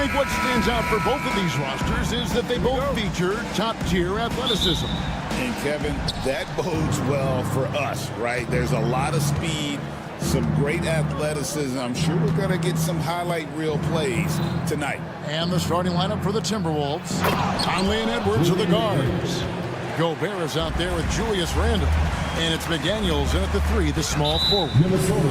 Greg, what stands out for both of these rosters is that they both feature top-tier athleticism. And, Kevin, that bodes well for us, right? There's a lot of speed, some great athleticism. I'm sure we're going to get some highlight reel plays tonight. And the starting lineup for the Timberwolves. Conley and Edwards are the guards. Gobert is out there with Julius Randle. And it's McDaniels in at the 3, the small forward.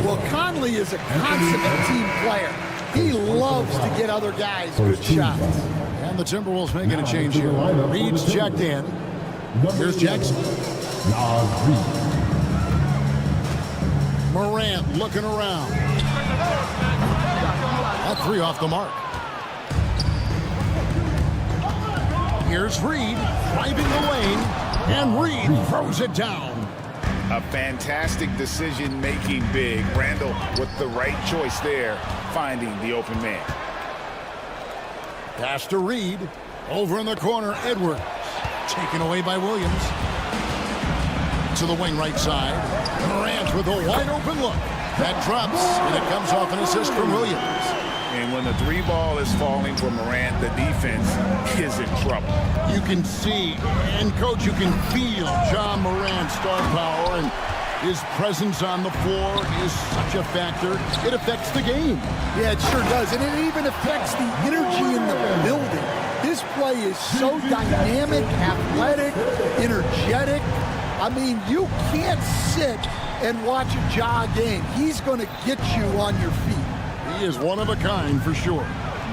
Well, Conley is a consummate team player. He loves to get other guys good shots. And the Timberwolves making a change here. Reed's checked in. Here's Jackson. Morant looking around. That 3 off the mark. Here's Reed driving the lane. And Reed throws it down. A fantastic decision-making big. Randle with the right choice there, finding the open man. Pass to Reed. Over in the corner, Edwards. Taken away by Williams. To the wing right side. Morant with a wide-open look. That drops, and it comes off an assist from Williams. And when the 3 ball is falling for Morant, the defense is in trouble. You can see, and Coach, you can feel John Morant's star power, and his presence on the floor is such a factor. It affects the game. Yeah, it sure does. And it even affects the energy in the building. His play is so dynamic, athletic, energetic. I mean, you can't sit and watch a Ja game. He's going to get you on your feet. He is one of a kind for sure.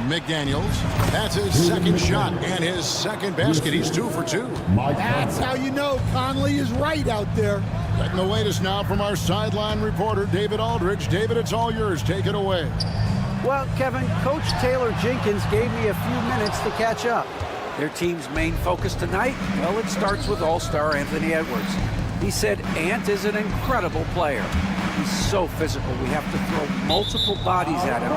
McDaniels, that's his second shot and his second basket. He's 2 for 2. That's how you know Conley is right out there. Getting the latest now from our sideline reporter, David Aldridge. David, it's all yours. Take it away. Well, Kevin, Coach Taylor Jenkins gave me a few minutes to catch up. Their team's main focus tonight, well, it starts with All-Star Anthony Edwards. He said Ant is an incredible player. He's so physical. We have to throw multiple bodies at him.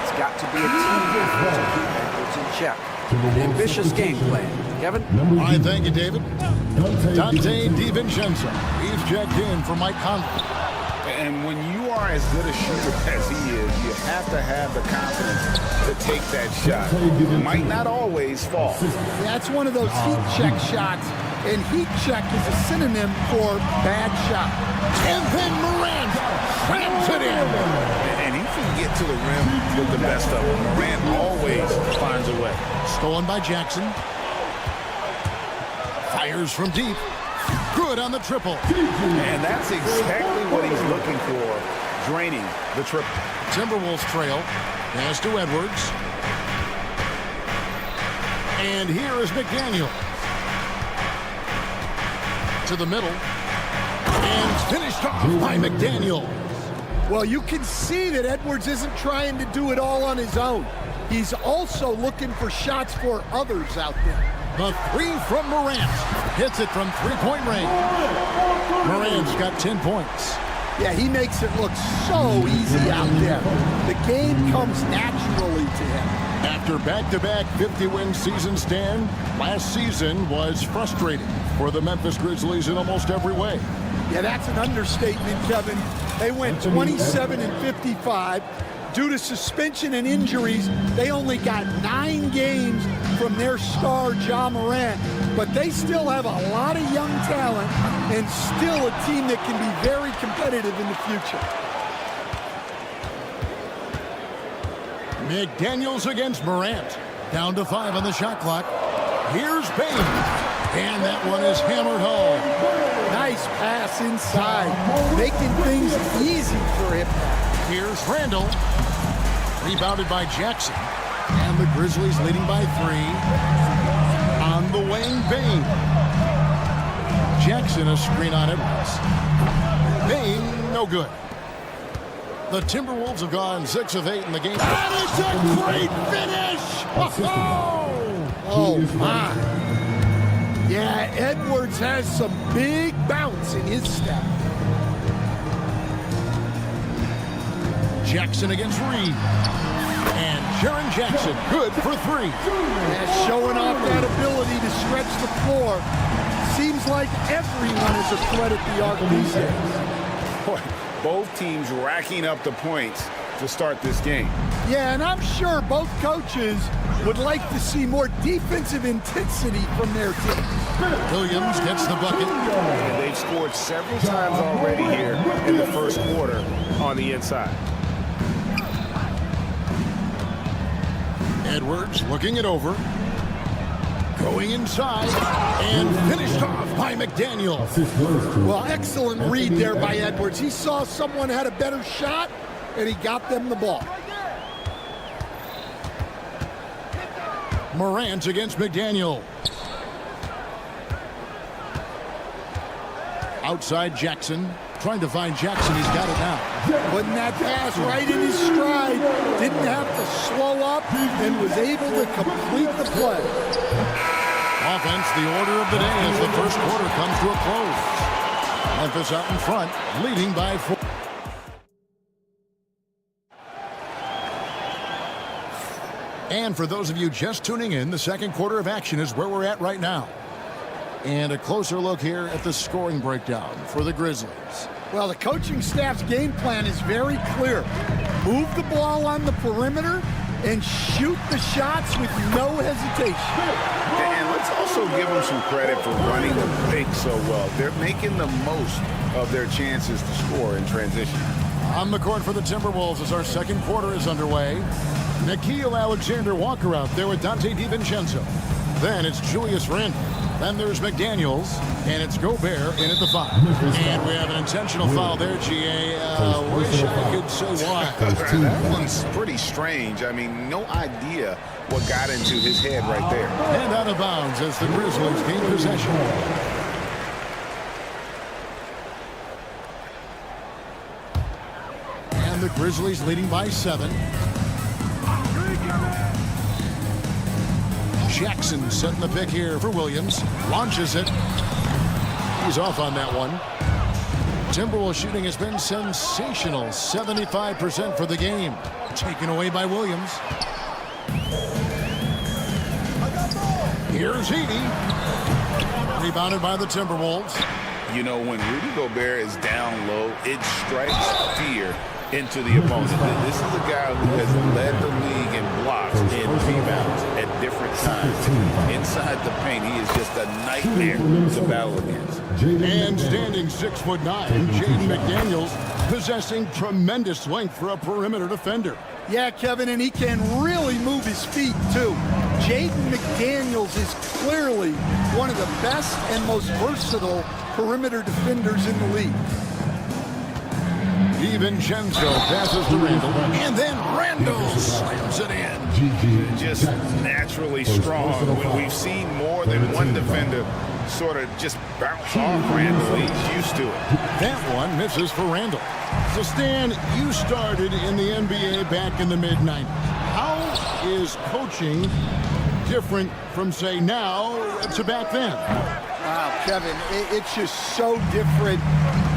It's got to be a team effort to keep Edwards in check. Ambitious game plan. Kevin? I thank you, David. Dante DiVincenzo. He's checked in for Mike Conley. And when you are as good a shooter as he is, you have to have the confidence to take that shot. It might not always fall. That's one of those heat check shots, and heat check is a synonym for bad shot. And then Morant slams it in. And he can get to the rim with the best of them. Morant always finds a way. Stolen by Jackson. Fires from deep. Good on the triple. And that's exactly what he's looking for, draining the triple. Timberwolves trail. Pass to Edwards. And here is McDaniel. To the middle. And finished off by McDaniel. Well, you can see that Edwards isn't trying to do it all on his own. He's also looking for shots for others out there. The 3 from Morant. Hits it from three-point range. Morant's got 10 points. Yeah, he makes it look so easy out there. The game comes naturally to him. After back-to-back 50-win seasons, Dan, last season was frustrating for the Memphis Grizzlies in almost every way. Yeah, that's an understatement, Kevin. They went 27-55. Due to suspension and injuries, they only got 9 games from their star, Ja Morant. But they still have a lot of young talent and still a team that can be very competitive in the future. McDaniels against Morant. Down to 5 on the shot clock. Here's Bain. And that one is hammered home. Nice pass inside, making things easy for him. Here's Randall. Rebounded by Jackson. And the Grizzlies leading by 3. On the wing, Bain. Jackson a screen on Edwards. Bain, no good. The Timberwolves have gone 6 of 8 in the game. That is a great finish! Oh, my. Yeah, Edwards has some big bounce in his step. Jackson against Reed. And Jaren Jackson, good for 3. Yeah, showing off that ability to stretch the floor. Seems like everyone is a threat at the arc these days. Both teams racking up the points to start this game. Yeah, and I'm sure both coaches would like to see more defensive intensity from their team. Williams gets the bucket. And they've scored several times already here in the first quarter on the inside. Edwards looking it over. Going inside. And finished off by McDaniel. Well, excellent read there by Edwards. He saw someone had a better shot, and he got them the ball. Morant against McDaniel. Outside Jackson. Trying to find Jackson. He's got it now. Putting that pass right in his stride. Didn't have to slow up and was able to complete the play. Offense, the order of the day as the first quarter comes to a close. Memphis out in front, leading by 4. And for those of you just tuning in, the second quarter of action is where we're at right now. And a closer look here at the scoring breakdown for the Grizzlies. Well, the coaching staff's game plan is very clear. Move the ball on the perimeter and shoot the shots with no hesitation. And let's also give them some credit for running the pick so well. They're making the most of their chances to score in transition. On the court for the Timberwolves as our second quarter is underway. Nickeil Alexander-Walker out there with Dante DiVincenzo. Then it's Julius Randle. Then there's McDaniels, and it's Gobert in at the 5. And we have an intentional foul there, GA. Wish I could say why. That one's pretty strange. I mean, no idea what got into his head right there. And out of bounds as the Grizzlies gain possession. And the Grizzlies leading by 7. Jackson setting the pick here for Williams. Launches it. He's off on that one. Timberwolves shooting has been sensational. 75% for the game. Taken away by Williams. Here's Edey. Rebounded by the Timberwolves. You know, when Rudy Gobert is down low, it strikes fear into the opponent. This is a guy who has led the league in blocks and rebounds at different times. Inside the paint, he is just a nightmare to battle against. And standing 6'9", Jaden McDaniels possessing tremendous length for a perimeter defender. Yeah, Kevin, and he can really move his feet, too. Jaden McDaniels is clearly one of the best and most versatile perimeter defenders in the league. DiVincenzo passes to Randall, and then Randall slams it in. Just naturally strong. We've seen more than one defender sort of just bounce off Randall. He's used to it. That one misses for Randall. So, Stan, you started in the NBA back in the mid-90s. How is coaching different from, say, now to back then? Wow, Kevin, it's just so different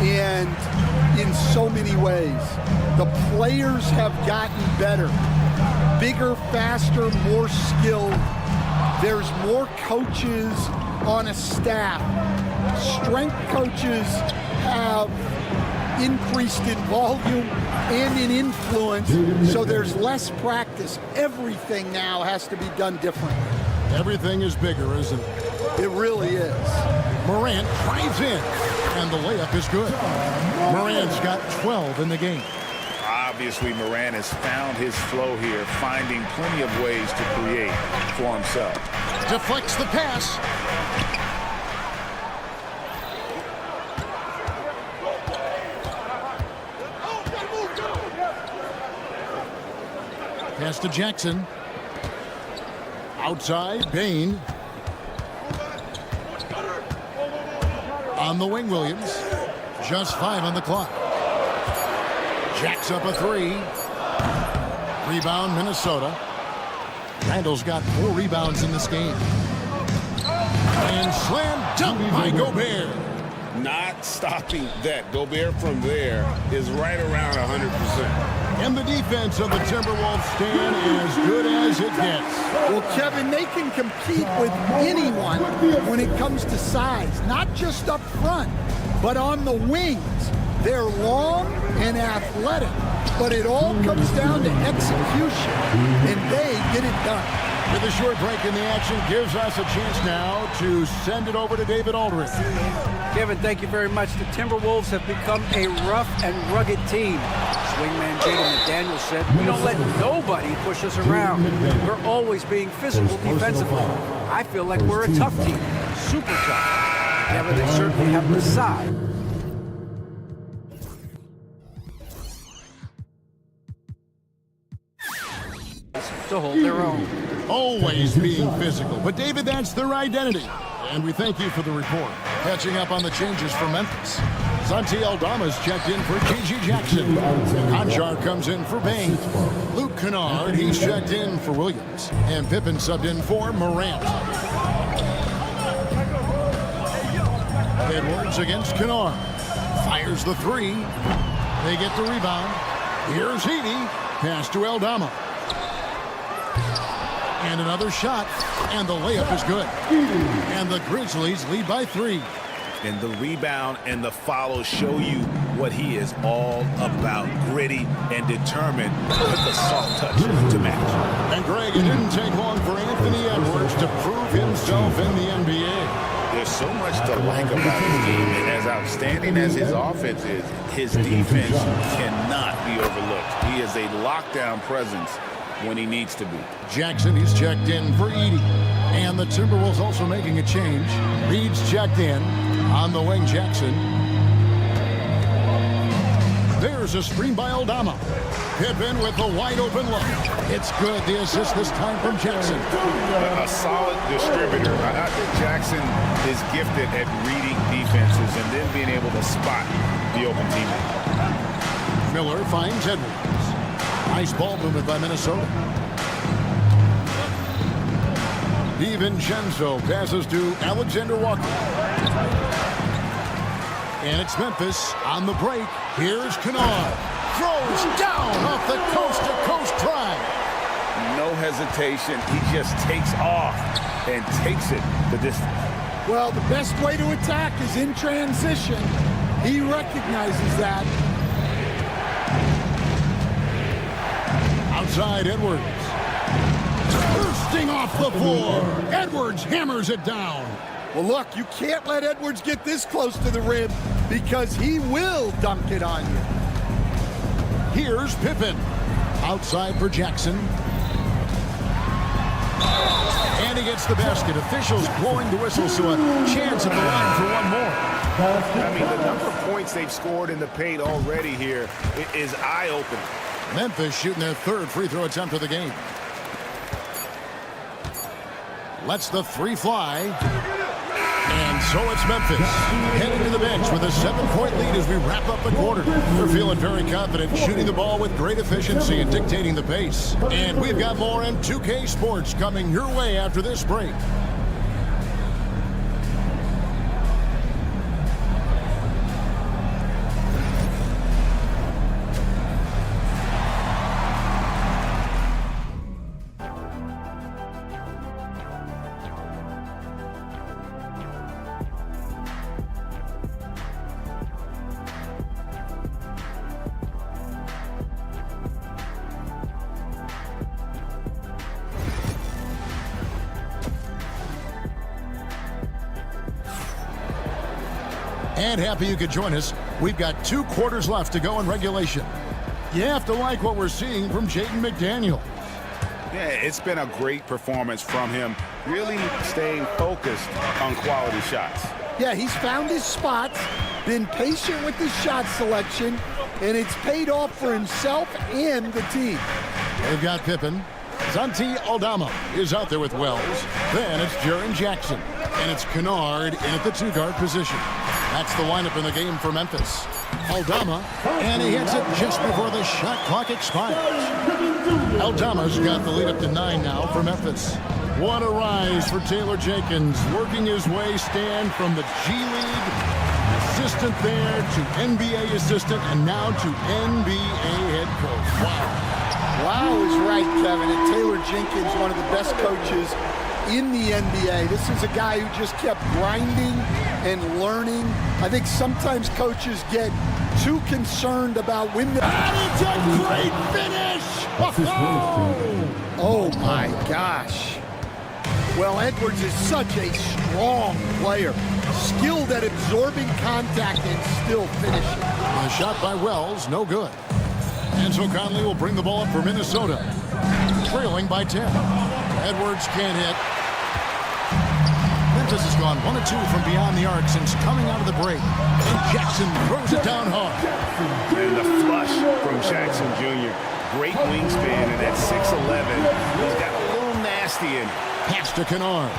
and in so many ways. The players have gotten better. Bigger, faster, more skilled. There's more coaches on a staff. Strength coaches have increased in volume and in influence, so there's less practice. Everything now has to be done differently. Everything is bigger, isn't it? It really is. Morant drives in, and the layup is good. Morant's got 12 in the game. Obviously, Morant has found his flow here, finding plenty of ways to create. for himself. Deflects the pass. Pass to Jackson. Outside, Bain. On the wing, Williams. Just 5 on the clock. Jacks up a 3. Rebound, Minnesota. Randall's got 4 rebounds in this game. And slam dunk by Gobert. Not stopping that. Gobert from there is right around 100%. And the defense of the Timberwolves stand as good as it gets. Well, Kevin, they can compete with anyone when it comes to size, not just up front, but on the wings. They're long and athletic, but it all comes down to execution, and they get it done. With a short break in the action, gives us a chance now to send it over to David Aldridge. Kevin, thank you very much. The Timberwolves have become a rough and rugged team. Swingman Jaden McDaniel said, "We don't let nobody push us around. We're always being physical defensively. I feel like we're a tough team, super tough." Kevin, they certainly have the size to hold their own. Always being physical. But, David, that's their identity. And we thank you for the report. Catching up on the changes for Memphis. Santi Aldama's checked in for G.G. Jackson. Conchar comes in for Bain. Luke Kennard, he's checked in for Williams. And Pippen subbed in for Morant. Edwards against Kennard. Fires the 3. They get the rebound. Here's Heaney. Pass to Aldama. And another shot, and the layup is good. And the Grizzlies lead by 3. And the rebound and the follow show you what he is all about. Gritty and determined with the soft touch to match. And Greg, it didn't take long for Anthony Edwards to prove himself in the NBA. There's so much to like about his game, and as outstanding as his offense is, his defense cannot be overlooked. He is a lockdown presence when he needs to be. Jackson, he's checked in for Edey. And the Timberwolves also making a change. Reed's checked in on the wing, Jackson. There's a screen by Aldama. Pippen with a wide open look. It's good. The assist this time from Jackson. A solid distributor. I think Jackson is gifted at reading defenses and then being able to spot the open teammate. Miller finds Edwards. Nice ball movement by Minnesota. DiVincenzo passes to Alexander Walker. And it's Memphis on the break. Here's Kennard. Throws down off the coast-to-coast drive. No hesitation. He just takes off and takes it the distance. Well, the best way to attack is in transition. He recognizes that. Outside, Edwards. Bursting off the floor. Edwards hammers it down. Well, look, you can't let Edwards get this close to the rim because he will dunk it on you. Here's Pippen. Outside for Jackson. And he gets the basket. Officials blowing the whistle, so a chance at the line for one more. I mean, the number of points they've scored in the paint already here is eye-opening. Memphis shooting their 3rd free throw attempt of the game. Lets the 3 fly. And so it's Memphis heading to the bench with a 7-point lead as we wrap up the quarter. They're feeling very confident, shooting the ball with great efficiency and dictating the pace. And we've got more M2K Sports coming your way after this break. And happy you could join us. We've got 2 quarters left to go in regulation. You have to like what we're seeing from Jaden McDaniel. Yeah, it's been a great performance from him, really staying focused on quality shots. Yeah, he's found his spots, been patient with his shot selection, and it's paid off for himself and the team. They've got Pippen. Santi Aldama is out there with Wells. Then it's Jaren Jackson. And it's Kennard in at the two-guard position. That's the lineup in the game for Memphis. Aldama, and he hits it just before the shot clock expires. Aldama's got the lead up to 9 now for Memphis. What a rise for Taylor Jenkins, working his way stand from the G League assistant there to NBA assistant and now to NBA head coach. Wow. Wow is right, Kevin. And Taylor Jenkins, one of the best coaches in the NBA. This is a guy who just kept grinding and learning. I think sometimes coaches get too concerned about when the... And it's a great finish! Oh my gosh. Well, Edwards is such a strong player. Skilled at absorbing contact and still finishing. The shot by Wells, no good. And so Conley will bring the ball up for Minnesota. Trailing by 10. Edwards can't hit. Memphis has gone 1 of 2 from beyond the arc since coming out of the break. And Jackson throws it down hard. And the flush from Jackson Jr. Great wingspan, and at 6'11", he's got a little nasty in it. Pass to Kennard.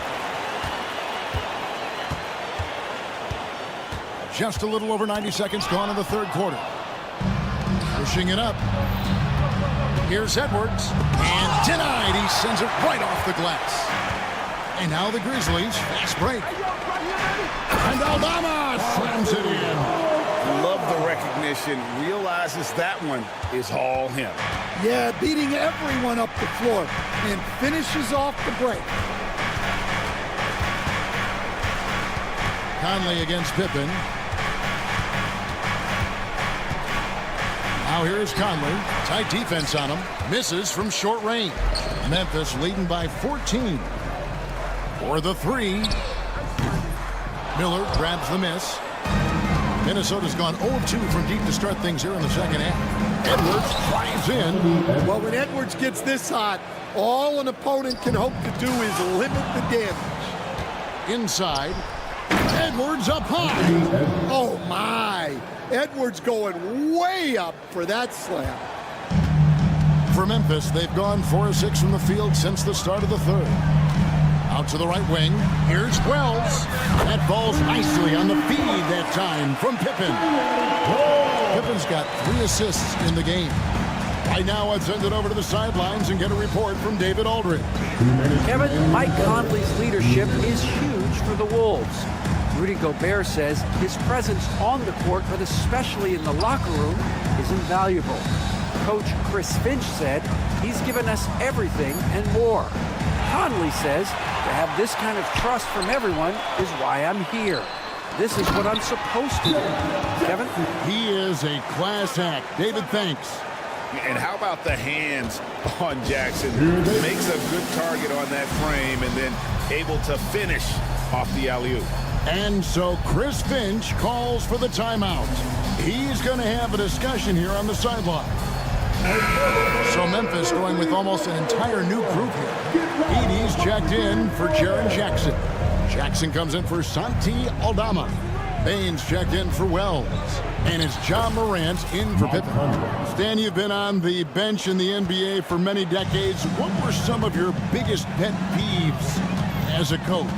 Just a little over 90 seconds gone in the third quarter. Pushing it up. Here's Edwards. And denied. He sends it right off the glass. And now the Grizzlies. Fast break. And Aldama slams it in. Love the recognition. Realizes that one is all him. Yeah, beating everyone up the floor and finishes off the break. Conley against Pippen. Now here's Conley. Tight defense on him. Misses from short range. Memphis leading by 14. For the three. Miller grabs the miss. Minnesota's gone 0-2 from deep to start things here in the second half. Edwards drives in. Well, when Edwards gets this hot, all an opponent can hope to do is limit the damage. Inside. Edwards up high. Oh, my. Edwards going way up for that slam. For Memphis, they've gone 4 of 6 from the field since the start of the third. Out to the right wing. Here's Wells. That falls nicely on the feed that time from Pippen. Pippen's got 3 assists in the game. Right now, I'd send it over to the sidelines and get a report from David Aldridge. Kevin, Mike Conley's leadership is huge for the Wolves. Rudy Gobert says his presence on the court, but especially in the locker room, is invaluable. Coach Chris Finch said he's given us everything and more. Conley says to have this kind of trust from everyone is why I'm here. This is what I'm supposed to do. Kevin? He is a class act. David, thanks. And how about the hands on Jackson? Makes a good target on that frame and then able to finish off the alley-oop. And so Chris Finch calls for the timeout. He's going to have a discussion here on the sideline. So Memphis going with almost an entire new group here. Edey's checked in for Jaren Jackson. Jackson comes in for Santi Aldama. Baines checked in for Wells. And it's John Morant in for Pippen. Stan, you've been on the bench in the NBA for many decades. What were some of your biggest pet peeves as a coach?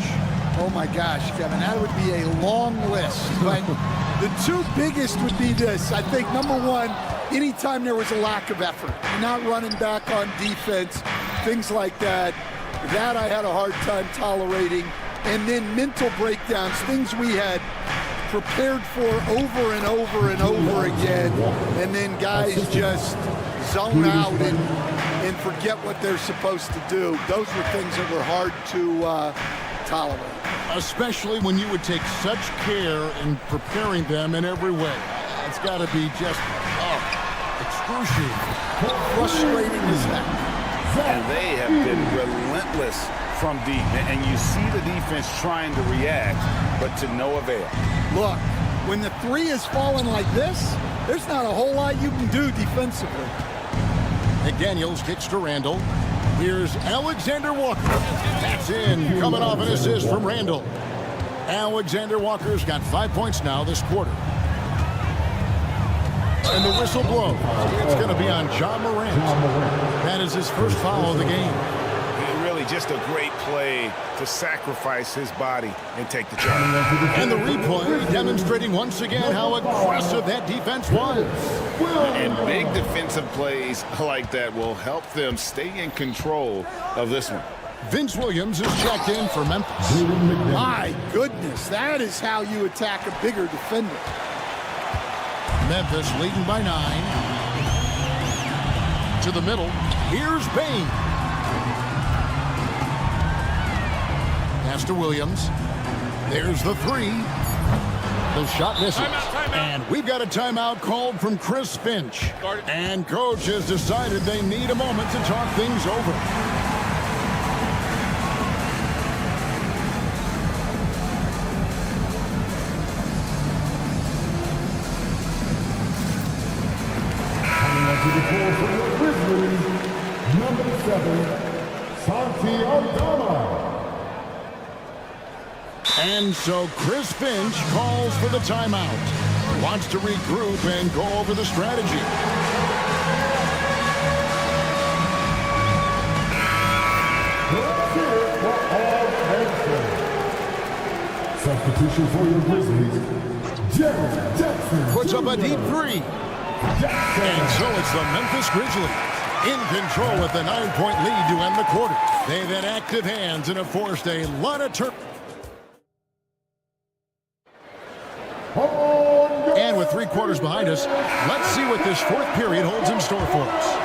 Oh my gosh, Kevin, that would be a long list. But the 2 biggest would be this. I think number 1, anytime there was a lack of effort, not running back on defense, things like that, that I had a hard time tolerating. And then mental breakdowns, things we had prepared for over and over and over again, and then guys just zone out and forget what they're supposed to do. Those were things that were hard to tolerate. Especially when you would take such care in preparing them in every way. It's got to be just excruciating. Frustrating as heck. And they have been relentless from deep. And you see the defense trying to react, but to no avail. Look, when the 3 is falling like this, there's not a whole lot you can do defensively. McDaniels kicks to Randall. Here's Alexander Walker. That's in, coming off an assist from Randall. Alexander Walker's got 5 points now this quarter. And the whistle blows. It's going to be on Ja Morant. That is his first foul of the game. Really just a great play to sacrifice his body and take the charge. And the replay demonstrating once again how aggressive that defense was. And big defensive plays like that will help them stay in control of this one. Vince Williams is checked in for Memphis. My goodness, that is how you attack a bigger defender. Memphis leading by 9. To the middle. Here's Bain. Pass to Williams. There's the 3. The shot misses. And we've got a timeout called from Chris Finch. And coach has decided they need a moment to talk things over. To the floor for the Grizzlies, number 7, Santi Aldama. And so Chris Finch calls for the timeout. Wants to regroup and go over the strategy. Substitution for your Grizzlies, Jared Jackson. Puts up a deep 3. And so it's the Memphis Grizzlies in control with the 9-point lead to end the quarter. They've had active hands and have forced a lot of turn. And with 3 quarters behind us, let's see what this 4th period holds in store for us.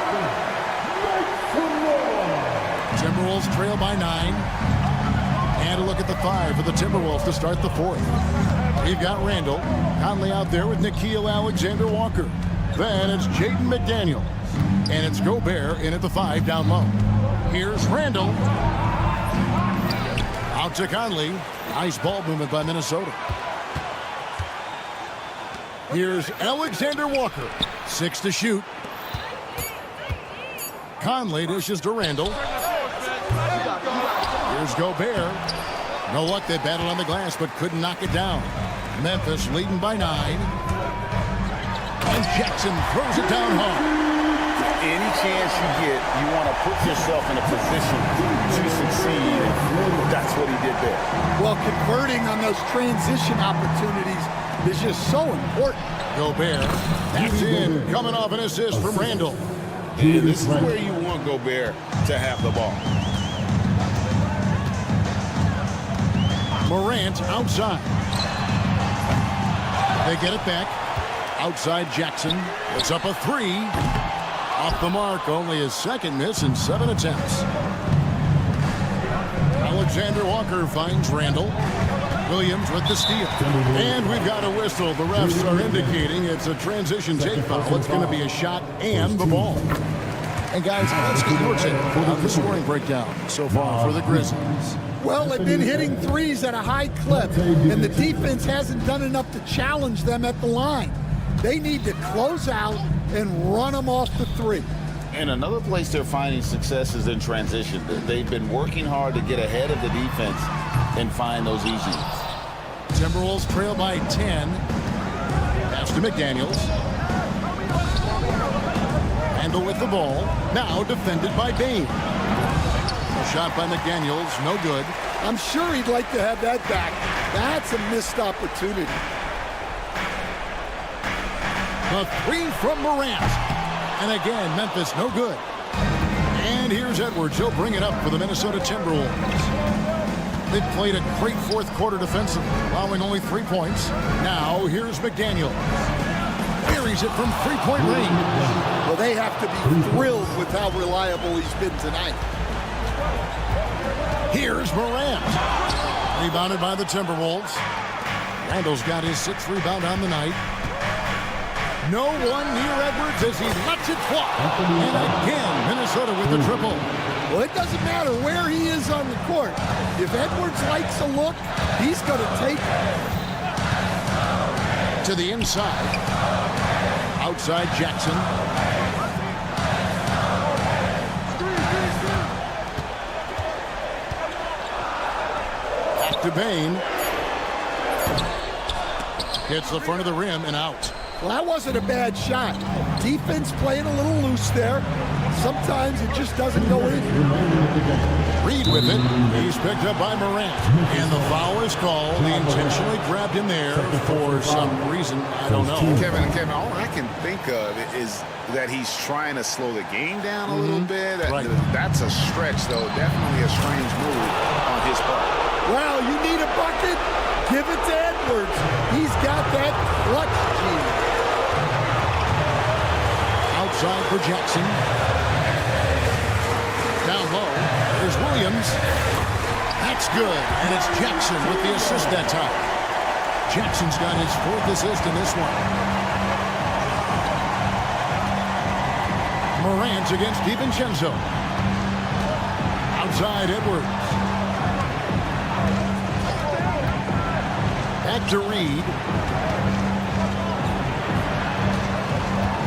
Timberwolves trail by 9. And a look at the 5 for the Timberwolves to start the 4th. We've got Randall. Conley out there with Nickeil Alexander-Walker. Then it's Jaden McDaniel. And it's Gobert in at the 5 down low. Here's Randall. Out to Conley. Nice ball movement by Minnesota. Here's Alexander Walker. 6 to shoot. Conley dishes to Randall. Here's Gobert. No luck, they battled on the glass but couldn't knock it down. Memphis leading by 9. And Jackson throws it down hard. Any chance you get, you want to put yourself in a position to succeed. That's what he did there. Well, converting on those transition opportunities is just so important. Gobert, that's in, coming off an assist from Randall. And this is where you want Gobert to have the ball. Morant outside. They get it back. Outside Jackson. It's up a 3. Off the mark, only his 2nd miss in 7 attempts. Alexander Walker finds Randall. Williams with the steal. And we've got a whistle. The refs are indicating it's a transition take foul. It's going to be a shot and the ball. And guys, let's get your take on the scoring breakdown so far for the Grizzlies. Well, they've been hitting threes at a high clip, and the defense hasn't done enough to challenge them at the line. They need to close out and run them off the 3. And another place they're finding success is in transition. They've been working hard to get ahead of the defense and find those easy ones. Timberwolves trail by 10. Pass to McDaniels. Randall with the ball. Now defended by Bain. A shot by McDaniels, no good. I'm sure he'd like to have that back. That's a missed opportunity. The 3 from Morant. And again, Memphis no good. And here's Edwards. He'll bring it up for the Minnesota Timberwolves. They've played a great 4th quarter defensively, allowing only 3 points. Now here's McDaniel. Buries it from 3-point range. Well, they have to be thrilled with how reliable he's been tonight. Here's Morant. Rebounded by the Timberwolves. Randall's got his 6th rebound on the night. No one near Edwards as he lets it fly. And again, Minnesota with the triple. Well, it doesn't matter where he is on the court. If Edwards likes a look, he's going to take it. To the inside. Outside Jackson. Back to Bain. Hits the front of the rim and out. Well, that wasn't a bad shot. Defense playing a little loose there. Sometimes it just doesn't go in. Reed with it. He's picked up by Morant. And the foul is called. He intentionally grabbed him there for some reason. I don't know. Kevin, all I can think of is that he's trying to slow the game down a little bit. Right. That's a stretch, though. Definitely a strange move on his part. Well, you need a bucket? Give it to Edwards. He's got that clutch gene. Outside for Jackson. Down low. There's Williams. That's good. And it's Jackson with the assist that time. Jackson's got his 4th assist in this one. Morant against DiVincenzo. Outside Edwards. Back to Reed.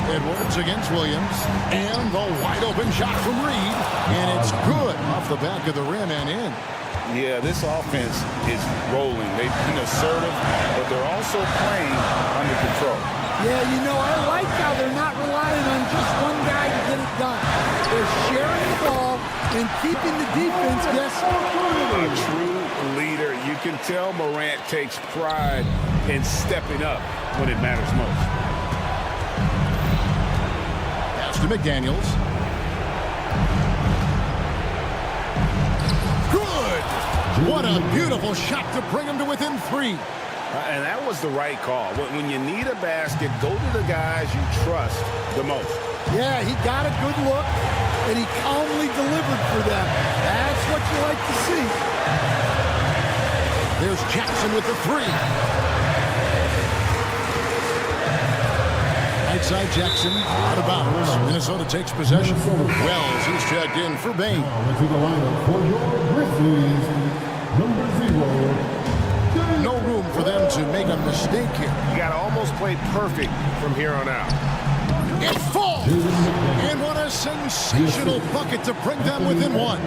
Edwards against Williams. And the wide open shot from Reed. And it's good off the back of the rim and in. Yeah, this offense is rolling. They've been assertive, but they're also playing under control. Yeah, you know, I like how they're not relying on just one guy to get it done. They're sharing the ball and keeping the defense guessing. A true leader. You can tell Morant takes pride in stepping up when it matters most. Pass to McDaniels. Good! What a beautiful shot to bring him to within 3. And that was the right call. When you need a basket, go to the guys you trust the most. Yeah, he got a good look, and he calmly delivered for them. That's what you like to see. There's Jackson with the 3. Right side Jackson, out of bounds. Minnesota takes possession. Wells, he's checked in for Bain. Into the lineup for your Grizzlies, number 0. No room for them to make a mistake here. You got to almost play perfect from here on out. It falls! And what a sensational bucket to bring them within 1.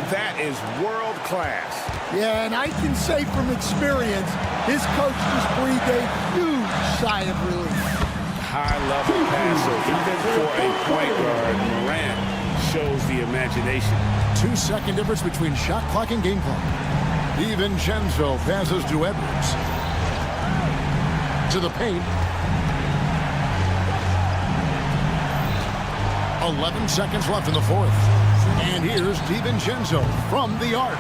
That is world class. Yeah, and I can say from experience, his coach just breathed a huge sigh of relief. High-level passer, even for a point guard. Morant shows the imagination. 2-second difference between shot clock and game clock. DiVincenzo passes to Edwards. To the paint. 11 seconds left in the 4th. And here's DiVincenzo from the arc.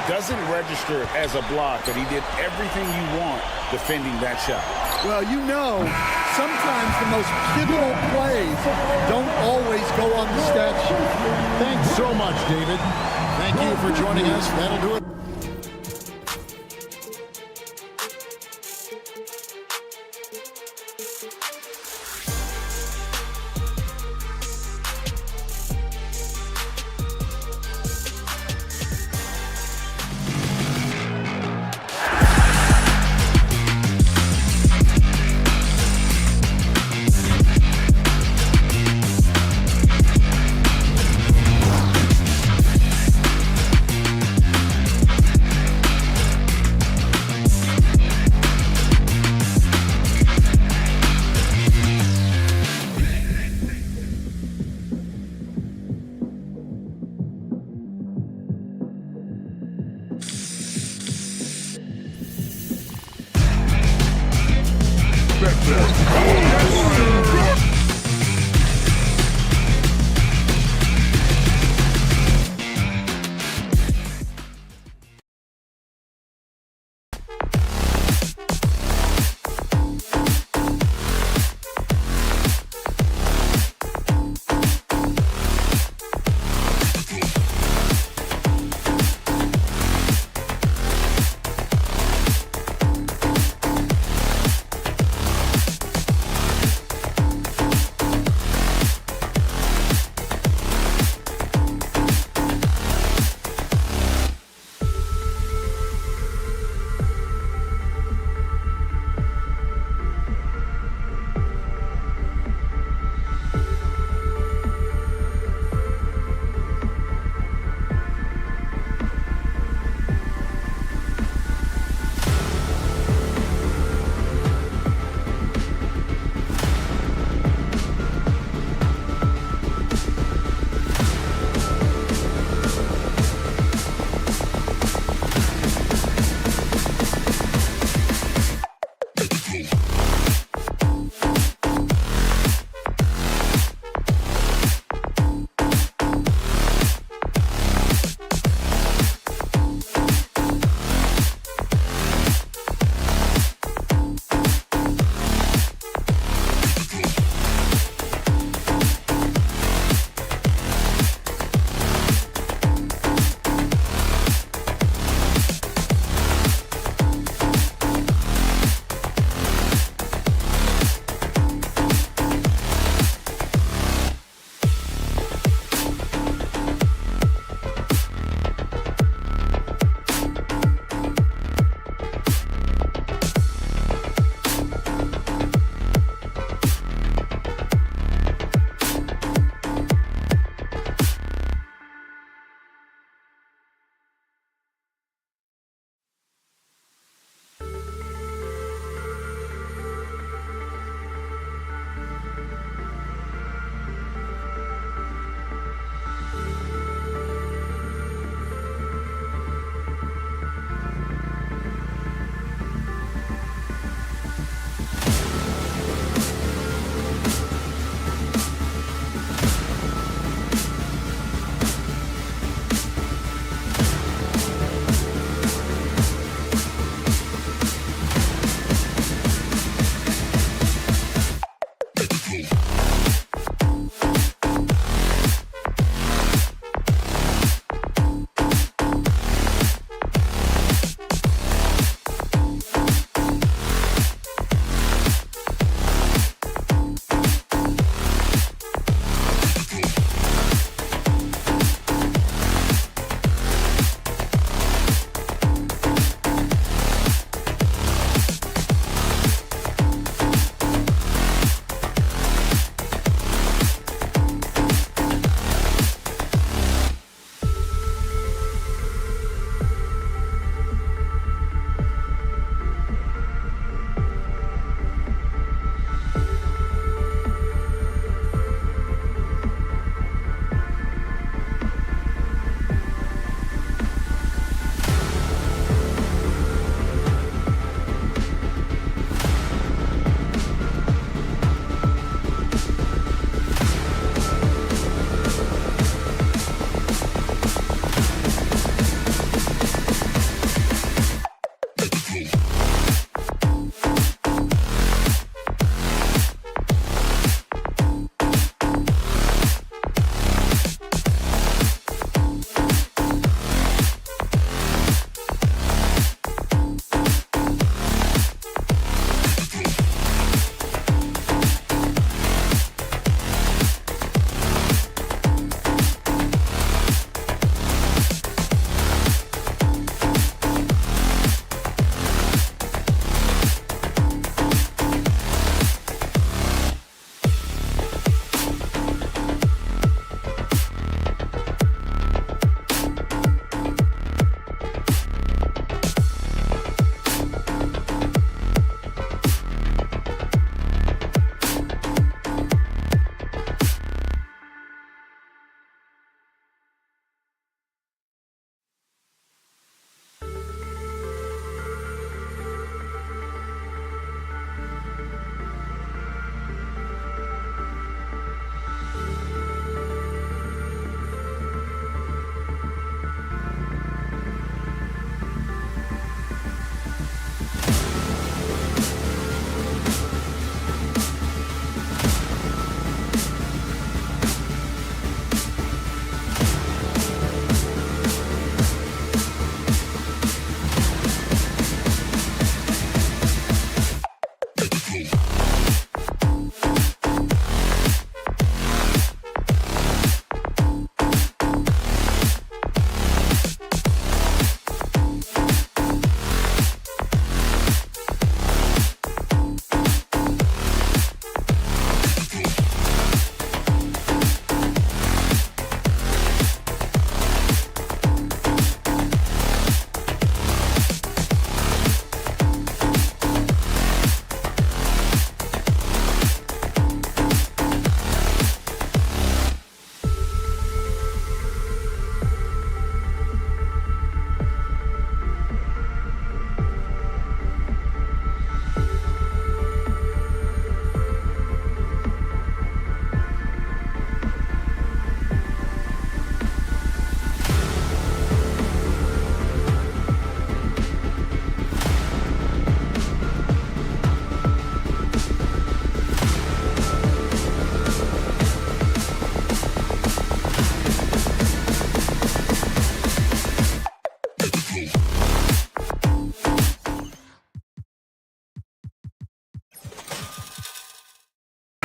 Doesn't register as a block, but he did everything you want defending that shot. Well, you know, sometimes the most pivotal plays don't always go on the stat sheet. Thanks so much, David. Thank you for joining us. That'll do it.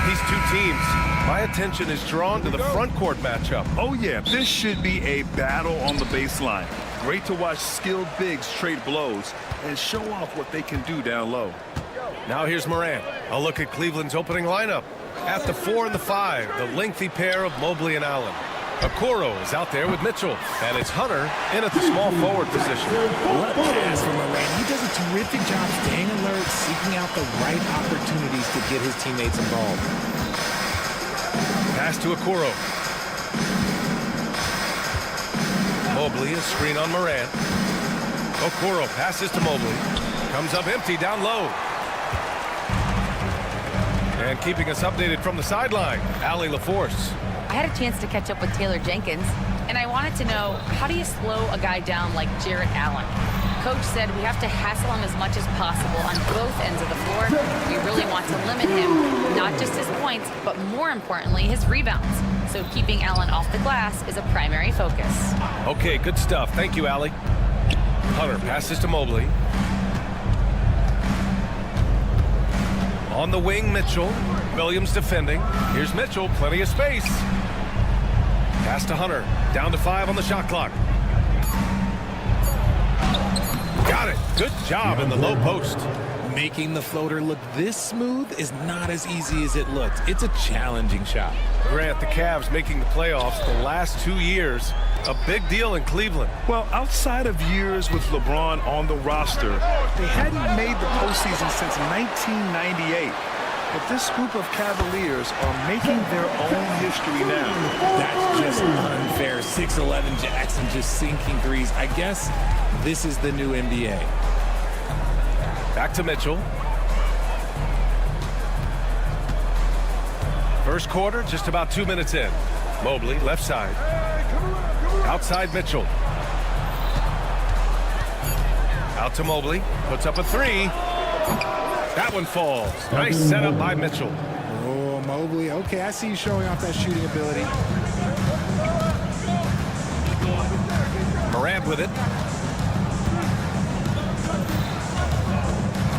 These two teams, my attention is drawn to the front court matchup. Oh yeah, this should be a battle on the baseline. Great to watch skilled bigs trade blows and show off what they can do down low. Now here's Morant. A look at Cleveland's opening lineup. At the 4 and the 5, the lengthy pair of Mobley and Allen. Okoro is out there with Mitchell, and it's Hunter in at the small forward position. What a pass from Morant. He does a terrific job staying alert, seeking out the right opportunities to get his teammates involved. Pass to Okoro. Mobley, a screen on Morant. Okoro passes to Mobley. Comes up empty down low. And keeping us updated from the sideline, Allie LaForce. I had a chance to catch up with Taylor Jenkins, and I wanted to know, how do you slow a guy down like Jarrett Allen? Coach said we have to hassle him as much as possible on both ends of the floor. We really want to limit him, not just his points, but more importantly, his rebounds. So keeping Allen off the glass is a primary focus. Okay, good stuff. Thank you, Allie. Hunter passes to Mobley. On the wing, Mitchell. Williams defending. Here's Mitchell, plenty of space. Pass to Hunter. Down to 5 on the shot clock. Got it. Good job in the low post. Making the floater look this smooth is not as easy as it looks. It's a challenging shot. Grant, the Cavs making the playoffs the last 2 years. A big deal in Cleveland. Well, outside of years with LeBron on the roster, they hadn't made the postseason since 1998. But this group of Cavaliers are making their own history now. That's just unfair. 6'11" Jackson just sinking threes. I guess this is the new NBA. Back to Mitchell. First quarter, just about 2 minutes in. Mobley, left side. Outside Mitchell. Out to Mobley. Puts up a 3. That one falls. Nice setup by Mitchell. Oh, Mobley. Okay, I see you showing off that shooting ability. Morant with it.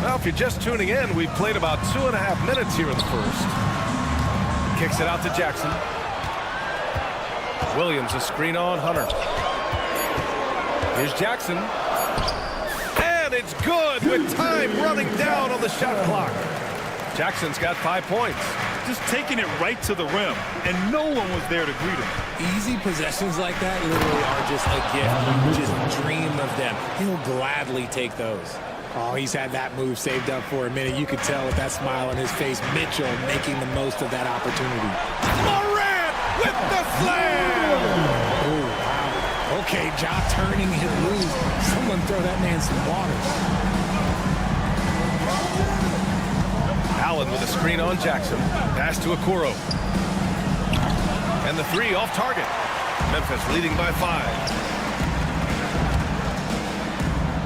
Well, if you're just tuning in, we've played about 2.5 minutes here in the first. Kicks it out to Jackson. Williams, a screen on Hunter. Here's Jackson. And it's good with time running down on the shot clock. Jackson's got 5 points. Just taking it right to the rim, and no one was there to greet him. Easy possessions like that literally are just a gift. Just dream of them. He'll gladly take those. Oh, he's had that move saved up for a minute. You could tell with that smile on his face. Mitchell making the most of that opportunity. Morant with the slam! Oh, wow. Okay, Ja turning his loose. Someone throw that man some water. Allen with a screen on Jackson. Pass to Okoro. And the 3 off target. Memphis leading by 5.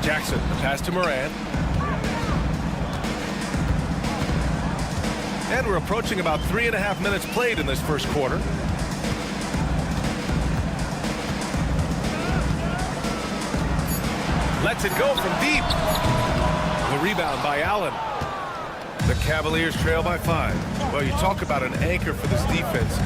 Jackson, the pass to Morant. And we're approaching about 3.5 minutes played in this first quarter. Lets it go from deep. The rebound by Allen. The Cavaliers trail by 5. Well, you talk about an anchor for this defense.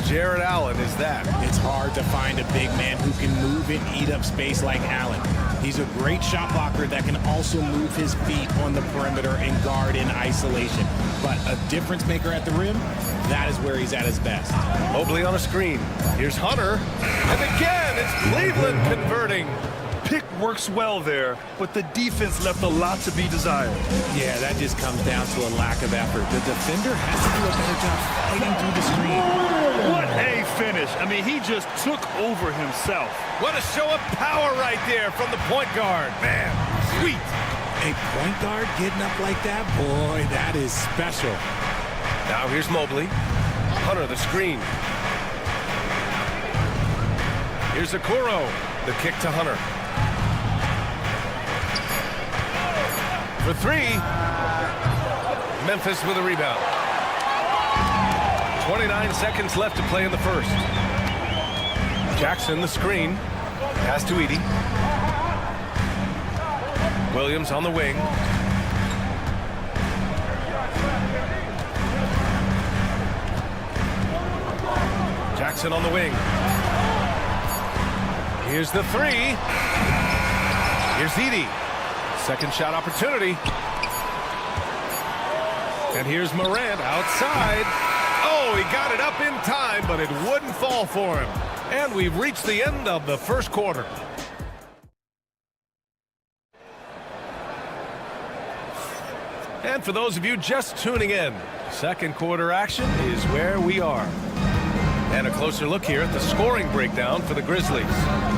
Jarrett Allen is that. It's hard to find a big man who can move and eat up space like Allen. He's a great shot blocker that can also move his feet on the perimeter and guard in isolation. But a difference maker at the rim, that is where he's at his best. Mobley on a screen. Here's Hunter. And again, it's Cleveland converting. Pick works well there, but the defense left a lot to be desired. Yeah, that just comes down to a lack of effort. The defender has to do a better job fighting through the screen. What a finish. I mean, he just took over himself. What a show of power right there from the point guard. Man, sweet. A point guard getting up like that? Boy, that is special. Now here's Mobley. Hunter, the screen. Here's Okoro. The kick to Hunter. For 3. Memphis with a rebound. 29 seconds left to play in the first. Jackson, the screen. Pass to Edey. Williams on the wing. Jackson on the wing. Here's the three. Here's Edey. Second shot opportunity. And here's Morant outside. Oh, he got it up in time, but it wouldn't fall for him. And we've reached the end of the first quarter. And for those of you just tuning in, second quarter action is where we are. And a closer look here at the scoring breakdown for the Grizzlies.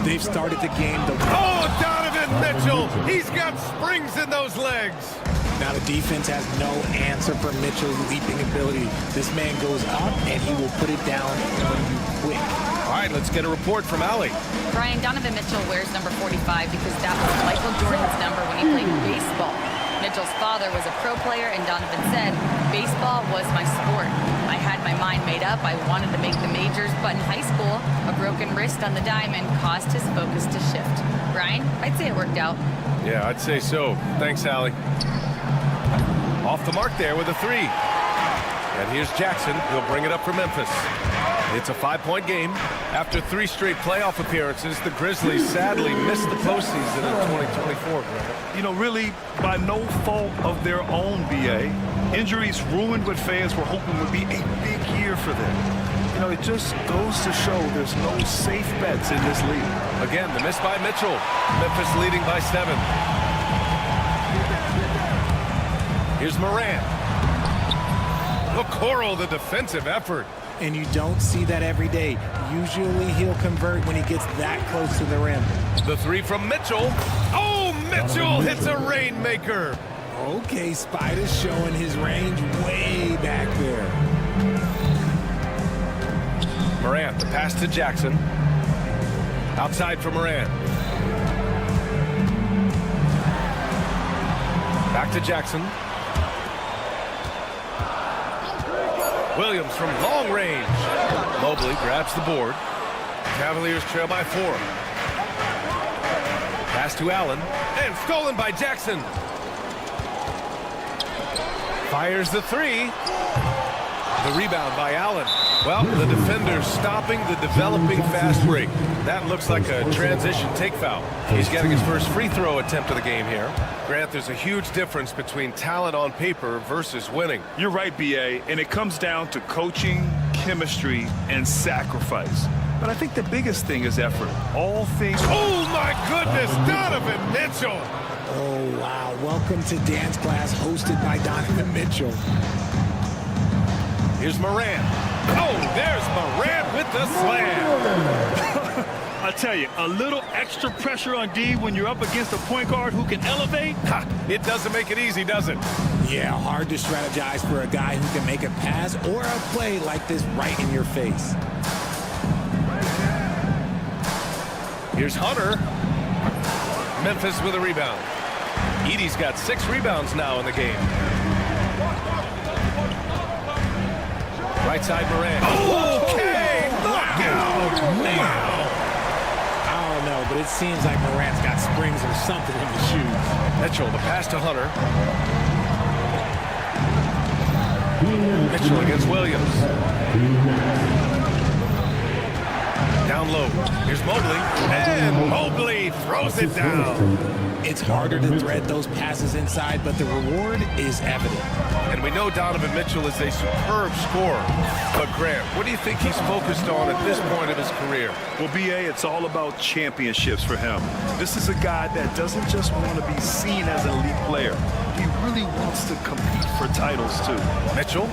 They've started the game. Oh, Donovan Mitchell! He's got springs in those legs. Now the defense has no answer for Mitchell's leaping ability. This man goes up and he will put it down on you quick. All right, let's get a report from Allie. Brian, Donovan Mitchell wears number 45 because that was Michael Jordan's number when he played baseball. Mitchell's father was a pro player, and Donovan said, baseball was my sport. I had my mind made up. I wanted to make the majors, but in high school, a broken wrist on the diamond caused his focus to shift. Brian, I'd say it worked out. Yeah, I'd say so. Thanks, Allie. Off the mark there with a three. And here's Jackson. He'll bring it up for Memphis. It's a 5-point game. After 3 straight playoff appearances, the Grizzlies sadly missed the postseason in 2024. You know, really, by no fault of their own, BA. Injuries ruined what fans were hoping would be a big year for them. You know, it just goes to show there's no safe bets in this league. Again, the miss by Mitchell. Memphis leading by 7. Here's Morant. Okoro, the defensive effort. And you don't see that every day. Usually he'll convert when he gets that close to the rim. The three from Mitchell. Oh, Mitchell hits a rainmaker. Okay, Spider's showing his range way back there. Morant, the pass to Jackson. Outside for Morant. Back to Jackson. Williams from long range. Mobley grabs the board. Cavaliers trail by 4. Pass to Allen. And stolen by Jackson. Fires the three. The rebound by Allen. Well, the defender's stopping the developing fast break. That looks like a transition take foul. He's getting his first free throw attempt of the game here. Grant, there's a huge difference between talent on paper versus winning. You're right, BA, and it comes down to coaching, chemistry, and sacrifice. But I think the biggest thing is effort. All things... Oh, my goodness, Donovan Mitchell! Oh, wow. Welcome to dance class hosted by Donovan Mitchell. Here's Morant. Oh, there's Morant with the slam. I tell you, a little extra pressure on D when you're up against a point guard who can elevate. Ha, it doesn't make it easy, does it? Yeah, hard to strategize for a guy who can make a pass or a play like this right in your face. Here's Hunter. Memphis with a rebound. Edey's got 6 rebounds now in the game. Right side, Morant. Okay, look out! Wow. I don't know, but it seems like Morant's got springs or something in the shoes. Mitchell, the pass to Hunter. Mitchell against Williams. Down low. Here's Mobley. And Mobley throws it down. It's harder to thread those passes inside, but the reward is evident. And we know Donovan Mitchell is a superb scorer. But Grant, what do you think he's focused on at this point of his career? Well, BA, it's all about championships for him. This is a guy that doesn't just want to be seen as an elite player. He really wants to compete for titles, too. Mitchell,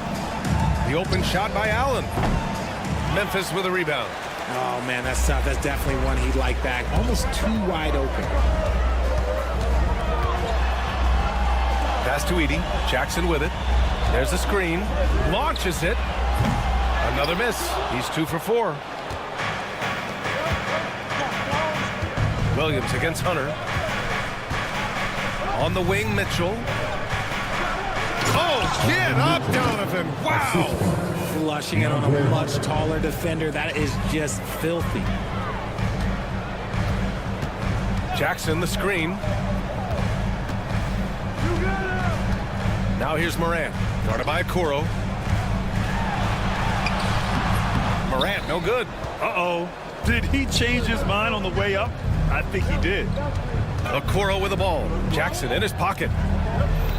the open shot by Allen. Memphis with a rebound. Oh, man, that's tough. That's definitely one he'd like back. Almost too wide open. Pass to Edey. Jackson with it. There's a screen. Launches it. Another miss. He's 2 for 4. Williams against Hunter. On the wing, Mitchell. Oh, get up, Donovan. Wow. Flushing it on a much taller defender. That is just filthy. Jackson, the screen. Now here's Morant, guarded by Okoro. Morant, no good. Uh-oh. Did he change his mind on the way up? I think he did. Okoro with the ball. Jackson in his pocket.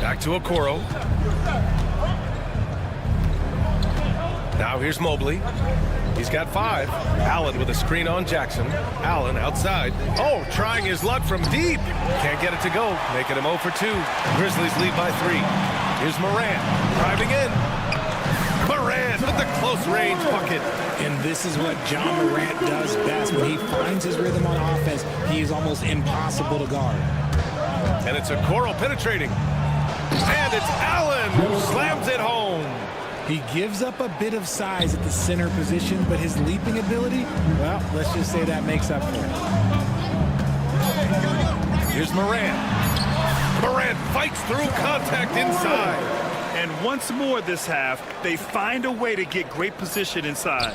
Back to Okoro. Now here's Mobley. He's got 5. Allen with a screen on Jackson. Allen outside. Oh, trying his luck from deep. Can't get it to go. Making him 0 for 2. Grizzlies lead by 3. Here's Morant driving in. Morant with the close range bucket. And this is what John Morant does best. When he finds his rhythm on offense, he is almost impossible to guard. And it's Okoro penetrating. And it's Allen who slams it home. He gives up a bit of size at the center position, but his leaping ability, well, let's just say that makes up for it. Here's Morant. Morant fights through contact inside. And once more this half, they find a way to get great position inside.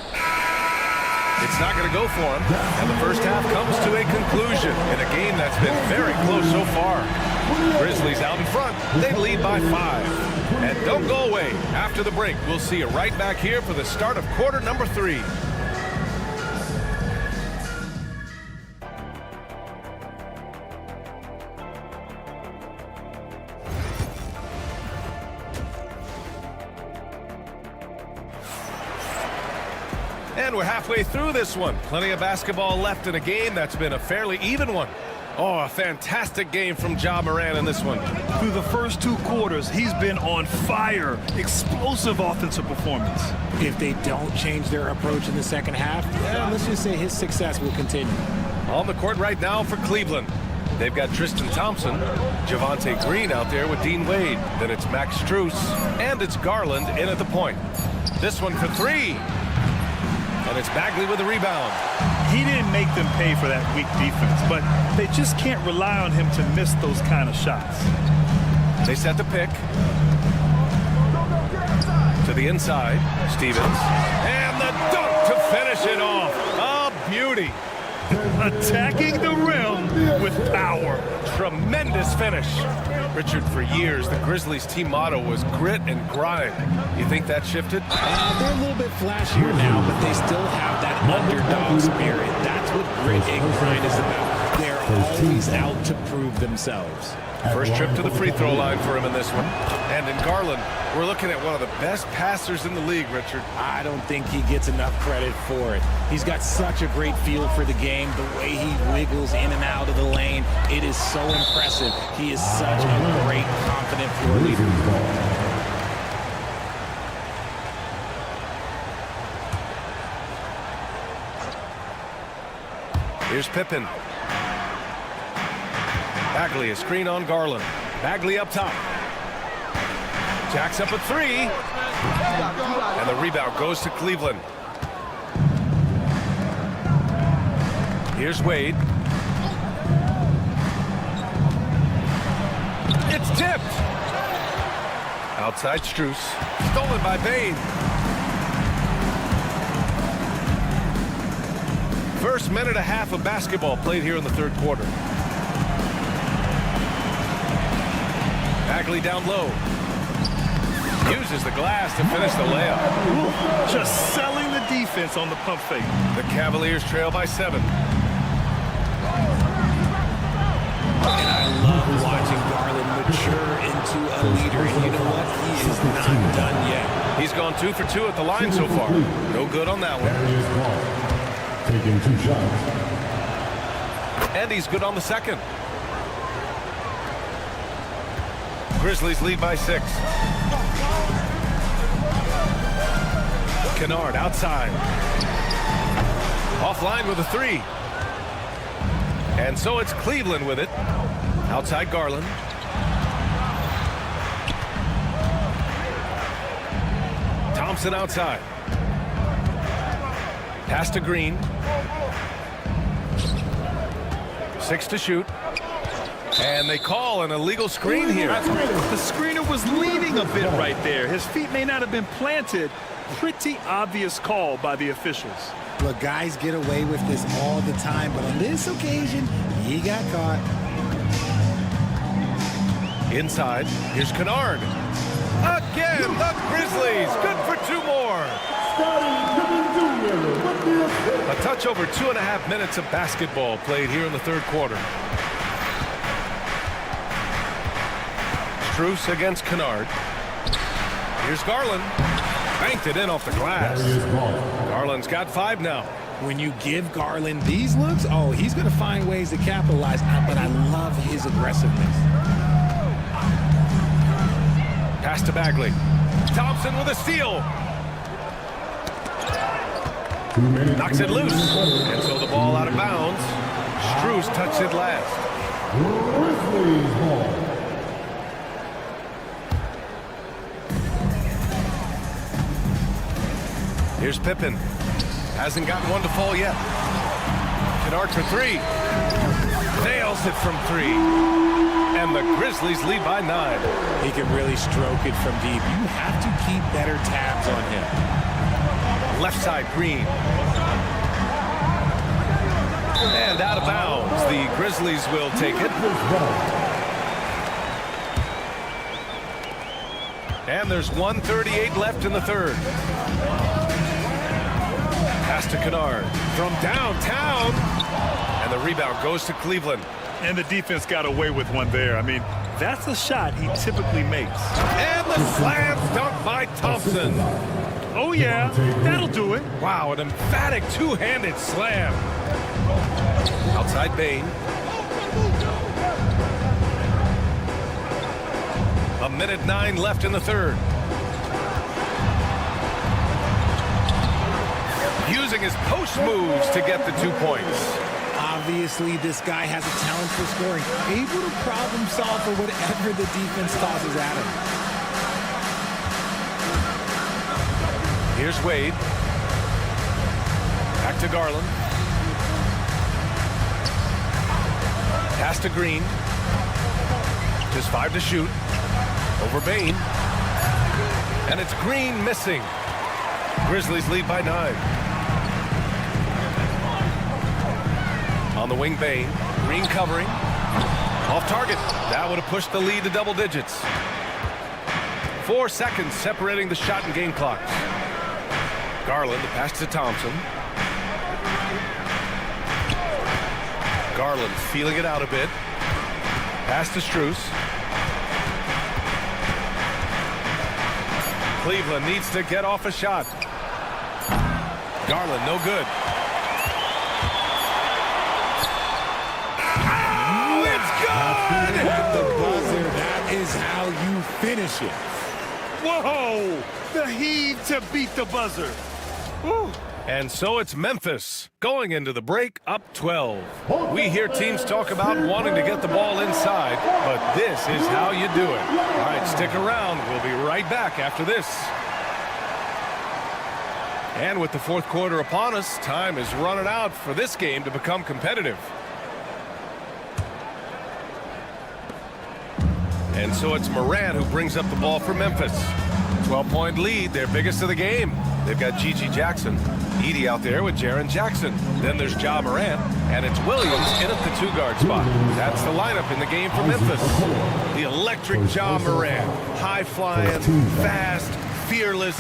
It's not going to go for him. And the first half comes to a conclusion in a game that's been very close so far. Grizzlies out in front. They lead by 5. And don't go away. After the break, we'll see you right back here for the start of quarter number 3. And we're halfway through this one. Plenty of basketball left in a game that's been a fairly even one. Oh, a fantastic game from Ja Morant in this one. Through the first 2 quarters, he's been on fire. Explosive offensive performance. If they don't change their approach in the second half, let's just say his success will continue. On the court right now for Cleveland. They've got Tristan Thompson, Javonte Green out there with Dean Wade. Then it's Max Strus, and it's Garland in at the point. This one for 3. And it's Bagley with the rebound. He didn't make them pay for that weak defense, but they just can't rely on him to miss those kind of shots. They set the pick. To the inside, Stevens. And the dunk to finish it off. A beauty. Attacking the rim with power. Tremendous finish. Richard, for years, the Grizzlies team motto was grit and grind. You think that shifted? They're a little bit flashier now, but they still have that underdog spirit. That's what grit and grind is about. They're always out to prove themselves. First trip to the free throw line for him in this one. And in Garland, we're looking at one of the best passers in the league, Richard. I don't think he gets enough credit for it. He's got such a great feel for the game, the way he wiggles in and out of the lane. It is so impressive. He is such a great, confident floor leader. Here's Pippen. Bagley, a screen on Garland. Bagley up top. Jacks up a 3. And the rebound goes to Cleveland. Here's Wade. It's tipped. Outside Strus. Stolen by Bane. First minute and a half of basketball played here in the third quarter. Bagley down low. Uses the glass to finish the layup. Just selling the defense on the pump fake. The Cavaliers trail by 7. And I love watching Garland mature into a leader. And you know what? He is not done yet. He's gone 2 for 2 at the line so far. No good on that one. Taking 2 shots. And he's good on the second. Grizzlies lead by 6. Kennard outside. Offline with a 3. And so it's Cleveland with it. Outside Garland. Thompson outside. Pass to Green. 6 to shoot. And they call an illegal screen here. The screener was leaning a bit right there. His feet may not have been planted. Pretty obvious call by the officials. Look, guys get away with this all the time, but on this occasion, he got caught. Inside, here's Kennard. Again, the Grizzlies. Good for 2 more. A touch over 2.5 minutes of basketball played here in the third quarter. Strus against Kennard. Here's Garland. Banked it in off the glass. Garland's got 5 now. When you give Garland these looks, oh, he's going to find ways to capitalize, but I love his aggressiveness. Pass to Bagley. Thompson with a steal. Knocks it loose. And so the ball out of bounds. Strus touched it last. Here's Pippen. Hasn't gotten one to fall yet. Kennard for 3. Nails it from 3. And the Grizzlies lead by 9. He can really stroke it from deep. You have to keep better tabs on him. Left side, Green. And out of bounds. The Grizzlies will take it. And there's 1:38 left in the third. Pass to Kennard from downtown. And the rebound goes to Cleveland. And the defense got away with one there. I mean, that's a shot he typically makes. And the slam dunk by Thompson. Oh, yeah, that'll do it. Wow, an emphatic two-handed slam. Outside Bane. A minute 9 left in the third. Using his post moves to get the 2 points. Obviously, this guy has a talent for scoring. Able to problem solve for whatever the defense tosses at him. Here's Wade. Back to Garland. Pass to Green. Just 5 to shoot. Over Bane. And it's Green missing. Grizzlies lead by 9. On the wing, Bane. Green covering. Off target. That would have pushed the lead to double digits. 4 seconds separating the shot and game clocks. Garland, the pass to Thompson. Garland feeling it out a bit. Pass to Strus. Cleveland needs to get off a shot. Garland, no good. Oh, it's good! At the buzzer, that is how you finish it. Whoa! The heave to beat the buzzer. Woo. And so it's Memphis going into the break up 12. We hear teams talk about wanting to get the ball inside, but this is how you do it. All right, stick around. We'll be right back after this. And with the fourth quarter upon us, time is running out for this game to become competitive. And so it's Morant who brings up the ball for Memphis. 12-point lead, their biggest of the game. They've got Gigi Jackson. Edey out there with Jaren Jackson. Then there's Ja Morant, and it's Williams in at the 2-guard spot. That's the lineup in the game for Memphis. The electric Ja Morant. High-flying, fast, fearless.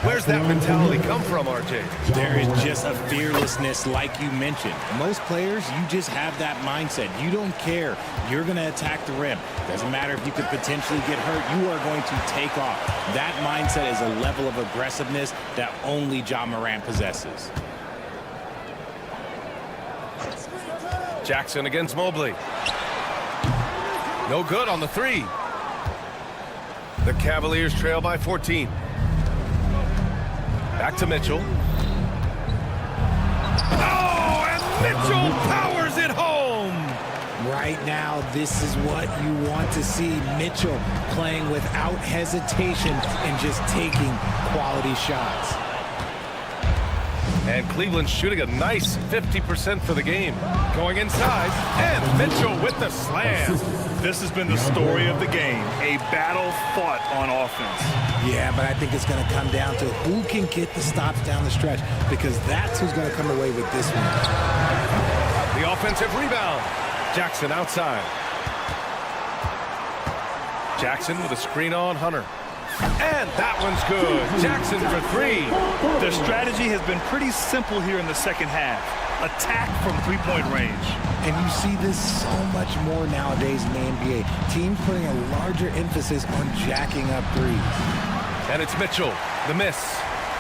Where's that mentality come from, RJ? There is just a fearlessness like you mentioned. Most players, you just have that mindset. You don't care. You're going to attack the rim. Doesn't matter if you could potentially get hurt. You are going to take off. That mindset is a level of aggressiveness that only Ja Morant possesses. Jackson against Mobley. No good on the 3. The Cavaliers trail by 14. Back to Mitchell. Oh, and Mitchell powers it home. Right now, this is what you want to see. Mitchell playing without hesitation and just taking quality shots. And Cleveland shooting a nice 50% for the game. Going inside, and Mitchell with the slam. This has been the story of the game. A battle fought on offense. Yeah, but I think it's going to come down to who can get the stops down the stretch, because that's who's going to come away with this one. The offensive rebound. Jackson outside. Jackson with a screen on Hunter. And that one's good. Jackson for three. The strategy has been pretty simple here in the second half. Attack from three-point range. And you see this so much more nowadays in the NBA. Teams putting a larger emphasis on jacking up threes. And it's Mitchell, the miss.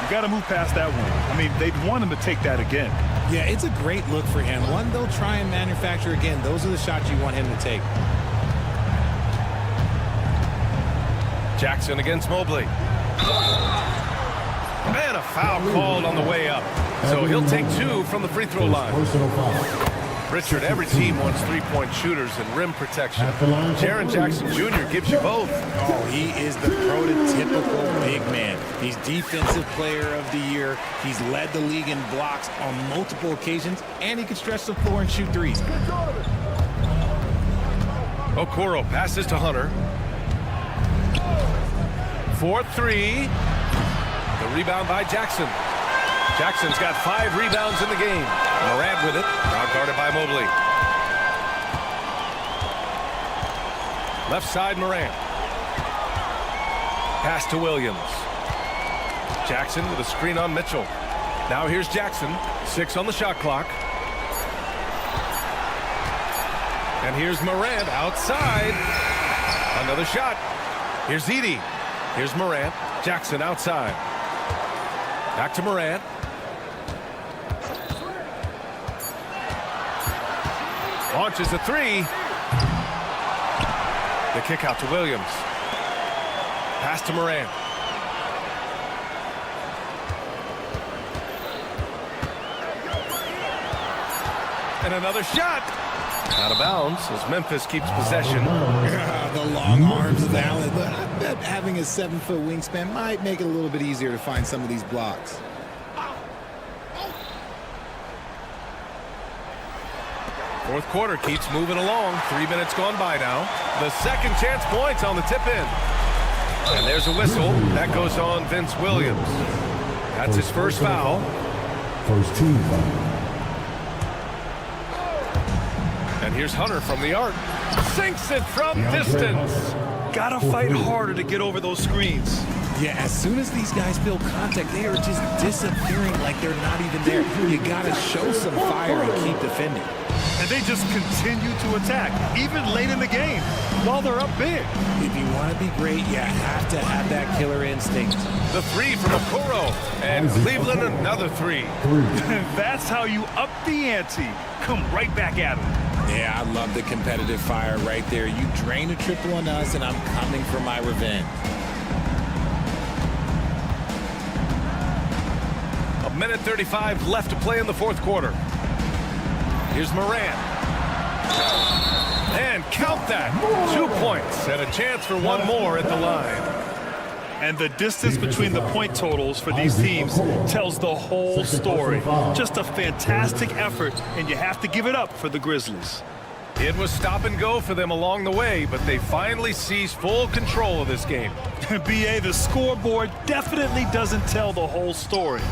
You got to move past that one. I mean, they'd want him to take that again. Yeah, it's a great look for him. One they'll try and manufacture again. Those are the shots you want him to take. Jackson against Mobley. And a foul called on the way up. So he'll take two from the free throw line. Richard, every team wants three-point shooters and rim protection. Jaren Jackson Jr. gives you both. Oh, he is the prototypical big man. He's Defensive Player of the Year. He's led the league in blocks on multiple occasions, and he can stretch the floor and shoot threes. Okoro passes to Hunter. 4-3. The rebound by Jackson. Jackson's got 5 rebounds in the game. Morant with it, now guarded by Mobley. Left side, Morant. Pass to Williams. Jackson with a screen on Mitchell. Now here's Jackson, 6 on the shot clock. And here's Morant outside. Another shot. Here's Edie. Here's Morant. Jackson outside. Back to Morant. Launches a three. The kick out to Williams. Pass to Morant. And another shot. Out of bounds as Memphis keeps possession. The long arms of Allen. But I bet having a 7-foot wingspan might make it a little bit easier to find some of these blocks. Fourth quarter keeps moving along. 3 minutes gone by now. The second chance points on the tip in. And there's a whistle. That goes on Vince Williams. That's his first foul. First team foul. And here's Hunter from the arc. Sinks it from distance. Gotta fight harder to get over those screens. Yeah, as soon as these guys feel contact, they are just disappearing like they're not even there. You gotta show some fire and keep defending. And they just continue to attack, even late in the game, while they're up big. If you want to be great, you have to have that killer instinct. The three from Okoro. And Cleveland another three. That's how you up the ante. Come right back at them. Yeah, I love the competitive fire right there. You drain a triple on us, and I'm coming for my revenge. A minute 35 left to play in the fourth quarter. Here's Morant. And count that. 2 points and a chance for one more at the line. And the distance between the point totals for these teams tells the whole story. Just a fantastic effort, and you have to give it up for the Grizzlies. It was stop and go for them along the way, but they finally seized full control of this game. BA, the scoreboard definitely doesn't tell the whole story.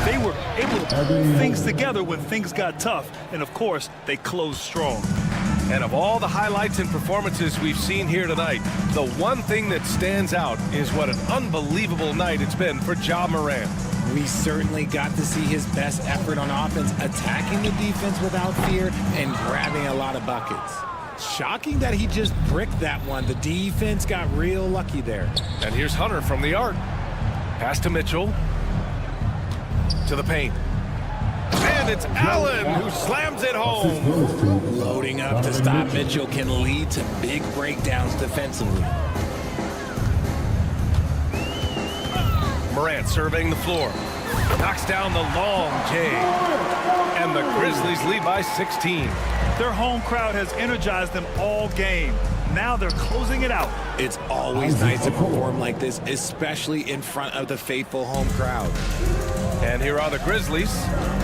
They were able to pull things together when things got tough, and of course, they closed strong. And of all the highlights and performances we've seen here tonight, the one thing that stands out is what an unbelievable night it's been for Ja Morant. We certainly got to see his best effort on offense, attacking the defense without fear and grabbing a lot of buckets. Shocking that he just bricked that one. The defense got real lucky there. And here's Hunter from the arc. Pass to Mitchell. To the paint. And it's Allen who slams it home. Loading up to stop Mitchell can lead to big breakdowns defensively. Morant surveying the floor. Knocks down the long J. And the Grizzlies lead by 16. Their home crowd has energized them all game. Now they're closing it out. It's always nice to perform like this, especially in front of the faithful home crowd. And here are the Grizzlies.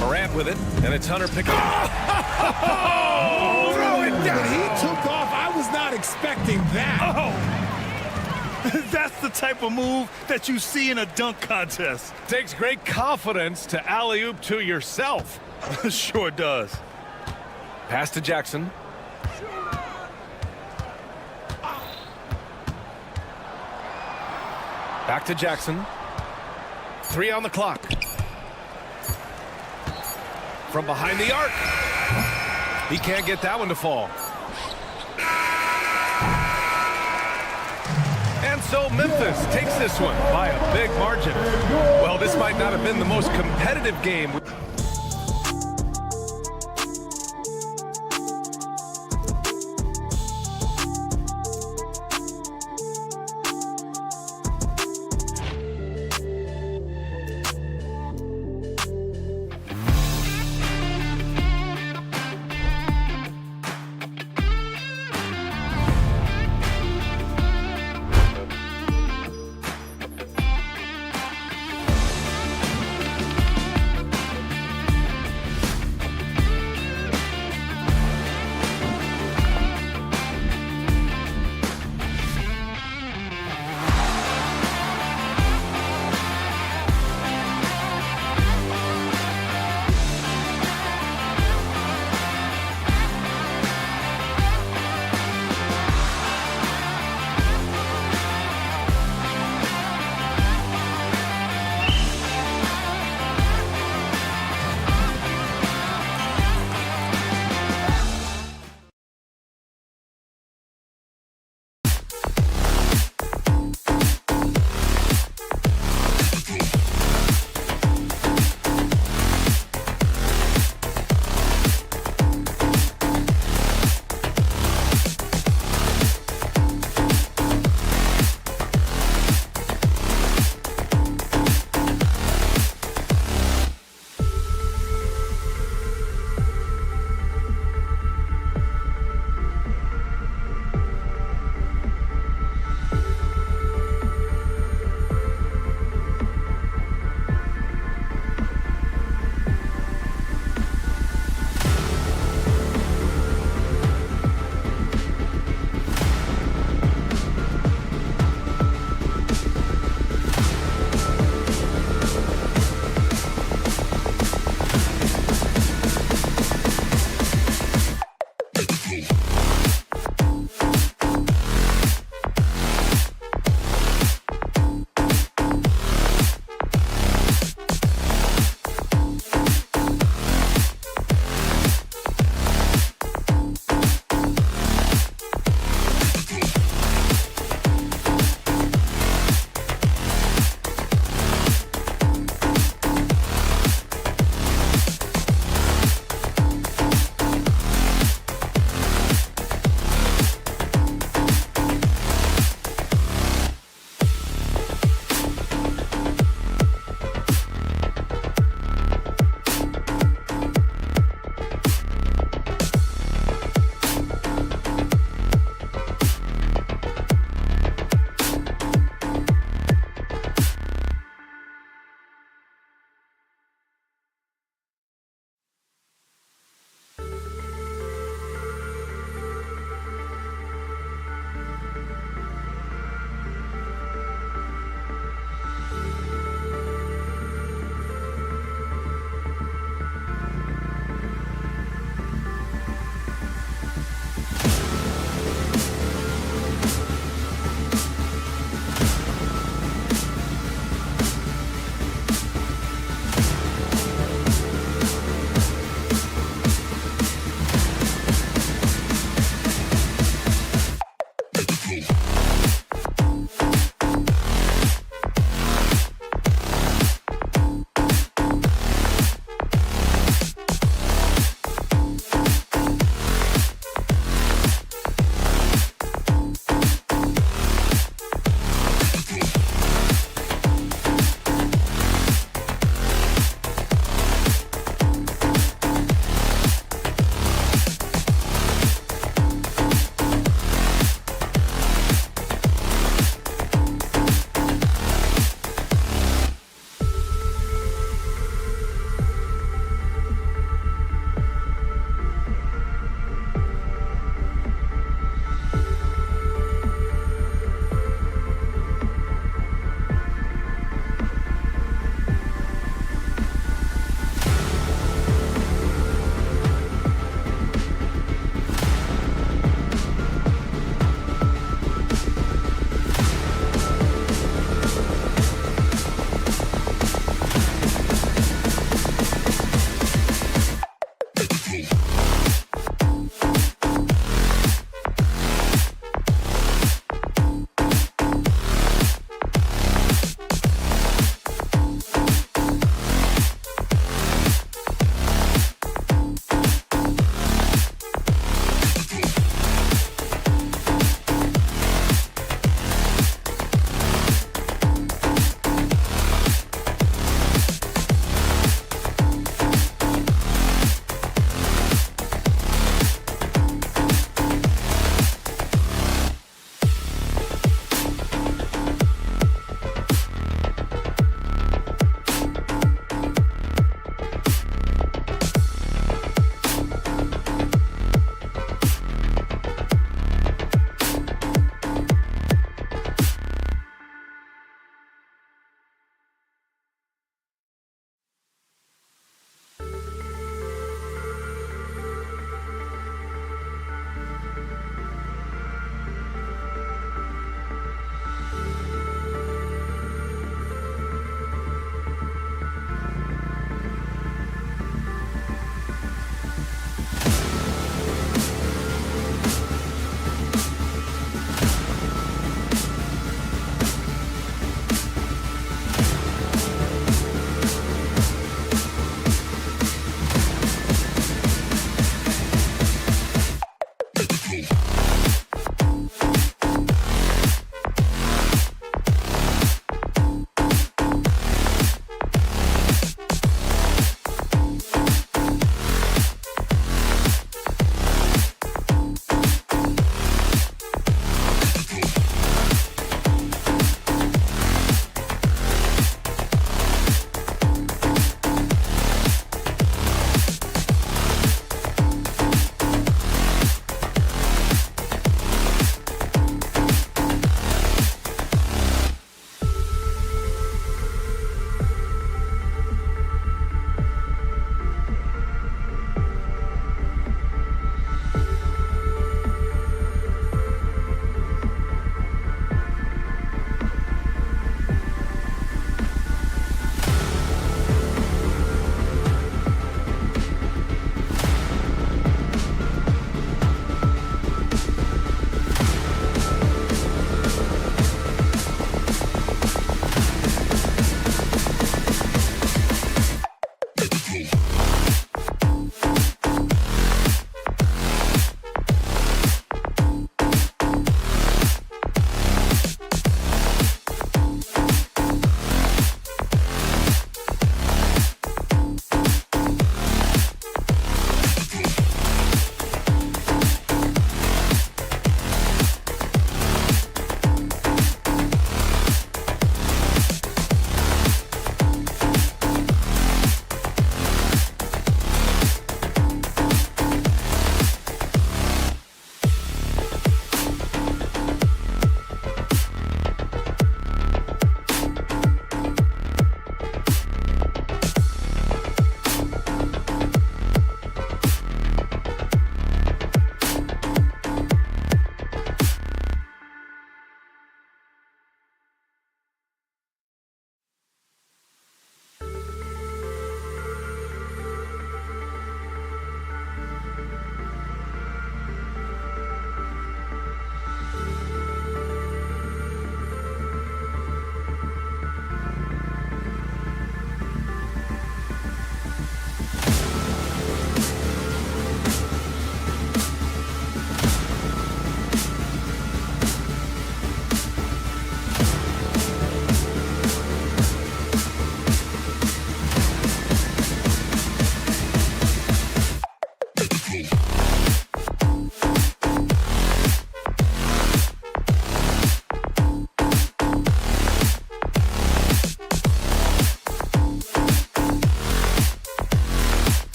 Morant with it, and it's Hunter picking up. Oh, throw it down. He took off. I was not expecting that. Oh! That's the type of move that you see in a dunk contest. Takes great confidence to alley-oop to yourself. Sure does. Pass to Jackson. Back to Jackson. 3 on the clock. From behind the arc. He can't get that one to fall. And so Memphis takes this one by a big margin. Well, this might not have been the most competitive game.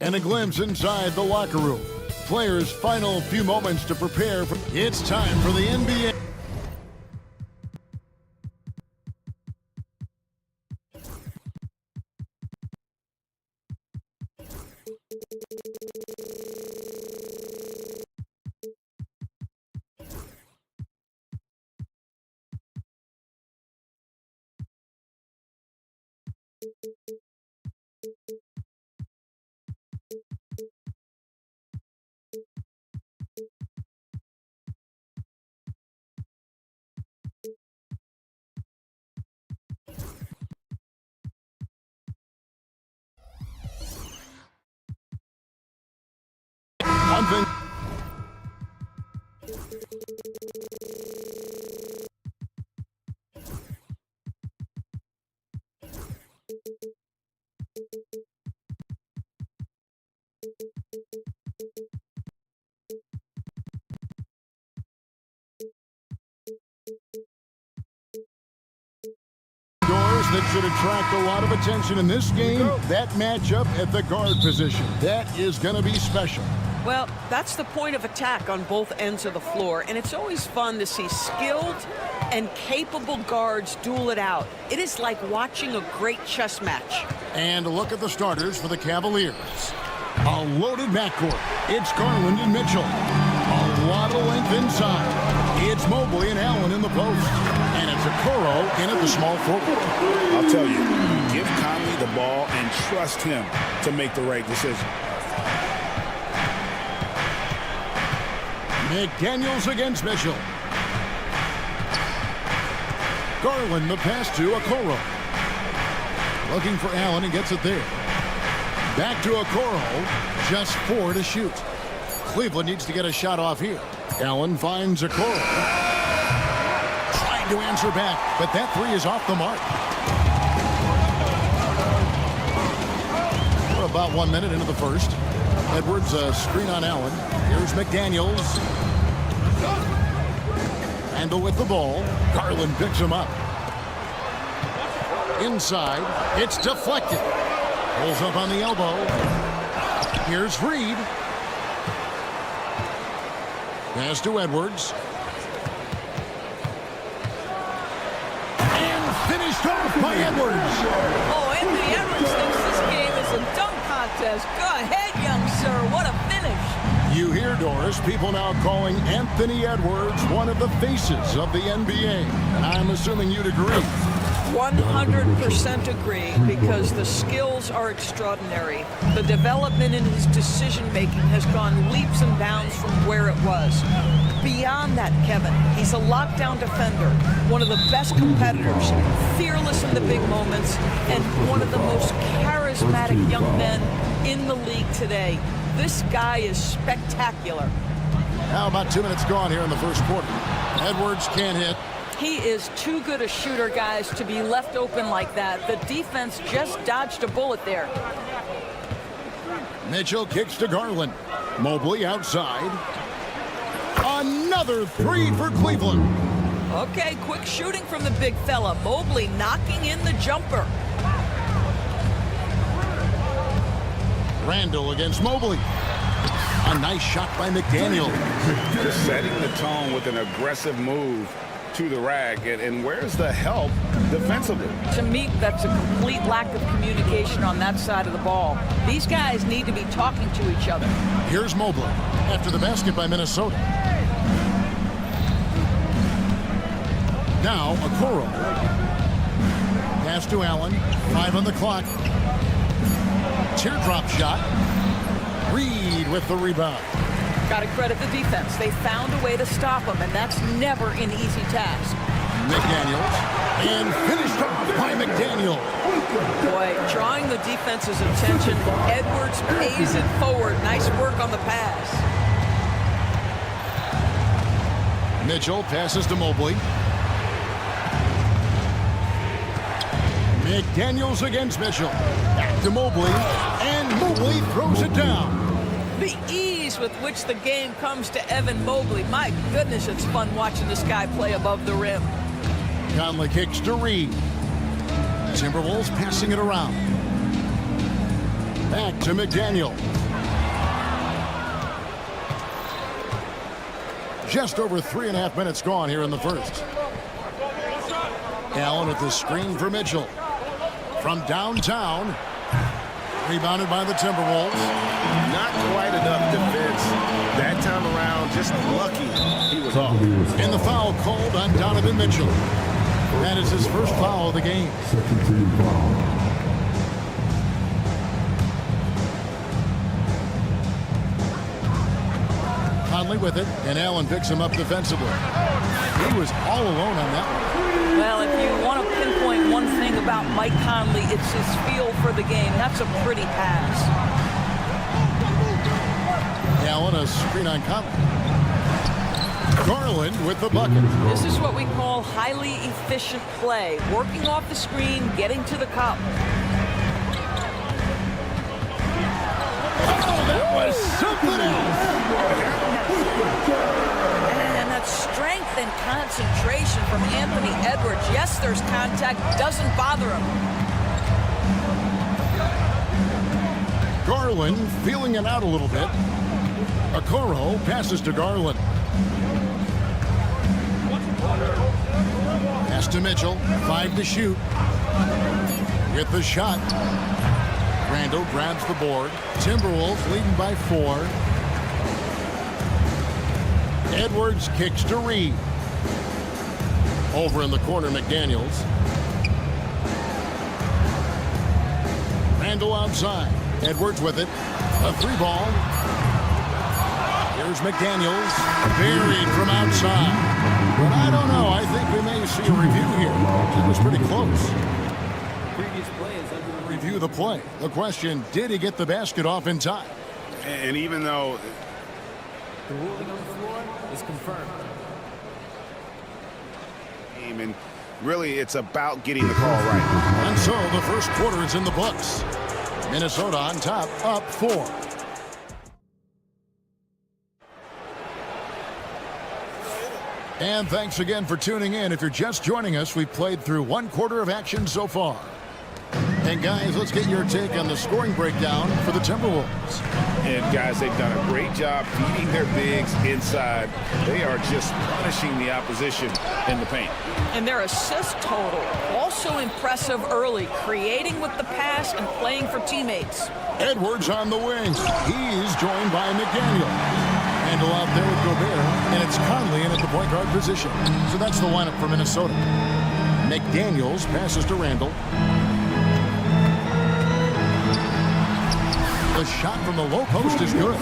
and a glimpse inside the locker room. Players' final few moments to prepare for. It's time for the NBA. One thing. That should attract a lot of attention in this game. That matchup at the guard position. That is going to be special. Well, that's the point of attack on both ends of the floor, and it's always fun to see skilled and capable guards duel it out. It is like watching a great chess match. And look at the starters for the Cavaliers. A loaded backcourt. It's Garland and Mitchell. A lot of length inside. It's Mobley and Allen in the post. And it's Okoro in at the small forward. I'll tell you, give Conley the ball and trust him to make the right decision. McDaniels against Mitchell. Garland the pass to Okoro. Looking for Allen and gets it there. Back to Okoro. Just 4 to shoot. Cleveland needs to get a shot off here. Allen finds Okoro. Trying to answer back, but that 3 is off the mark. We're about 1 minute into the first. Edwards, a screen on Allen. Here's McDaniels. Handle with the ball. Garland picks him up. Inside. It's deflected. Pulls up on the elbow. Here's Reed. Pass to Edwards. And finished off by Edwards. Oh, Anthony Edwards thinks this game is a dunk contest. Go ahead, young sir. What a finish. You hear, Doris, people now calling Anthony Edwards one of the faces of the NBA. And I'm assuming you'd agree. 100% agree, because the skills are extraordinary. The development in his decision-making has gone leaps and bounds from where it was. Beyond that, Kevin, he's a lockdown defender, one of the best competitors, fearless in the big moments, and one of the most charismatic young men in the league today. This guy is spectacular. Now about 2 minutes gone here in the first quarter. Edwards can't hit. He is too good a shooter, guys, to be left open like that. The defense just dodged a bullet there. Mitchell kicks to Garland. Mobley outside. Another 3 for Cleveland. Okay, quick shooting from the big fella. Mobley knocking in the jumper. Randall against Mobley. A nice shot by McDaniel. Just setting the tone with an aggressive move to the rack, and where's the help defensively? To me, that's a complete lack of communication on that side of the ball. These guys need to be talking to each other. Here's Mobley after the basket by Minnesota. Now Okoro. Pass to Allen. 5 on the clock. Teardrop shot. Reed with the rebound. Got to credit the defense. They found a way to stop him, and that's never an easy task. McDaniels. And finished off by McDaniel. Boy, drawing the defense's attention. Edwards pays it forward. Nice work on the pass. Mitchell passes to Mobley. McDaniels against Mitchell. Back to Mobley. And Mobley throws it down. The ease with which the game comes to Evan Mobley. My goodness, it's fun watching this guy play above the rim. Conley kicks to Reed. Timberwolves passing it around. Back to McDaniel. Just over 3.5 minutes gone here in the first. Allen with the screen for Mitchell. From downtown. Rebounded by the Timberwolves. Not quite enough defense that time around. Just lucky he was off. And the foul called on Donovan Mitchell. That is his first foul of the game. Second team foul. Conley with it, and Allen picks him up defensively. He was all alone on that one. Well, if you want to pinpoint one thing about Mike Conley, it's his feel for the game. That's a pretty pass. Allen, a screen on Conley. Garland with the bucket. This is what we call highly efficient play. Working off the screen, getting to the cup. Oh, that was something else. And that strength and concentration from Anthony Edwards. Yes, there's contact. Doesn't bother him. Garland feeling it out a little bit. Okoro passes to Garland. Pass to Mitchell. 5 to shoot. With the shot. Randall grabs the board. Timberwolves leading by 4. Edwards kicks to Reed. Over in the corner, McDaniels. Randall outside. Edwards with it. A 3-ball. Here's McDaniels. Buried from outside. But I don't know. I think we may see a review here. It was pretty close. Review the play. The question, did he get the basket off in time? And even though the ruling on the floor is confirmed. And really, it's about getting the call right. And so the first quarter is in the books. Minnesota on top, up 4. And thanks again for tuning in. If you're just joining us, we've played through 1 quarter of action so far. And guys, let's get your take on the scoring breakdown for the Timberwolves. And guys, they've done a great job feeding their bigs inside. They are just punishing the opposition in the paint. And their assist total, also impressive early, creating with the pass and playing for teammates. Edwards on the wing. He's joined by McDaniel. Handle out there with Gobert, and it's Conley in at the point guard position. So that's the lineup for Minnesota. McDaniels passes to Randall. The shot from the low post is good.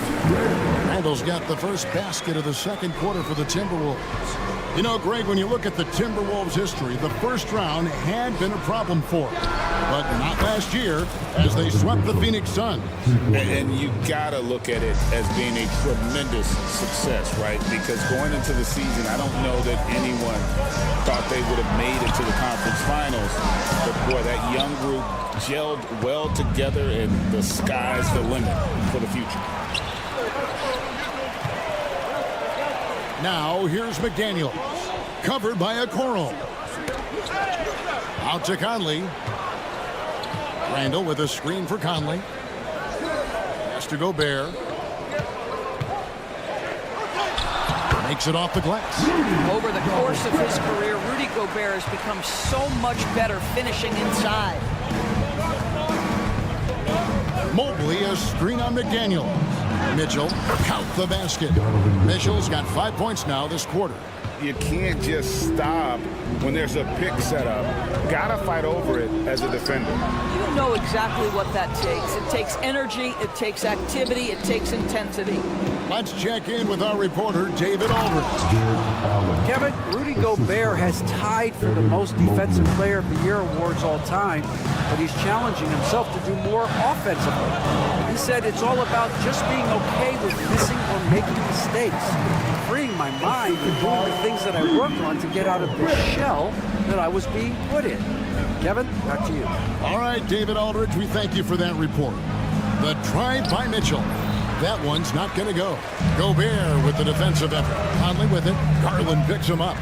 Randall's got the first basket of the second quarter for the Timberwolves. You know, Greg, when you look at the Timberwolves' history, the first round had been a problem for them. But not last year, as they swept the Phoenix Suns. And you got to look at it as being a tremendous success, right? Because going into the season, I don't know that anyone thought they would have made it to the conference finals. But, boy, that young group gelled well together, and the sky's the limit for the future. Now, here's McDaniel. Covered by Okoro. Out to Conley. Randall with a screen for Conley. Has to Gobert. Makes it off the glass. Over the course of his career, Rudy Gobert has become so much better finishing inside. Mobley, a screen on McDaniel. Mitchell, count the basket. Mitchell's got 5 points now this quarter. You can't just stop when there's a pick set up. Gotta fight over it as a defender. You know exactly what that takes. It takes energy, it takes activity, it takes intensity. Let's check in with our reporter, David Aldridge. Kevin, Rudy Gobert has tied for the most defensive player of the year awards all time, but he's challenging himself to do more offensively. He said it's all about just being okay with missing or making mistakes, freeing my mind and doing the things that I worked on to get out of the shell that I was being put in. Kevin, back to you. All right, David Aldridge, we thank you for that report. The drive by Mitchell. That one's not going to go. Gobert with the defensive effort. Conley with it. Garland picks him up.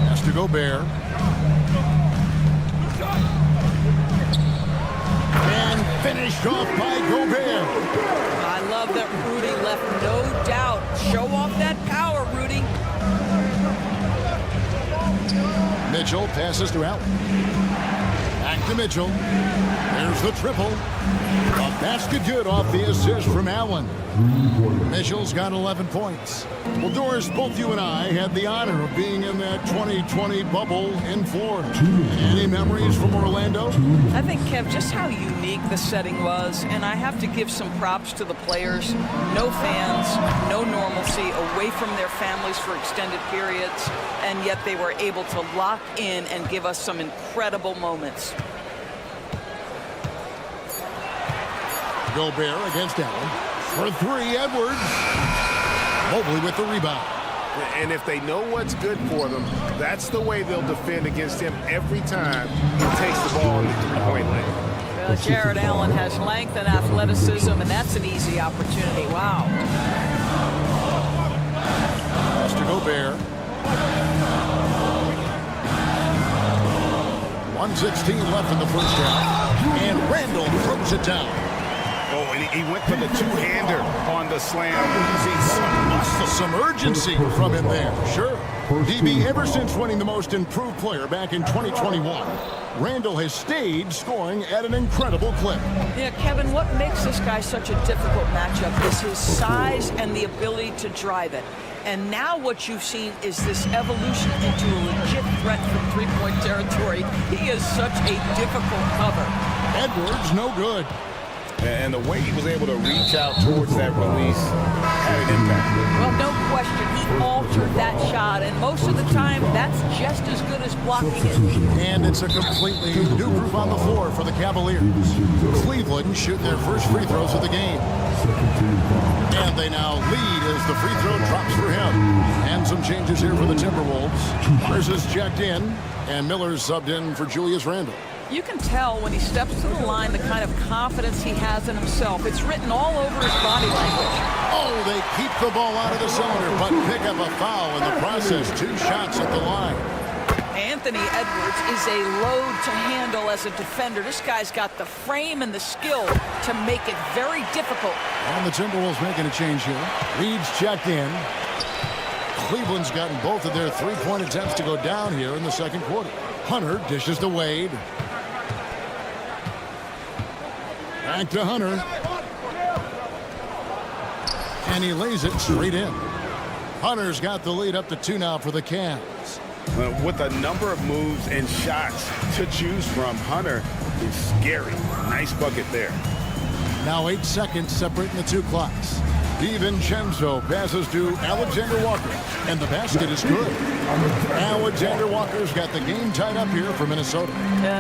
Has to Gobert. Finished off by Gobert. I love that Rudy left no doubt. Show off that power, Rudy. Mitchell passes to Allen. Back to Mitchell. There's the triple. A basket good off the assist from Allen. Mitchell's got 11 points. Well, Doris, both you and I had the honor of being in that 2020 bubble in Florida. Any memories from Orlando? I think, Kev, just how unique the setting was, and I have to give some props to the players. No fans, no normalcy, away from their families for extended periods, and yet they were able to lock in and give us some incredible moments. Gobert against Allen. For three, Edwards. Mobley with the rebound. And if they know what's good for them, that's the way they'll defend against him every time he takes the ball in the three-point lane. Well, Jared Allen has length and athleticism, and that's an easy opportunity. Wow. Mr. Gobert. 1:16 left in the first half. And Randall throws it down. Oh, and he went for the two-hander on the slam. Some urgency from him there, sure. DB, ever since winning the most improved player back in 2021, Randall has stayed scoring at an incredible clip. Yeah, Kevin, what makes this guy such a difficult matchup is his size and the ability to drive it. And now what you've seen is this evolution into a legit threat from three-point territory. He is such a difficult cover. Edwards, no good. And the way he was able to reach out towards that release had an impact. Well, no question. He altered that shot, and most of the time, that's just as good as blocking it. And it's a completely new group on the floor for the Cavaliers. Cleveland shoot their first free throws of the game. And they now lead as the free throw drops for him. And some changes here for the Timberwolves. Myers is checked in, and Miller's subbed in for Julius Randle. You can tell when he steps to the line the kind of confidence he has in himself. It's written all over his body language. Oh, they keep the ball out of the cylinder, but pick up a foul in the process. 2 shots at the line. Anthony Edwards is a load to handle as a defender. This guy's got the frame and the skill to make it very difficult. And the Timberwolves making a change here. Reed's checked in. Cleveland's gotten both of their three-point attempts to go down here in the second quarter. Hunter dishes to Wade. Back to Hunter. And he lays it straight in. Hunter's got the lead up to 2 now for the Cavs. With a number of moves and shots to choose from, Hunter is scary. Nice bucket there. Now 8 seconds separating the 2 clocks. DiVincenzo passes to Alexander Walker, and the basket is good. Alexander Walker's got the game tied up here for Minnesota.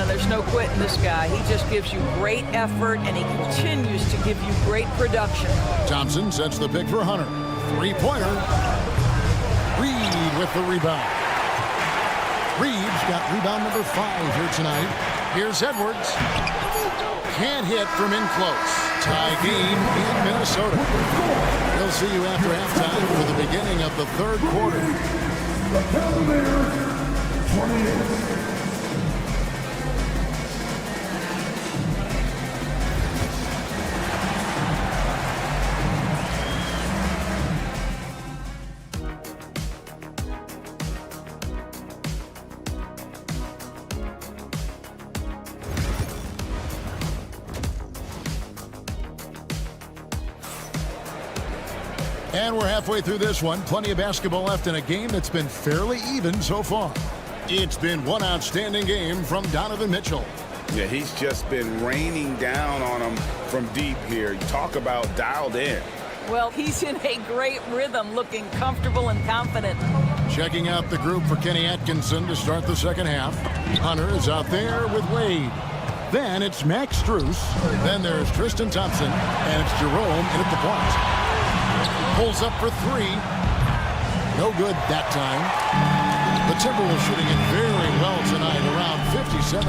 There's no quitting this guy. He just gives you great effort, and he continues to give you great production. Thompson sets the pick for Hunter. 3-pointer. Reed with the rebound. Reed's got rebound number 5 here tonight. Here's Edwards. Can't hit from in close. Tie game in Minnesota. We'll see you after halftime for the beginning of the third quarter. The Cavaliers, 28. And we're halfway through this one. Plenty of basketball left in a game that's been fairly even so far. It's been one outstanding game from Donovan Mitchell. Yeah, he's just been raining down on him from deep here. You talk about dialed in. Well, he's in a great rhythm, looking comfortable and confident. Checking out the group for Kenny Atkinson to start the second half. Hunter is out there with Wade. Then it's Max Strus. Then there's Tristan Thompson. And it's Jerome in at the point. Pulls up for 3. No good that time. The Timberwolves shooting it very well tonight, around 57%.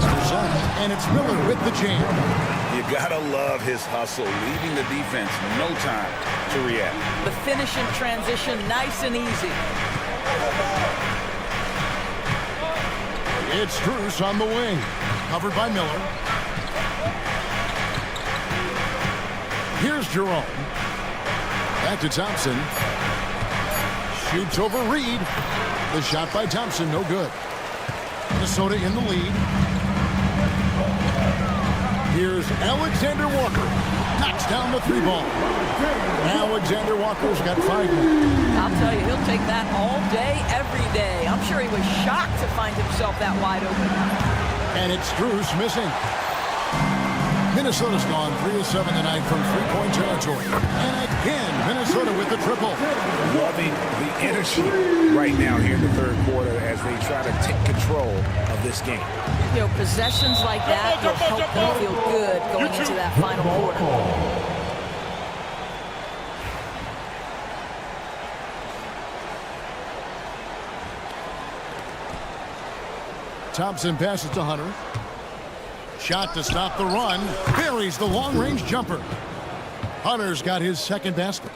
And it's Miller with the jam. You gotta love his hustle, leaving the defense no time to react. The finish in transition, nice and easy. It's Strus on the wing, covered by Miller. Here's Jerome. Back to Thompson. Shoots over Reed. The shot by Thompson, no good. Minnesota in the lead. Here's Alexander Walker. Knocks down the 3-ball. Alexander Walker's got 5. I'll tell you, he'll take that all day, every day. I'm sure he was shocked to find himself that wide open. And it's Strus missing. Minnesota's gone 3 of 7 tonight from 3-point territory. And again, Minnesota with the triple. Loving the energy right now here in the third quarter as they try to take control of this game. You know, possessions like that will help them feel good going into that final quarter. Thompson passes to Hunter. Shot to stop the run. Buries the long-range jumper. Hunter's got his second basket.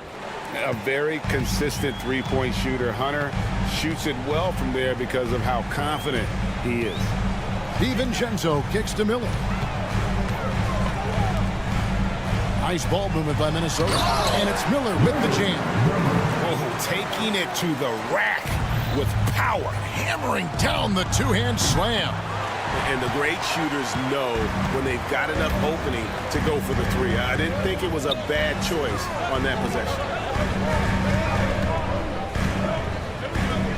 A very consistent three-point shooter. Hunter shoots it well from there because of how confident he is. DiVincenzo kicks to Miller. Nice ball movement by Minnesota. And it's Miller with the jam. Oh, taking it to the rack with power. Hammering down the two-hand slam. And the great shooters know when they've got enough opening to go for the three. I didn't think it was a bad choice on that possession.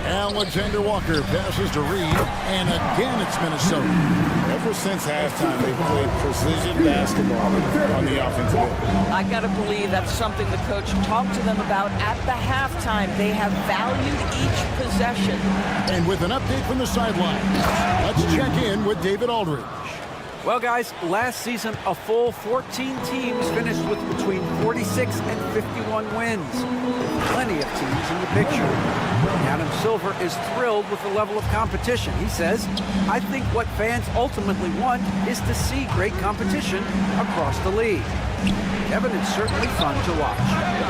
Alexander Walker passes to Reed, and again it's Minnesota. Ever since halftime, they've played precision basketball on the offensive end. I got to believe that's something the coach talked to them about at the halftime. They have valued each possession. And with an update from the sideline, let's check in with David Aldridge. Well, guys, last season, a full 14 teams finished with between 46 and 51 wins. Plenty of teams in the picture. Adam Silver is thrilled with the level of competition. He says, I think what fans ultimately want is to see great competition across the league. Kevin, it's certainly fun to watch.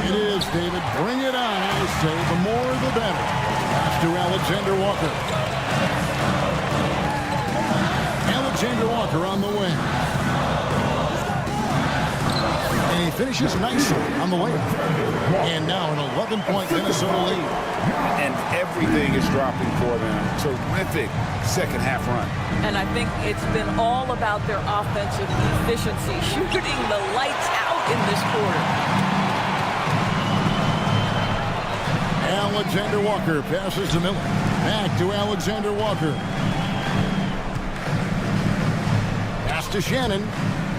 It is, David. Bring it on, I say. The more, the better. Pass to Alexander Walker. Alexander Walker on the wing. And he finishes nicely on the layup. And now an 11-point Minnesota lead. And everything is dropping for them. Terrific second half run. And I think it's been all about their offensive efficiency, shooting the lights out in this quarter. Alexander Walker passes to Miller. Back to Alexander Walker. Pass to Shannon.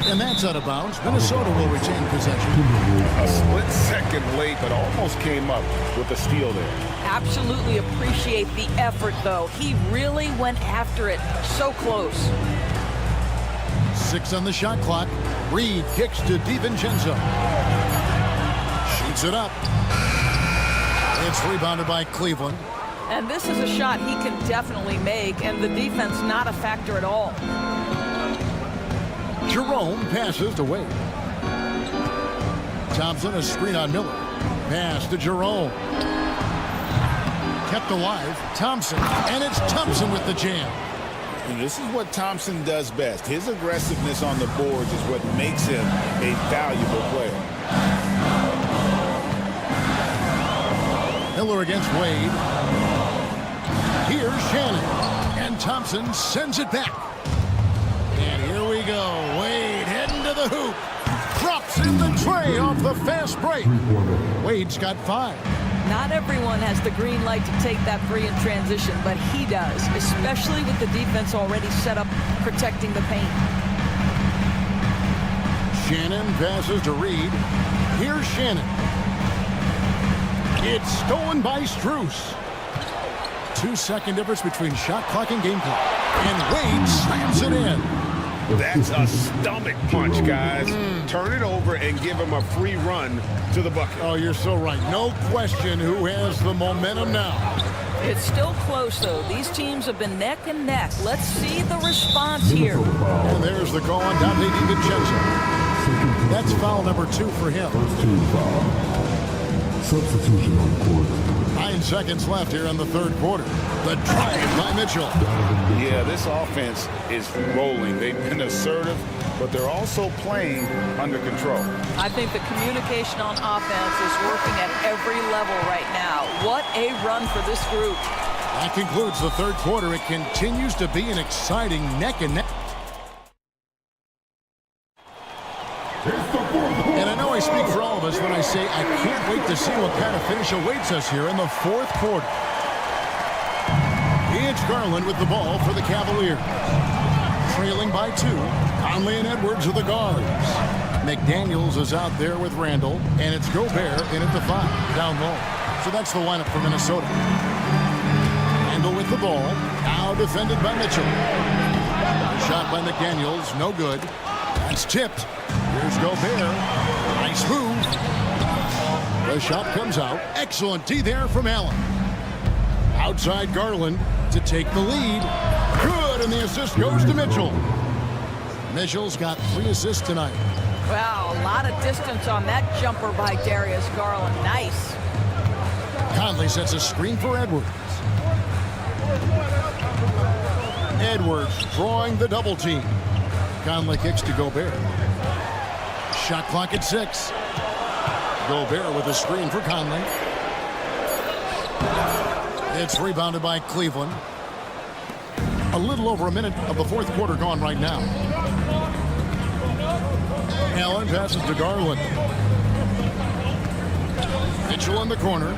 And that's out of bounds. Minnesota will retain possession. A split second late, but almost came up with a steal there. Absolutely appreciate the effort, though. He really went after it. So close. 6 on the shot clock. Reed kicks to DiVincenzo. Shoots it up. It's rebounded by Cleveland. And this is a shot he can definitely make, and the defense not a factor at all. Jerome passes to Wade. Thompson a screen on Miller. Pass to Jerome. Kept alive. Thompson. And it's Thompson with the jam. And this is what Thompson does best. His aggressiveness on the boards is what makes him a valuable player. Miller against Wade. Here's Shannon. And Thompson sends it back. And here we go. Wade heading to the hoop. Drops in the tray off the fast break. Wade's got 5. Not everyone has the green light to take that three in transition, but he does, especially with the defense already set up protecting the paint. Shannon passes to Reed. Here's Shannon. It's stolen by Strus. 2-second difference between shot clock and game clock. And Wade slams it in. That's a stomach punch, guys. Turn it over and give him a free run to the bucket. Oh, you're so right. No question who has the momentum now. It's still close, though. These teams have been neck and neck. Let's see the response here. And there's the call on Dante DiVincenzo. That's foul number 2 for him. First team foul. Substitution on the court. 9 seconds left here in the third quarter. The drive by Mitchell. Yeah, this offense is rolling. They've been assertive. but they're also playing under control. I think the communication on offense is working at every level right now. What a run for this group. That concludes the third quarter. It continues to be an exciting neck and neck. And I know I speak for all of us when I say I can't wait to see what kind of finish awaits us here in the fourth quarter. It's Garland with the ball for the Cavaliers. Trailing by 2. Conley and Edwards are the guards. McDaniels is out there with Randall, and it's Gobert in at the 5, down low. So that's the lineup for Minnesota. Randall with the ball, now defended by Mitchell. Shot by McDaniels, no good. That's tipped. Here's Gobert. Nice move. The shot comes out. Excellent D there from Allen. Outside Garland to take the lead. Good, and the assist goes to Mitchell. Mitchell's got 3 assists tonight. Wow, a lot of distance on that jumper by Darius Garland. Nice. Conley sets a screen for Edwards. Edwards drawing the double team. Conley kicks to Gobert. Shot clock at 6. Gobert with a screen for Conley. It's rebounded by Cleveland. A little over a minute of the fourth quarter gone right now. Allen passes to Garland. Mitchell in the corner.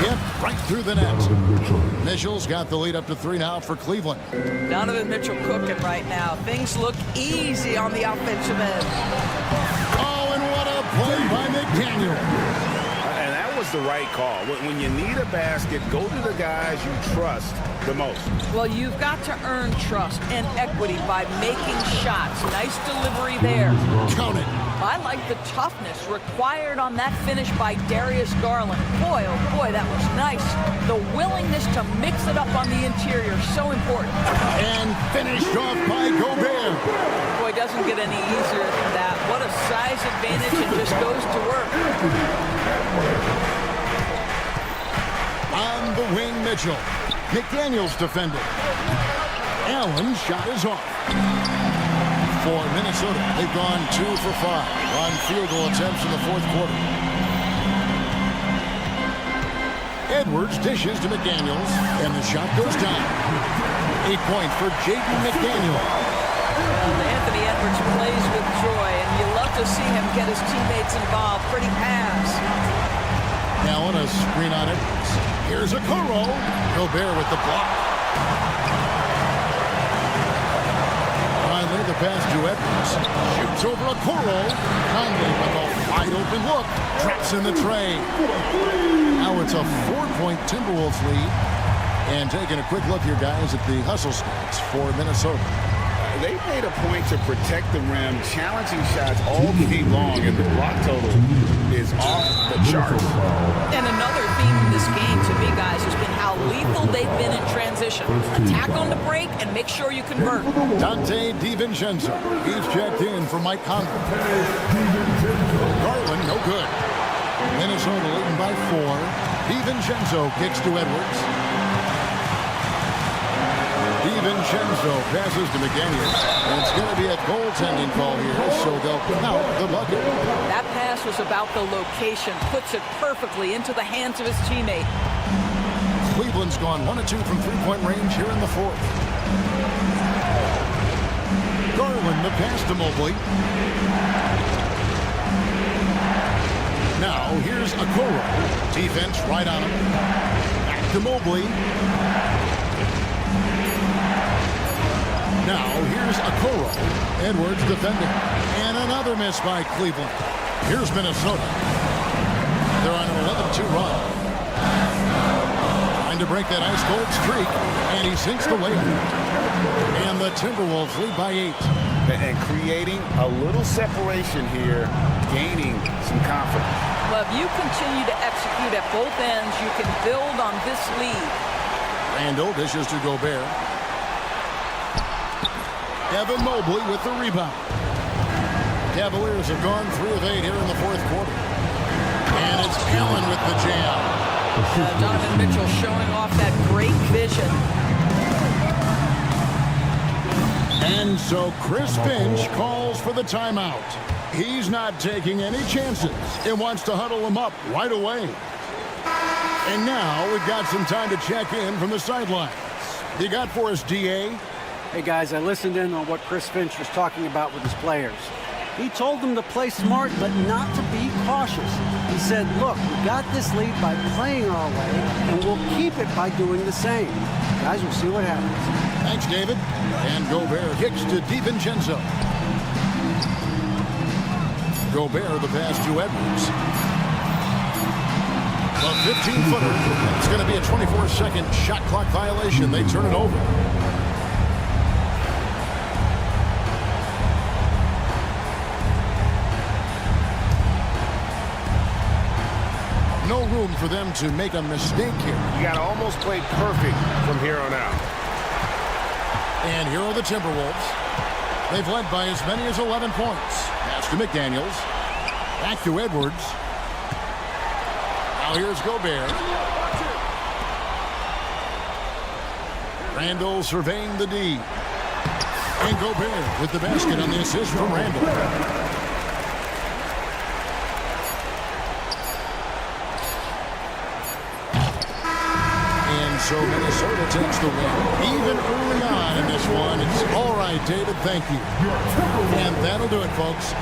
Yep, right through the net. Mitchell's got the lead up to 3 now for Cleveland. Donovan Mitchell cooking right now. Things look easy on the offensive end. Oh, and what a play by McDaniel. And that was the right call. When you need a basket, go to the guys you trust the most. Well, you've got to earn trust and equity by making shots. Nice delivery there. Count it. I like the toughness required on that finish by Darius Garland. Boy, oh boy, that was nice. The willingness to mix it up on the interior, so important. And finished off by Gobert. Boy, doesn't get any easier than that. What a size advantage, and just goes to work. On the wing, Mitchell. McDaniels defended. Allen's shot is off. For Minnesota, they've gone 2 for 5 on field goal attempts in the fourth quarter. Edwards dishes to McDaniels, and the shot goes down. 8 points for Jaden McDaniels. Well, Anthony Edwards plays with joy, and you love to see him get his teammates involved. Pretty pass. Allen, a screen on Edwards. Here's a Okoro. Gobert with the block. Finally, the pass to Edwards. Shoots over Okoro. Conley with a wide open look. Traps in the tray. Now it's a 4-point Timberwolves lead. And taking a quick look here, guys, at the hustle stats for Minnesota. They made a point to protect the rim, challenging shots all game long, and the block total is off the charts. And another theme in this game, to me, guys, has been how lethal they've been in transition. Attack on the break and make sure you convert. Dante DiVincenzo. He's checked in for Mike Conley. Garland, no good. Minnesota leading by 4. DiVincenzo kicks to Edwards. DiVincenzo passes to McDaniels. And it's going to be a goaltending call here, so they'll count the bucket. That pass was about the location. Puts it perfectly into the hands of his teammate. Cleveland's gone 1 of 2 from 3-point range here in the fourth. Garland, the pass to Mobley. Now, here's Okoro. Defense right on him. Back to Mobley. Now, here's Okoro. Edwards defending. And another miss by Cleveland. Here's Minnesota. They're on an 11-2 run. Trying to break that ice-cold streak. And he sinks the layup. And the Timberwolves lead by 8. And creating a little separation here, gaining some confidence. Well, if you continue to execute at both ends, you can build on this lead. Randall dishes to Gobert. Evan Mobley with the rebound. Cavaliers have gone 3 of 8 here in the fourth quarter. And it's Allen with the jam. Donovan Mitchell showing off that great vision. And so Chris Finch calls for the timeout. He's not taking any chances and wants to huddle them up right away. And now we've got some time to check in from the sidelines. You got for us, DA? Hey, guys, I listened in on what Chris Finch was talking about with his players. He told them to play smart, but not to be cautious. He said, look, we got this lead by playing our way, and we'll keep it by doing the same. Guys, we'll see what happens. Thanks, David. And Gobert kicks to DiVincenzo. Gobert the pass to Edwards. A 15-footer. It's going to be a 24-second shot clock violation. They turn it over. No room for them to make a mistake here. You got to almost play perfect from here on out. And here are the Timberwolves. They've led by as many as 11 points. Pass to McDaniels. Back to Edwards. Now here's Gobert. Randall surveying the D. And Gobert with the basket on the assist from Randall. So Minnesota takes the win. Even early on in this one, it's all right, David, thank you. And that'll do it, folks.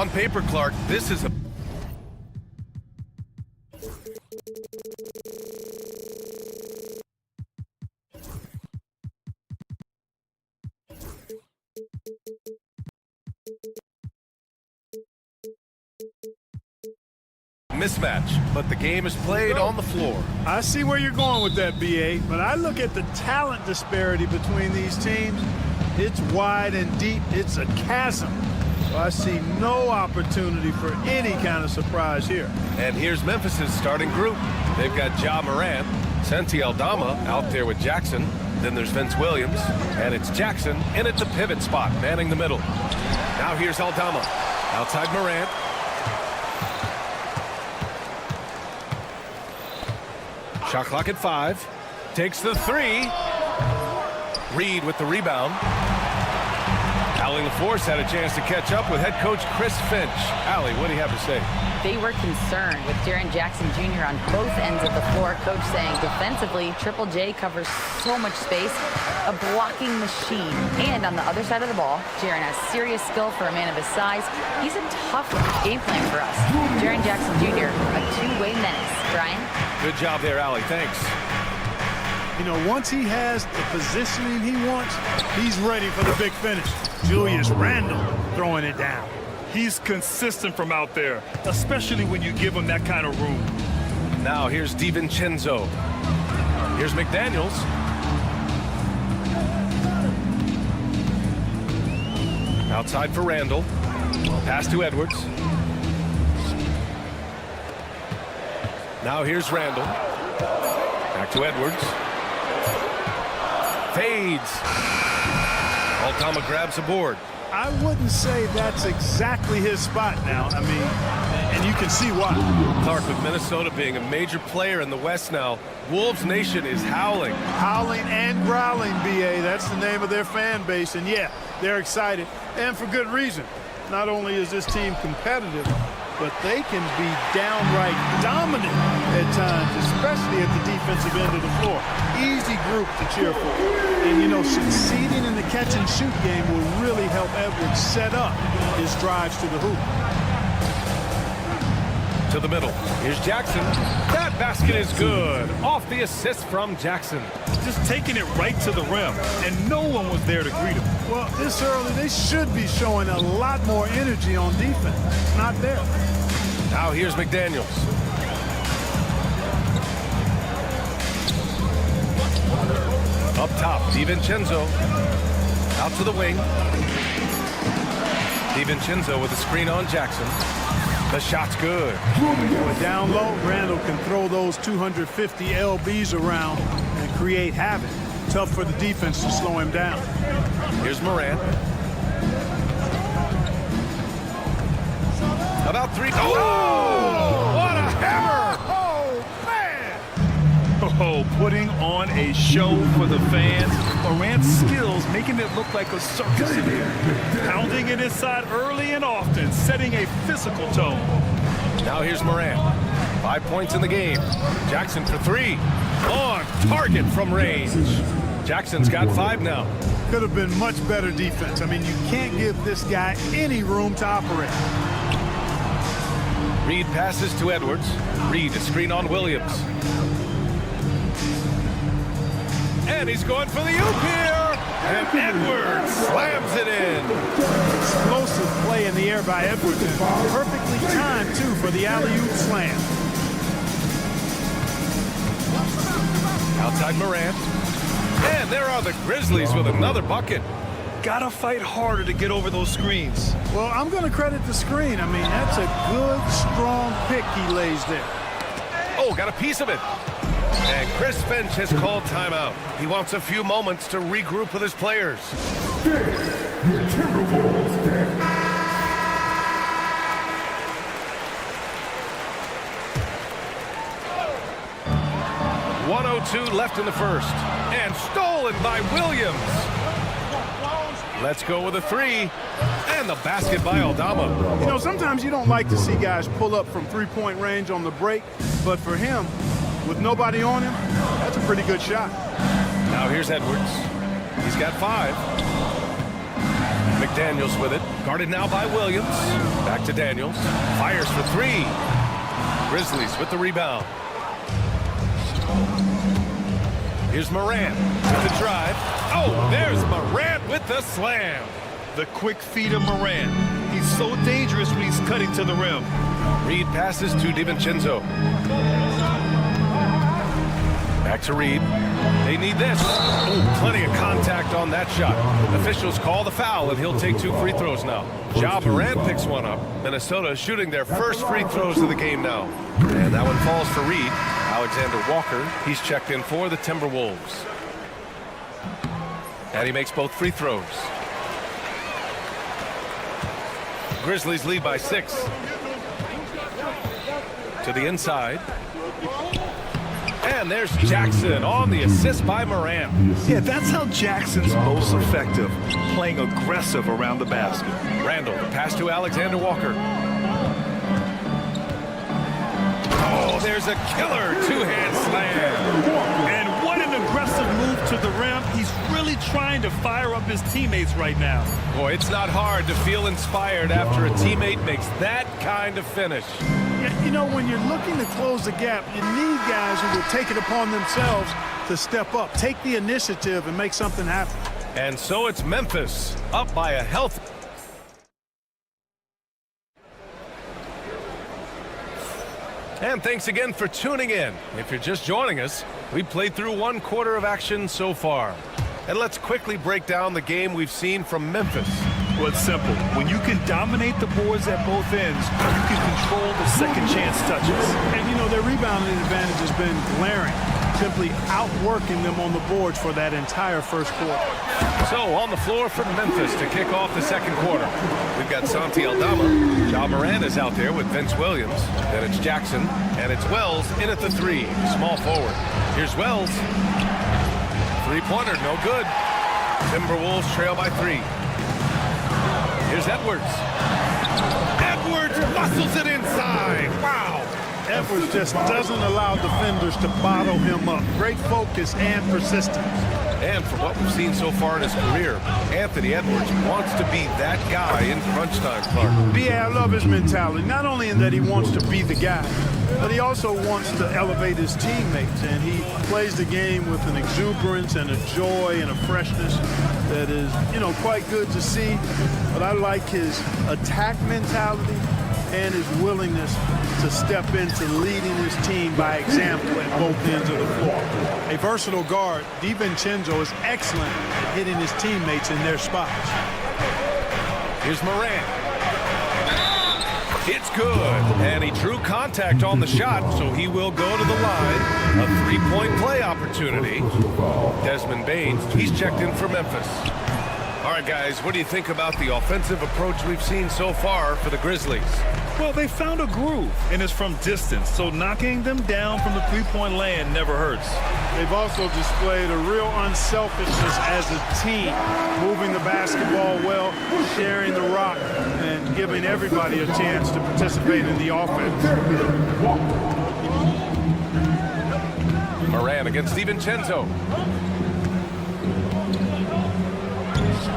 On paper, Clark, this is a... mismatch, but the game is played on the floor. I see where you're going with that, BA, but I look at the talent disparity between these teams. It's wide and deep. It's a chasm. So I see no opportunity for any kind of surprise here. And here's Memphis's starting group. They've got Ja Morant, Santi Aldama out there with Jackson. Then there's Vince Williams, and it's Jackson in at the pivot spot, manning the middle. Now here's Aldama, outside Morant. Shot clock at 5. Takes the 3. Reed with the rebound. Allie LaForce had a chance to catch up with head coach Chris Finch. Allie, what do you have to say? They were concerned with Jaren Jackson Jr. on both ends of the floor. Coach saying defensively, Triple J covers so much space, a blocking machine. And on the other side of the ball, Jaren has serious skill for a man of his size. He's a tough game plan for us. Jaren Jackson Jr., a two-way menace. Brian? Good job there, Allie. Thanks. You know, once he has the positioning he wants, he's ready for the big finish. Julius Randle throwing it down. He's consistent from out there, especially when you give him that kind of room. Now here's DiVincenzo. Here's McDaniels. Outside for Randle. Pass to Edwards. Now here's Randle. Back to Edwards. Fades. Aldama grabs a board. I wouldn't say that's exactly his spot now. I mean, and you can see why. Clark, with Minnesota being a major player in the West now, Wolves Nation is howling. Howling and growling, BA. That's the name of their fan base. And yeah, they're excited, and for good reason. Not only is this team competitive, but they can be downright dominant at times, especially at the defensive end of the floor. Easy group to cheer for. And, you know, succeeding in the catch-and-shoot game will really help Edwards set up his drives to the hoop. To the middle. Here's Jackson. That basket is good. Off the assist from Jackson. Just taking it right to the rim, and no one was there to greet him. Well, this early, they should be showing a lot more energy on defense. It's not there. Now here's McDaniels. Up top, DiVincenzo. Out to the wing. DiVincenzo with a screen on Jackson. The shot's good. But down low, Randle can throw those 250 LBs around and create havoc. Tough for the defense to slow him down. Here's Morant. About 3. Oh! What a hammer! Oh, man! Oh, putting on a show for the fans. Morant's skills making it look like a circus in here. Pounding it inside early and often, setting a physical tone. Now here's Morant. 5 points in the game. Jackson for 3. On target from range. Jackson's got 5 now. Could have been much better defense. I mean, you can't give this guy any room to operate. Reed passes to Edwards. Reed, a screen on Williams. And he's going for the oop here. And Edwards slams it in. Explosive play in the air by Edwards. Perfectly timed, too, for the alley-oop slam. Outside Morant. And there are the Grizzlies with another bucket. Gotta fight harder to get over those screens. Well, I'm going to credit the screen. I mean, that's a good, strong pick he lays there. Oh, got a piece of it. And Chris Finch has called timeout. He wants a few moments to regroup with his players. Your Timberwolves stand. 1:02 left in the first. And stolen by Williams. Let's go with a 3. And the basket by Aldama. You know, sometimes you don't like to see guys pull up from three-point range on the break, but for him, with nobody on him, that's a pretty good shot. Now here's Edwards. He's got 5. McDaniels with it. Guarded now by Williams. Back to Daniels. Fires for three. Grizzlies with the rebound. Here's Morant with the drive. Oh, there's Morant with the slam. The quick feet of Morant. He's so dangerous when he's cutting to the rim. Reed passes to DiVincenzo. Back to Reed. They need this. Oh, plenty of contact on that shot. Officials call the foul, and he'll take 2 free throws now. Ja Morant picks one up. Minnesota shooting their first free throws of the game now. And that one falls for Reed. Alexander Walker, he's checked in for the Timberwolves. And he makes both free throws. Grizzlies lead by 6. To the inside. And there's Jackson on the assist by Morant. Yeah, that's how Jackson's most effective, playing aggressive around the basket. Randall, the pass to Alexander Walker. Oh, there's a killer two-hand slam. And what an aggressive move to the rim. He's really trying to fire up his teammates right now. Boy, it's not hard to feel inspired after a teammate makes that kind of finish. Yeah, you know, when you're looking to close the gap, you need guys who will take it upon themselves to step up, take the initiative, and make something happen. And so it's Memphis, up by a healthy. And thanks again for tuning in. If you're just joining us, we played through 1 quarter of action so far. And let's quickly break down the game we've seen from Memphis. Well, it's simple. When you can dominate the boards at both ends, you can control the second chance touches. And, you know, their rebounding advantage has been glaring, simply outworking them on the boards for that entire first quarter. So, on the floor for Memphis to kick off the second quarter. We've got Santi Aldama. Ja Morant is out there with Vince Williams. Then it's Jackson. And it's Wells in at the 3. Small forward. Here's Wells. Three-pointer, no good. Timberwolves trail by 3. Here's Edwards. Edwards muscles it inside. Wow. Edwards just doesn't allow defenders to bottle him up. Great focus and persistence. And from what we've seen so far in his career, Anthony Edwards wants to be that guy in crunch time, Clark. Yeah, I love his mentality. Not only in that he wants to be the guy, but he also wants to elevate his teammates. And he plays the game with an exuberance and a joy and a freshness that is, you know, quite good to see. But I like his attack mentality and his willingness to step into leading his team by example at both ends of the floor. A versatile guard, DiVincenzo is excellent at hitting his teammates in their spots. Here's Morant. It's good. And he drew contact on the shot, so he will go to the line. A 3-point play opportunity. Desmond Bane, he's checked in for Memphis. All right, guys, what do you think about the offensive approach we've seen so far for the Grizzlies? Well, they found a groove, and it's from distance, so knocking them down from the three-point land never hurts. They've also displayed a real unselfishness as a team, moving the basketball well, sharing the rock, and giving everybody a chance to participate in the offense. Morant against DiVincenzo.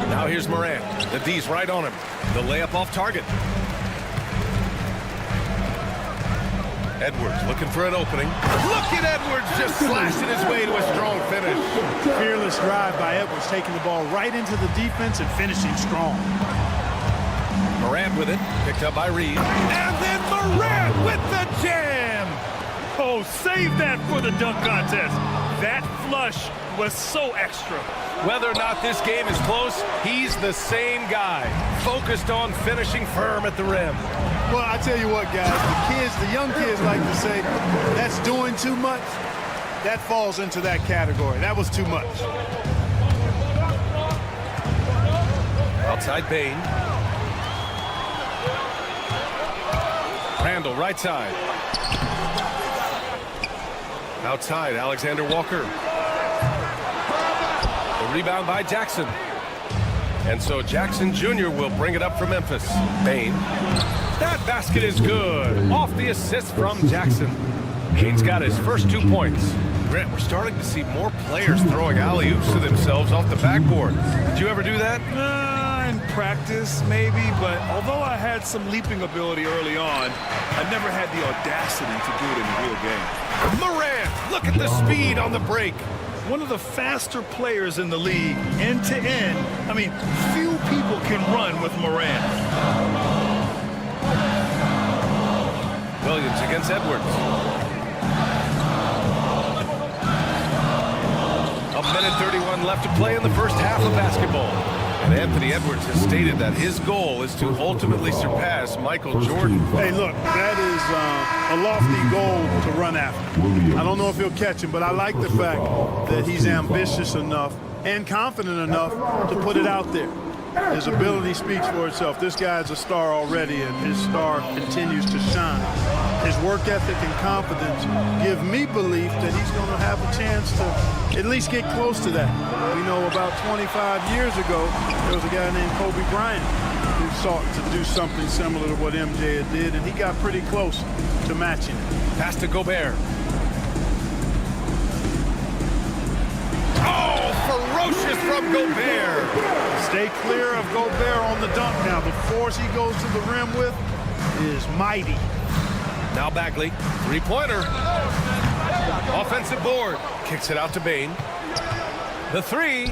Now here's Morant. The D's right on him. The layup off target. Edwards looking for an opening. Look at Edwards just slashing his way to a strong finish. Fearless drive by Edwards, taking the ball right into the defense and finishing strong. Morant with it, picked up by Reed. And then Morant with the jam. Oh, save that for the dunk contest. That flush was so extra. Whether or not this game is close, he's the same guy, focused on finishing firm at the rim. Well, I tell you what, guys, the young kids like to say, that's doing too much. That falls into that category. That was too much. Outside Bane. Randall, right side. Outside, Alexander Walker. The rebound by Jackson. And so Jackson Jr. will bring it up for Memphis. Bane. That basket is good. Off the assist from Jackson. Bane's got his first 2 points. Grant, we're starting to see more players throwing alley-oops to themselves off the backboard. Did you ever do that? In practice, maybe, but although I had some leaping ability early on, I never had the audacity to do it in a real game. Morant, look at the speed on the break. One of the faster players in the league, end to end. I mean, few people can run with Morant. Williams against Edwards. A minute 31 left to play in the first half of basketball. And Anthony Edwards has stated that his goal is to ultimately surpass Michael Jordan. Hey, look, that is a lofty goal to run after. I don't know if he'll catch him, but I like the fact that he's ambitious enough and confident enough to put it out there. His ability speaks for itself. This guy's a star already, and his star continues to shine. His work ethic and confidence give me belief that he's going to have a chance to at least get close to that. We know about 25 years ago, there was a guy named Kobe Bryant who sought to do something similar to what MJ did, and he got pretty close to matching it. Pass to Gobert. Oh, ferocious from Gobert. Stay clear of Gobert on the dunk now. The force he goes to the rim with is mighty. Now Bagley, three-pointer. Offensive board. Kicks it out to Bane. The three.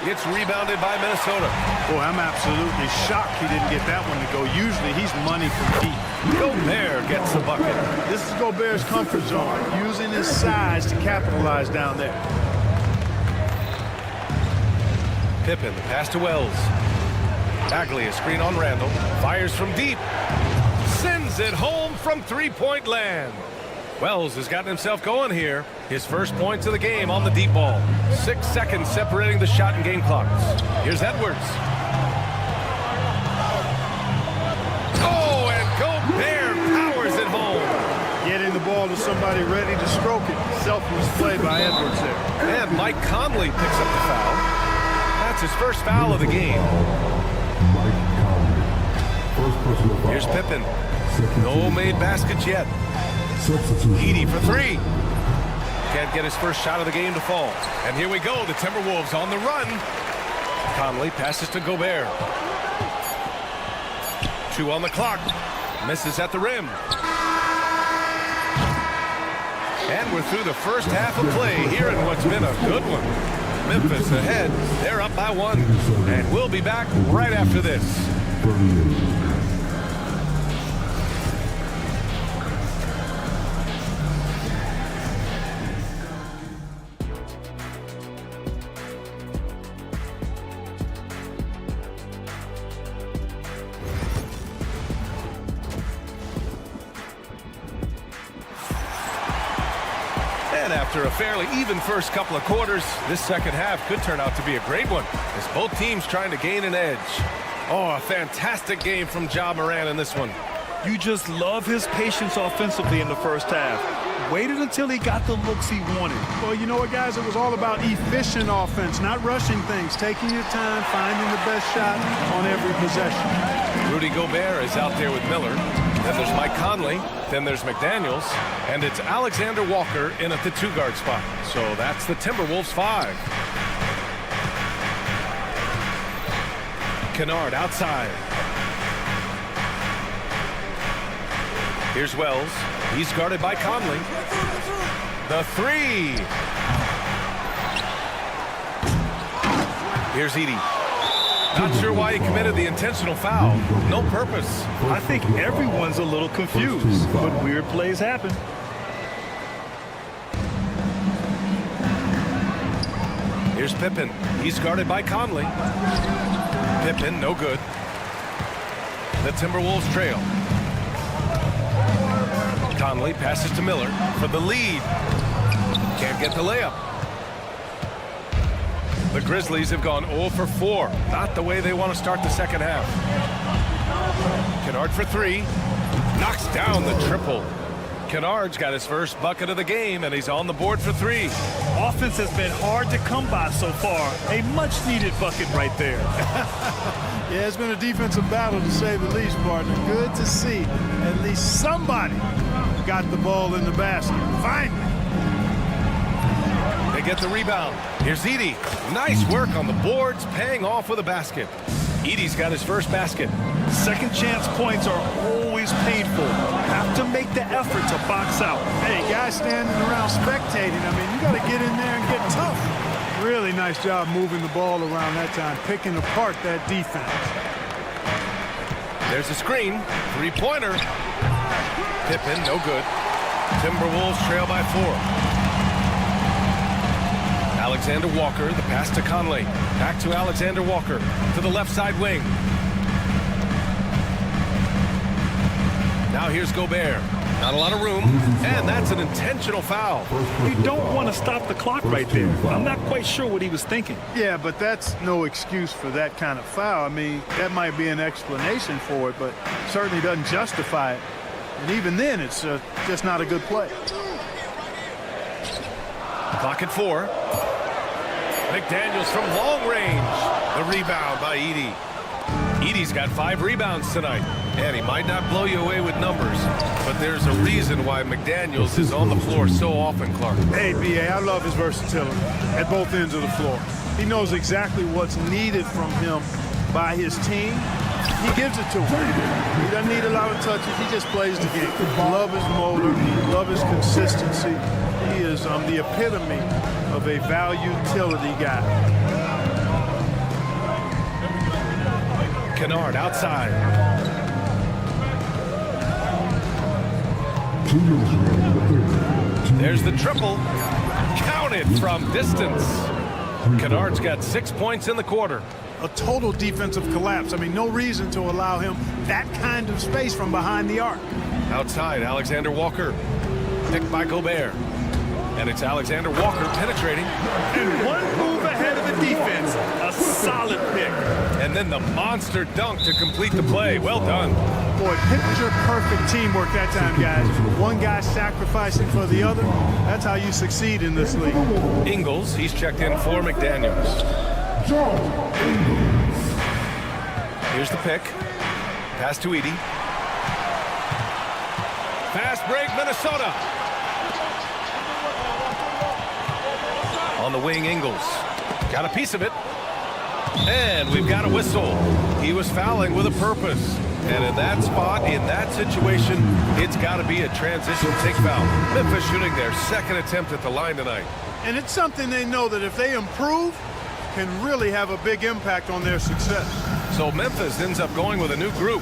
Gets rebounded by Minnesota. Boy, I'm absolutely shocked he didn't get that one to go. Usually he's money from deep. Gobert gets the bucket. This is Gobert's comfort zone, using his size to capitalize down there. Pippen, the pass to Wells. Bagley, a screen on Randall. Fires from deep. Sends it home from three-point land. Wells has gotten himself going here. His first points of the game on the deep ball. 6 seconds separating the shot and game clocks. Here's Edwards. Oh, and Gobert powers it home. Getting the ball to somebody ready to stroke it. Selfless play by Edwards there. And Mike Conley picks up the foul. That's his first foul of the game. Here's Pippen. No made baskets yet. Edey for three. Can't get his first shot of the game to fall. And here we go. The Timberwolves on the run. Conley passes to Gobert. 2 on the clock. Misses at the rim. And we're through the first half of play here in what's been a good one. Memphis ahead. They're up by 1. And we'll be back right after this. And after a fairly even first couple of quarters, this second half could turn out to be a great one, as both teams trying to gain an edge. Oh, a fantastic game from Ja Morant in this one. You just love his patience offensively in the first half. Waited until he got the looks he wanted. Well, you know what, guys? It was all about efficient offense, not rushing things, taking your time, finding the best shot on every possession. Rudy Gobert is out there with Miller. Then there's Mike Conley. Then there's McDaniels. And it's Alexander Walker in at the 2-guard spot. So that's the Timberwolves 5. Kennard outside. Here's Wells. He's guarded by Conley. The 3. Here's Edey. Not sure why he committed the intentional foul. No purpose. I think everyone's a little confused, but weird plays happen. Here's Pippen. He's guarded by Conley. Pippen, no good. The Timberwolves trail. Conley passes to Miller for the lead. Can't get the layup. The Grizzlies have gone 0 for 4. Not the way they want to start the second half. Kennard for 3. Knocks down the triple. Kennard's got his first bucket of the game, and he's on the board for 3. Offense has been hard to come by so far. A much-needed bucket right there. Yeah, it's been a defensive battle, to say the least, partner. Good to see at least somebody got the ball in the basket. Finally. They get the rebound. Here's Edey. Nice work on the boards, paying off with a basket. Edey's got his first basket. Second chance points are always painful. Have to make the effort to box out. Hey, guys standing around spectating, I mean, you got to get in there and get tough. Really nice job moving the ball around that time, picking apart that defense. There's a screen. Three-pointer. Pippen, no good. Timberwolves trail by 4. Alexander Walker, the pass to Conley. Back to Alexander Walker, to the left side wing. Now here's Gobert. Not a lot of room, and that's an intentional foul. You don't want to stop the clock right there. I'm not quite sure what he was thinking. Yeah, but that's no excuse for that kind of foul. I mean, that might be an explanation for it, but certainly doesn't justify it. And even then, it's just not a good play. Clock at 4. McDaniels from long range. The rebound by Edey. Edey's got 5 rebounds tonight, and he might not blow you away with numbers, but there's a reason why McDaniels is on the floor so often, Clark. Hey, B.A., I love his versatility at both ends of the floor. He knows exactly what's needed from him by his team. He gives it to him. He doesn't need a lot of touches. He just plays the game. Love his motor. Love his consistency. He is the epitome of a value utility guy. Kennard outside. There's the triple. Count it from distance. Kennard's got 6 points in the quarter. A total defensive collapse. I mean, no reason to allow him that kind of space from behind the arc. Outside, Alexander Walker. Picked by Gobert. And it's Alexander Walker penetrating. And one move ahead of the defense. A solid pick. And then the monster dunk to complete the play. Well done. Boy, picture-perfect teamwork that time, guys. One guy sacrificing for the other. That's how you succeed in this league. Ingles, he's checked in for McDaniels. Here's the pick. Pass to Edey. Fast break, Minnesota. On the wing, Ingles. Got a piece of it. And we've got a whistle. He was fouling with a purpose. And in that spot, in that situation, it's got to be a transition take foul. Memphis shooting their second attempt at the line tonight. And it's something they know that if they improve, can really have a big impact on their success. So Memphis ends up going with a new group.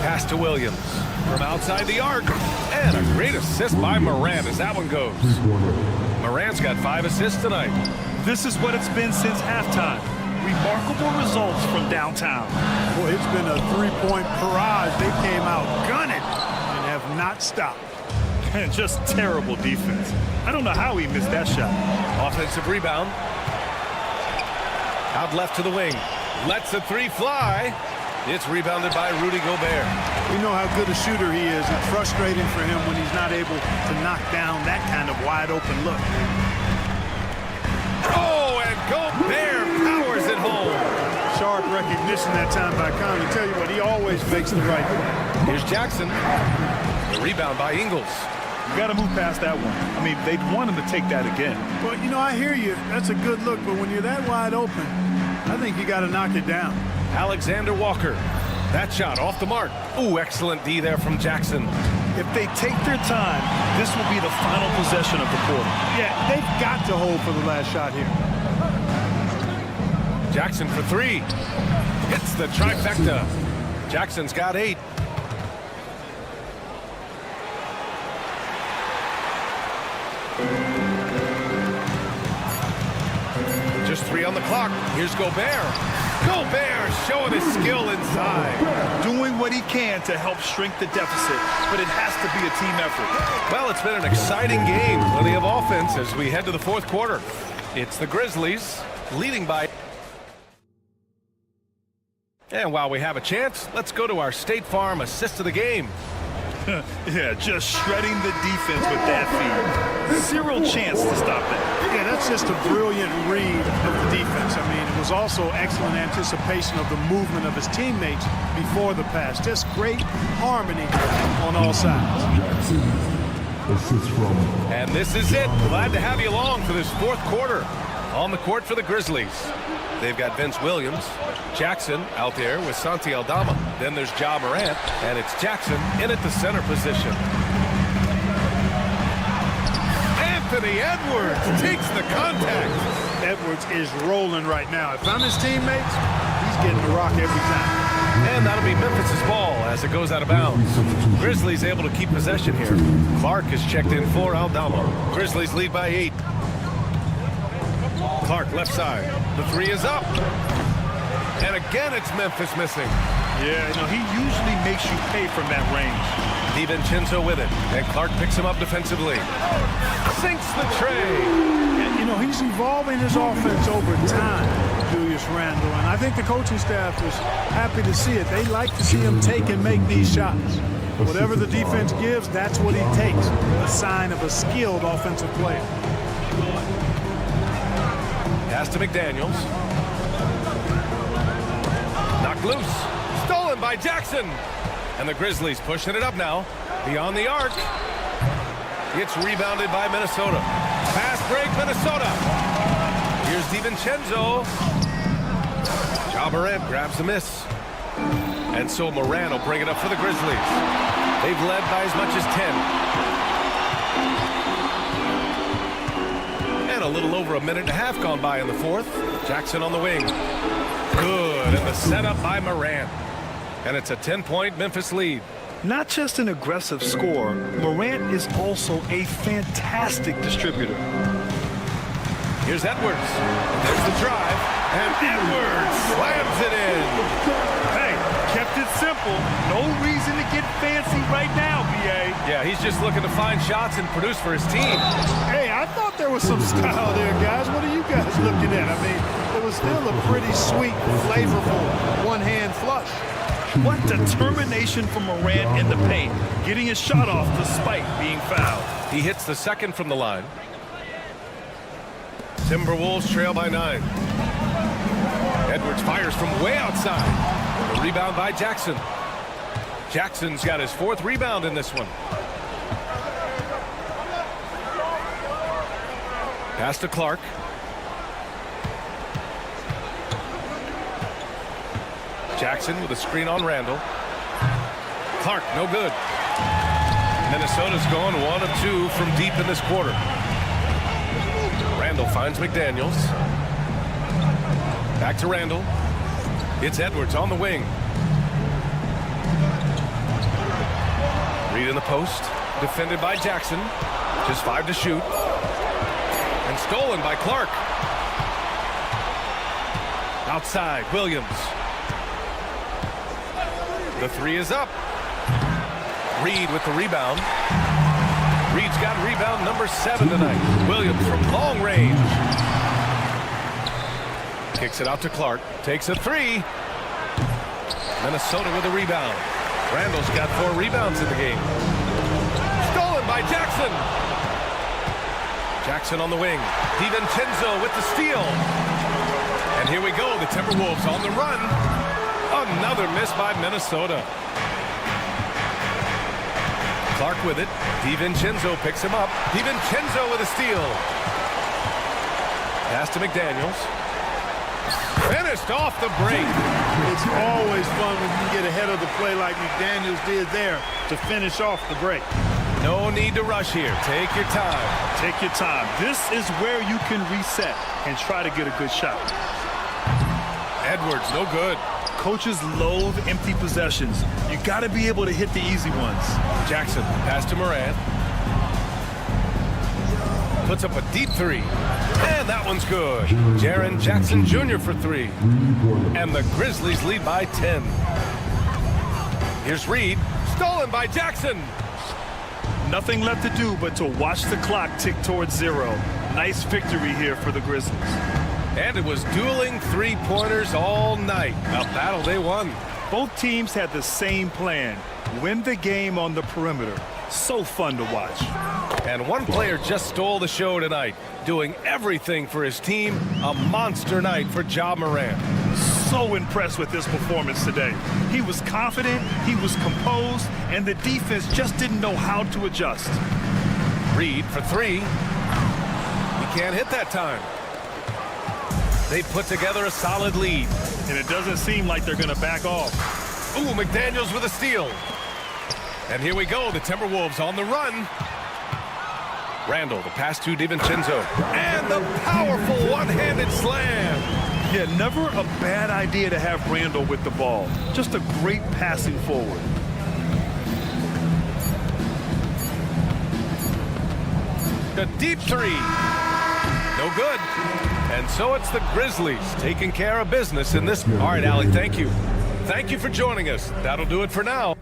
Pass to Williams from outside the arc. And a great assist by Morant as that one goes. Morant's got 5 assists tonight. This is what it's been since halftime. Remarkable results from downtown. Boy, it's been a three-point barrage. They came out gunning and have not stopped. And just terrible defense. I don't know how he missed that shot. Offensive rebound. Out left to the wing. Lets a 3 fly. It's rebounded by Rudy Gobert. We know how good a shooter he is. It's frustrating for him when he's not able to knock down that kind of wide-open look. Oh, and Gobert powers it home. Sharp recognition that time by Conley. Tell you what, he always makes the right play. Here's Jackson. The rebound by Ingles. You got to move past that one. I mean, they'd want him to take that again. Well, you know, I hear you. That's a good look, but when you're that wide open, I think you got to knock it down. Alexander Walker. That shot off the mark. Ooh, excellent D there from Jackson. If they take their time, this will be the final possession of the quarter. Yeah, they've got to hold for the last shot here. Jackson for 3. Hits the trifecta. Jackson's got 8. Just 3 on the clock. Here's Gobert. Gobert showing his skill inside. Doing what he can to help shrink the deficit, but it has to be a team effort. Well, it's been an exciting game. Plenty of offense as we head to the 4th quarter. It's the Grizzlies leading by. And while we have a chance, let's go to our State Farm assist of the game. Yeah, just shredding the defense with that feed. Zero chance to stop that. Yeah, that's just a brilliant read of the defense. I mean, it was also excellent anticipation of the movement of his teammates before the pass. Just great harmony on all sides. Assist from. And this is it. Glad to have you along for this fourth quarter. On the court for the Grizzlies, they've got Vince Williams, Jackson out there with Santi Aldama. Then there's Ja Morant, and it's Jackson in at the center position. Anthony Edwards takes the contact. Edwards is rolling right now. If I'm his teammates, he's getting the rock every time. And that'll be Memphis' ball as it goes out of bounds. Grizzlies able to keep possession here. Clark is checked in for Aldama. Grizzlies lead by 8. Clark left side. The three is up. And again, it's Memphis missing. Yeah, he usually makes you pay from that range. DiVincenzo with it. And Clark picks him up defensively. Sinks the tray. And, he's evolving his offense over time, Julius Randle. And I think the coaching staff is happy to see it. They like to see him take and make these shots. Whatever the defense gives, that's what he takes. A sign of a skilled offensive player. Pass to McDaniels. Knocked loose. Stolen by Jackson. And the Grizzlies pushing it up now. Beyond the arc. It's rebounded by Minnesota. Fast break, Minnesota. Here's DiVincenzo. Ja Morant grabs the miss. And so Morant will bring it up for the Grizzlies. They've led by as much as 10. And a little over a minute and a half gone by in the fourth. Jackson on the wing. Good, and the setup by Morant. And it's a 10-point Memphis lead. Not just an aggressive scorer, Morant is also a fantastic distributor. Here's Edwards. There's the drive. And Edwards slams it in. Hey, kept it simple. No reason to get fancy right now, B.A. Yeah, he's just looking to find shots and produce for his team. Hey, I thought there was some style there, guys. What are you guys looking at? I mean, it was still a pretty sweet, flavorful one-hand flush. What determination from Morant in the paint, getting his shot off despite being fouled. He hits the second from the line. Timberwolves trail by 9. Edwards fires from way outside. The rebound by Jackson. Jackson's got his 4th rebound in this one. Pass to Clark. Jackson with a screen on Randle. Clark, no good. Minnesota's going 1 of 2 from deep in this quarter. Randle finds McDaniels. Back to Randle. It's Edwards on the wing. Reed in the post. Defended by Jackson. Just 5 to shoot. And stolen by Clark. Outside, Williams. The three is up. Reed with the rebound. Reed's got rebound number 7 tonight. Williams from long range. Kicks it out to Clark. Takes a 3. Minnesota with a rebound. Randall's got 4 rebounds in the game. Stolen by Jackson. Jackson on the wing. DiVincenzo with the steal. And here we go. The Timberwolves on the run. Another miss by Minnesota. Clark with it. DiVincenzo picks him up. DiVincenzo with a steal. Pass to McDaniels. Finished off the break. It's always fun when you can get ahead of the play like McDaniels did there to finish off the break. No need to rush here. Take your time. Take your time. This is where you can reset and try to get a good shot. Edwards, no good. Coaches loathe empty possessions. You got to be able to hit the easy ones. Jackson, pass to Morant. Puts up a deep 3. And that one's good. Jaren Jackson Jr. for 3. And the Grizzlies lead by 10. Here's Reed. Stolen by Jackson. Nothing left to do but to watch the clock tick towards 0. Nice victory here for the Grizzlies. And it was dueling three-pointers all night. A battle they won. Both teams had the same plan. Win the game on the perimeter. So fun to watch. And one player just stole the show tonight, doing everything for his team. A monster night for Ja Morant. So impressed with his performance today. He was confident, he was composed, and the defense just didn't know how to adjust. Reed for three. He can't hit that time. They put together a solid lead. And it doesn't seem like they're going to back off. Ooh, McDaniels with a steal. And here we go, the Timberwolves on the run. Randall, the pass to DiVincenzo. And the powerful one-handed slam. Yeah, never a bad idea to have Randall with the ball. Just a great passing forward. The deep three. No good. And so it's the Grizzlies taking care of business in this. All right, Allie, thank you. Thank you for joining us. That'll do it for now.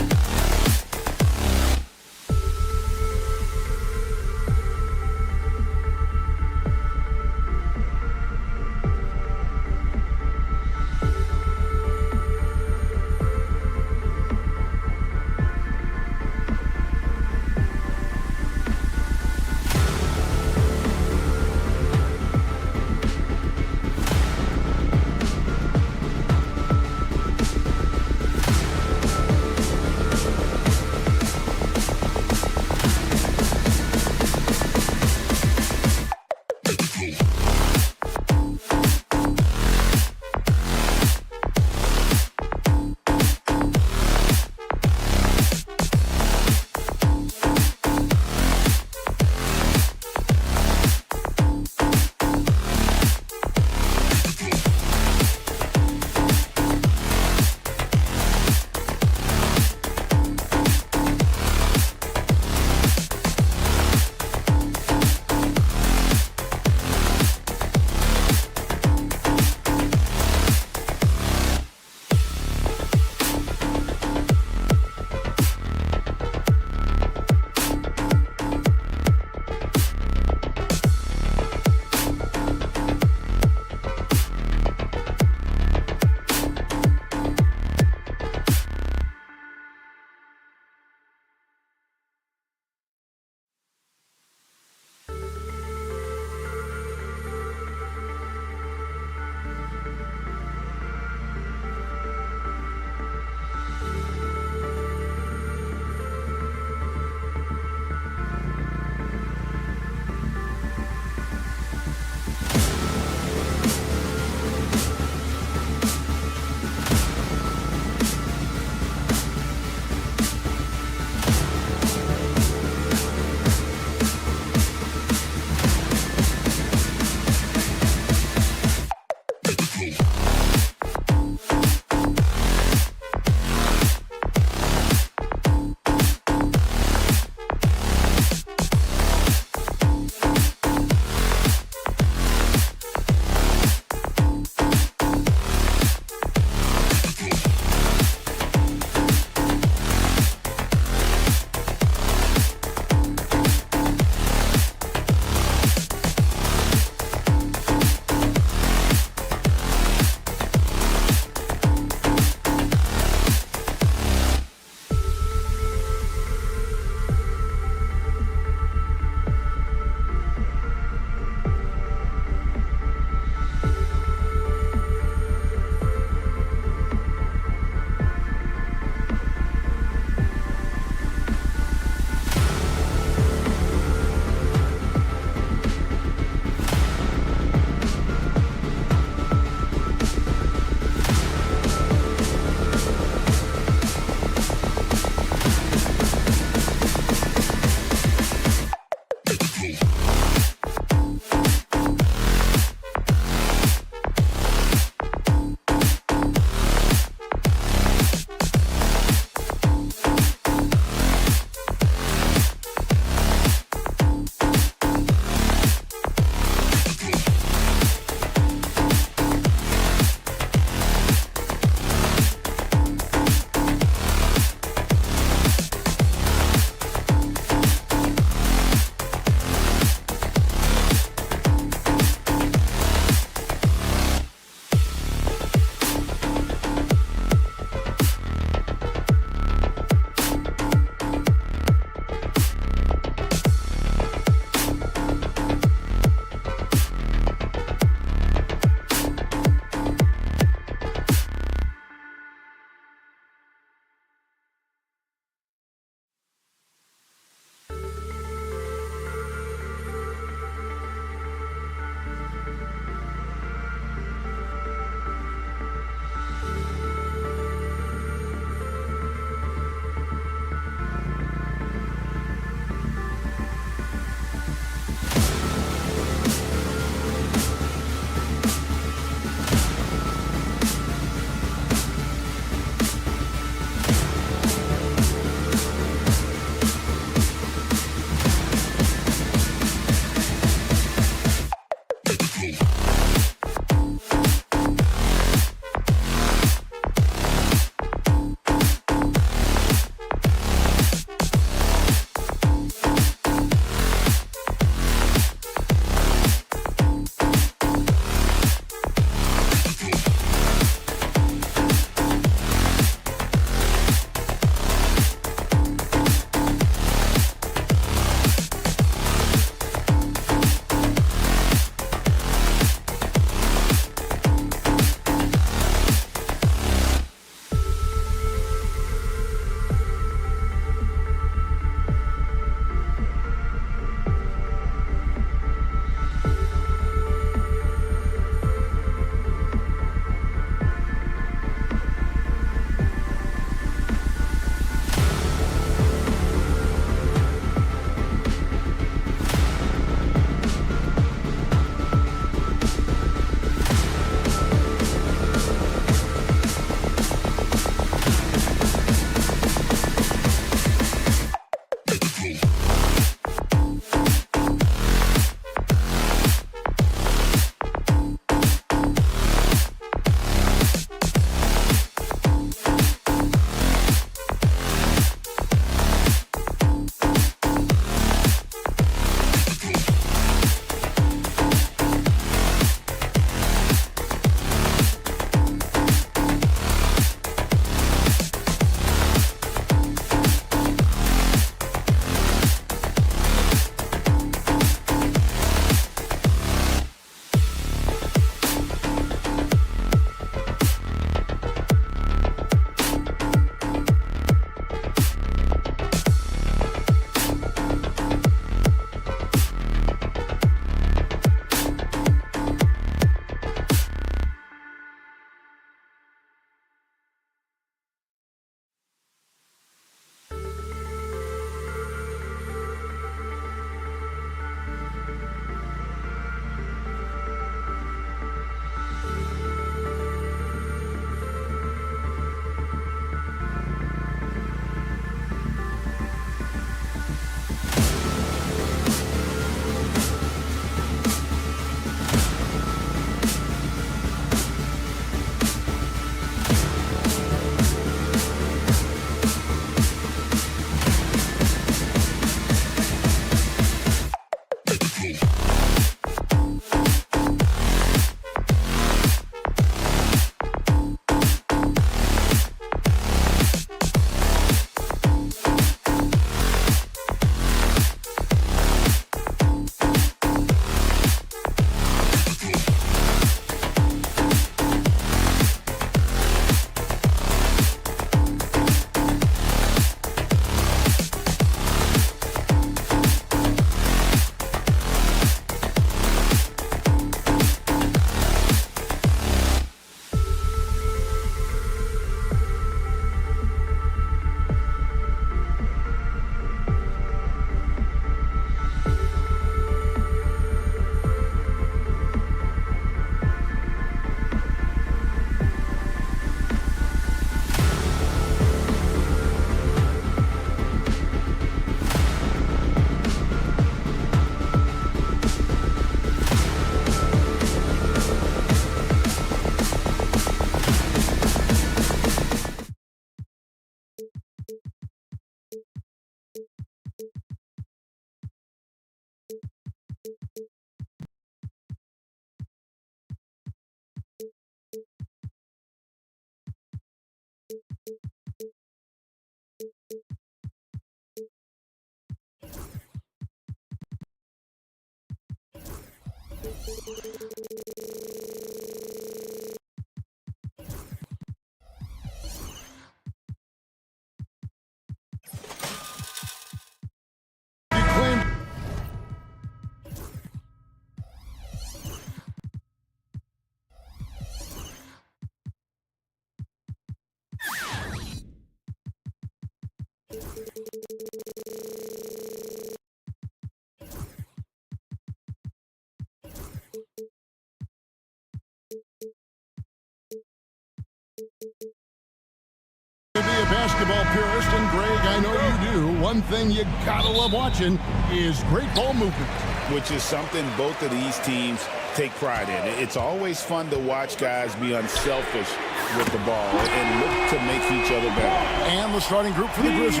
To be a basketball purist, and Greg, I know you do, one thing you gotta love watching is great ball movement. Which is something both of these teams take pride in. It's always fun to watch guys be unselfish with the ball and look to make each other better. And the starting group for the Grizzlies.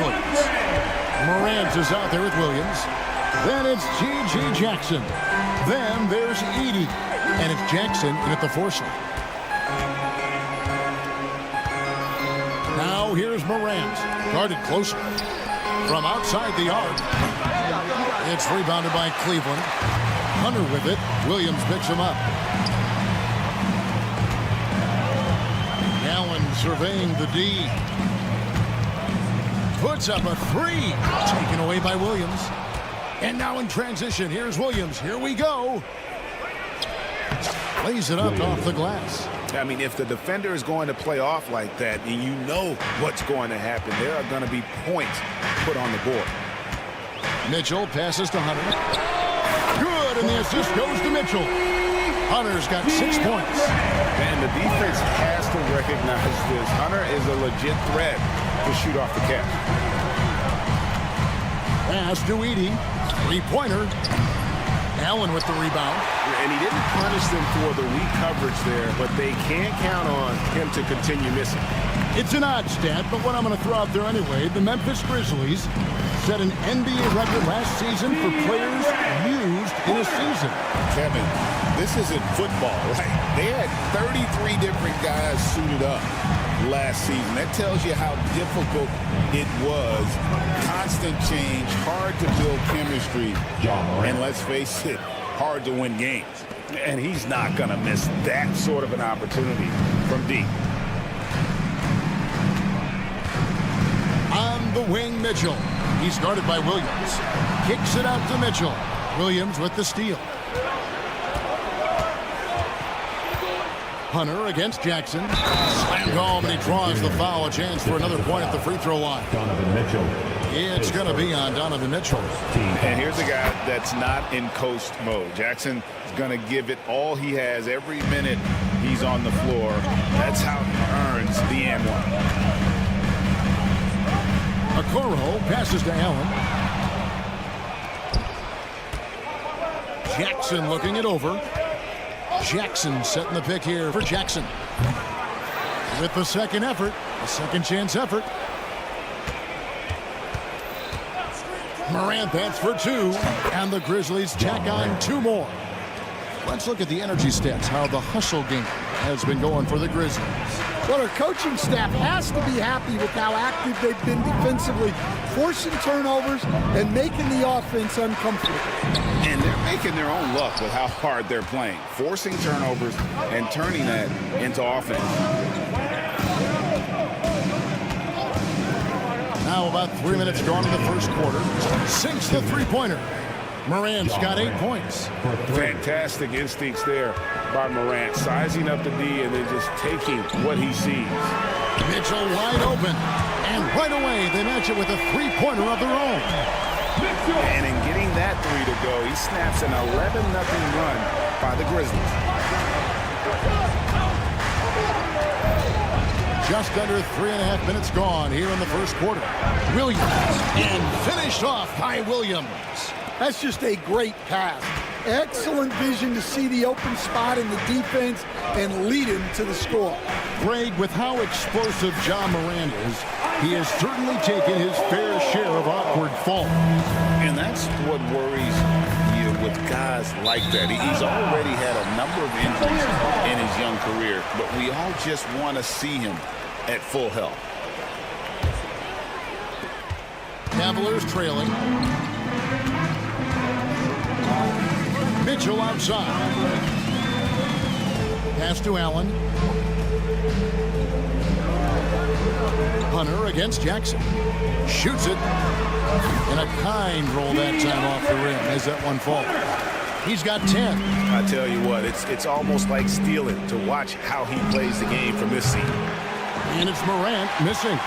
Morant is out there with Williams. Then it's G.G. Jackson. Then there's Edey. And it's Jackson in at the 4 slot. Now here's Morant, guarded closer from outside the arc. It's rebounded by Cleveland. Hunter with it. Williams picks him up. Allen surveying the D. Puts up a 3. Taken away by Williams. And now in transition, here's Williams. Here we go. Lays it up off the glass. I mean, if the defender is going to play off like that, and you know what's going to happen, there are going to be points put on the board. Mitchell passes to Hunter. Good, and the assist goes to Mitchell. Hunter's got 6 points. And the defense has to recognize this. Hunter is a legit threat to shoot off the catch. Pass to Edey. 3-pointer. Allen with the rebound. And he didn't punish them for the weak coverage there, but they can't count on him to continue missing. It's an odd stat, but what I'm going to throw out there anyway, the Memphis Grizzlies set an NBA record last season for players used in a season. Kevin, this isn't football, right? They had 33 different guys suited up last season. That tells you how difficult it was. Constant change, hard to build chemistry, and let's face it, hard to win games. And he's not going to miss that sort of an opportunity from deep. On the wing, Mitchell. He's guarded by Williams. Kicks it out to Mitchell. Williams with the steal. Hunter against Jackson. Slammed home, and he draws the foul. A chance for another point at the free throw line. Donovan Mitchell. It's going to be on Donovan Mitchell. And here's a guy that's not in coast mode. Jackson is going to give it all he has every minute he's on the floor. That's how he earns the and one. Okoro passes to Allen. Jackson looking it over. Jackson setting the pick here for Jackson. With the second effort, a second chance effort. Morant, that's for 2. And the Grizzlies tack on 2 more. Let's look at the energy stats, how the hustle game has been going for the Grizzlies. Well, our coaching staff has to be happy with how active they've been defensively, forcing turnovers and making the offense uncomfortable. And they're making their own luck with how hard they're playing, forcing turnovers and turning that into offense. Now about 3 minutes gone in the first quarter. Sinks the 3-pointer. Morant's got 8 points. Fantastic instincts there by Morant, sizing up the D and then just taking what he sees. Mitchell wide open. And right away, they match it with a 3-pointer of their own. And in getting that 3 to go, he snaps an 11-0 run by the Grizzlies. Just under 3.5 minutes gone here in the first quarter. Williams, and finished off by Williams. That's just a great pass. Excellent vision to see the open spot in the defense and lead him to the score. Greg, with how explosive John Morant is, he has certainly taken his fair share of awkward falls. And that's what worries you with guys like that. He's already had a number of injuries in his young career, but we all just want to see him at full health. Cavaliers trailing. Mitchell outside. Pass to Allen. Hunter against Jackson. Shoots it. And a kind roll that time off the rim as that one falls. He's got 10. I tell you what, it's almost like stealing to watch how he plays the game from this seat. And it's Morant missing.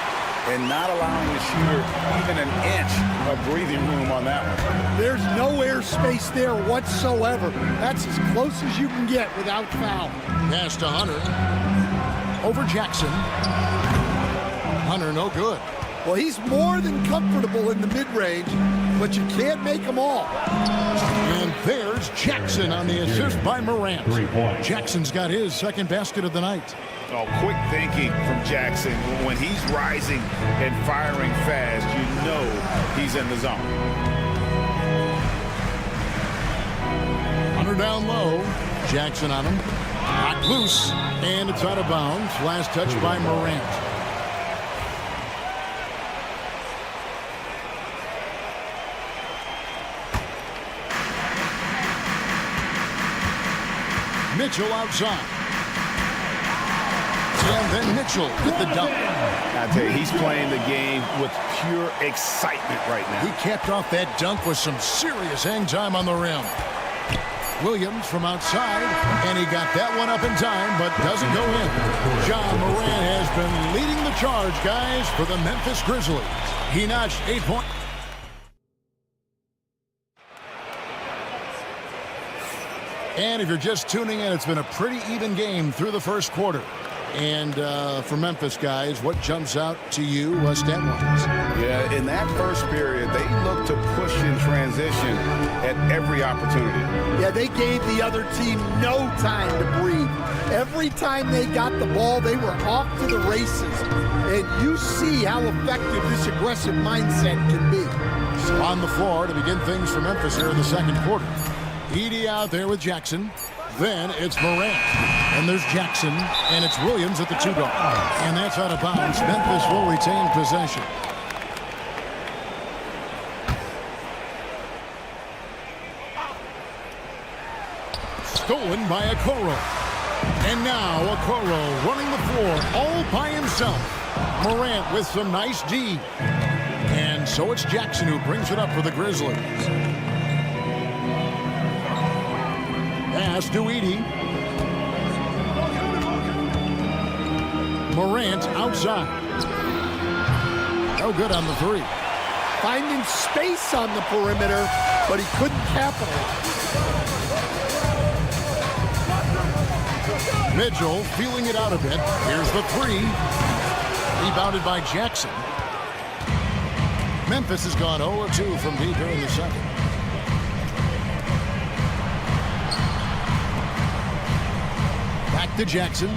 And not allowing the shooter even an inch of breathing room on that one. There's no airspace there whatsoever. That's as close as you can get without foul. Pass to Hunter. Over Jackson. Hunter no good. Well, he's more than comfortable in the mid-range, but you can't make them all. And there's Jackson on the assist by Morant. Jackson's got his second basket of the night. Oh, quick thinking from Jackson. When he's rising and firing fast, you know he's in the zone. Hunter down low. Jackson on him. Knocked loose. And it's out of bounds. Last touch by Morant. Mitchell outside. And then Mitchell with the dunk. I tell you, he's playing the game with pure excitement right now. He capped off that dunk with some serious hang time on the rim. Williams from outside, and he got that one up in time, but doesn't go in. John Morant has been leading the charge, guys, for the Memphis Grizzlies. He notched 8 points. And if you're just tuning in, it's been a pretty even game through the first quarter. And for Memphis, guys, what jumps out to you stat-wise? Yeah, in that first period, they looked to push in transition at every opportunity. Yeah, they gave the other team no time to breathe. Every time they got the ball, they were off to the races. And you see how effective this aggressive mindset can be. So on the floor to begin things for Memphis here in the second quarter. Edey out there with Jackson. Then it's Morant. And there's Jackson. And it's Williams at the 2-guard. And that's out of bounds. Memphis will retain possession. Stolen by Okoro. And now Okoro running the floor all by himself. Morant with some nice D. And so it's Jackson who brings it up for the Grizzlies. Pass to Edey. Morant outside. No good on the three. Finding space on the perimeter, but he couldn't capitalize. Mitchell feeling it out a bit. Here's the three. Rebounded by Jackson. Memphis has gone 0-2 from deep here in the second. Back to Jackson.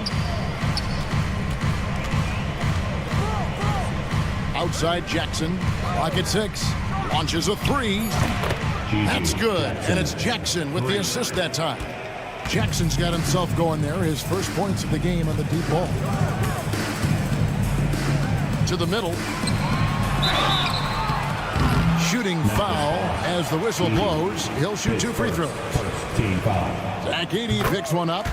Outside Jackson. Clock at 6. Launches a three. That's good. And it's Jackson with the assist that time. Jackson's got himself going there. His first points of the game on the deep ball. To the middle. Shooting foul as the whistle blows. He'll shoot 2 free throws. Zach Edey picks one up.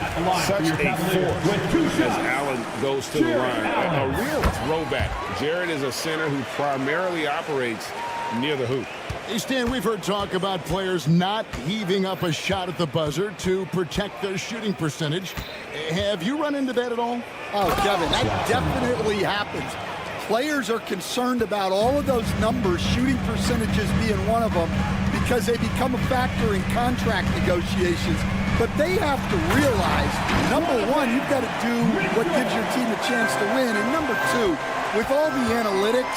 Such a force as Allen goes to the line. A real throwback. Jared is a center who primarily operates near the hoop. Hey, Stan, we've heard talk about players not heaving up a shot at the buzzer to protect their shooting percentage. Have you run into that at all? Oh, Kevin, that definitely happens. Players are concerned about all of those numbers, shooting percentages being one of them, because they become a factor in contract negotiations. But they have to realize, number one, you've got to do what gives your team a chance to win. And number two, with all the analytics,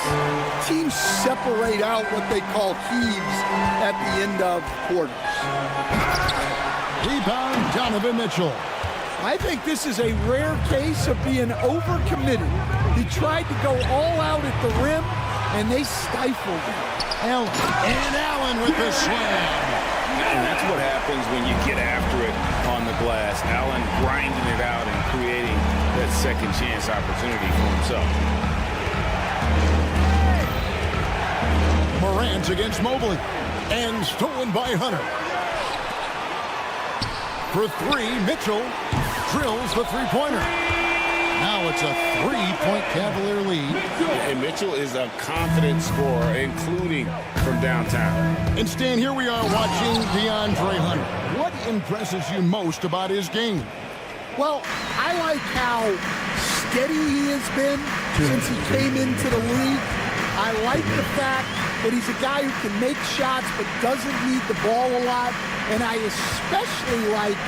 teams separate out what they call heaves at the end of quarters. Rebound, Donovan Mitchell. I think this is a rare case of being overcommitted. He tried to go all out at the rim, and they stifled him. Allen. And Allen with the slam. And that's what happens when you get after it on the glass. Allen grinding it out and creating that second chance opportunity for himself. Morant against Mobley. And stolen by Hunter. For three, Mitchell drills the three-pointer. Now it's a 3-point Cavalier lead. And Mitchell is a confident scorer, including from downtown. And Stan, here we are watching DeAndre Hunter. What impresses you most about his game? Well, I like how steady he has been since he came into the league. I like the fact that he's a guy who can make shots but doesn't need the ball a lot. And I especially like,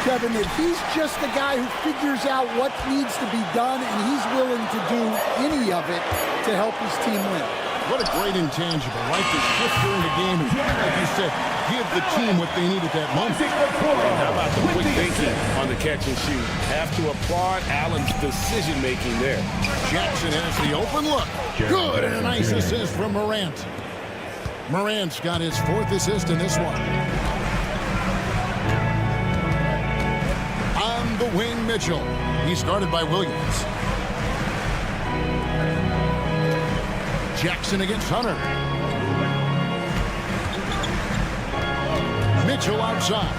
Kevin, that he's just the guy who figures out what needs to be done, and he's willing to do any of it to help his team win. What a great intangible, right? To shift during the game and, like you said, give the team what they need at that moment. And how about the quick thinking on the catch and shoot? Have to applaud Allen's decision-making there. Jackson has the open look. Good, and a nice assist from Morant. Morant's got his 4th assist in this one. On the wing, Mitchell. He started by Williams. Jackson against Hunter. Mitchell outside.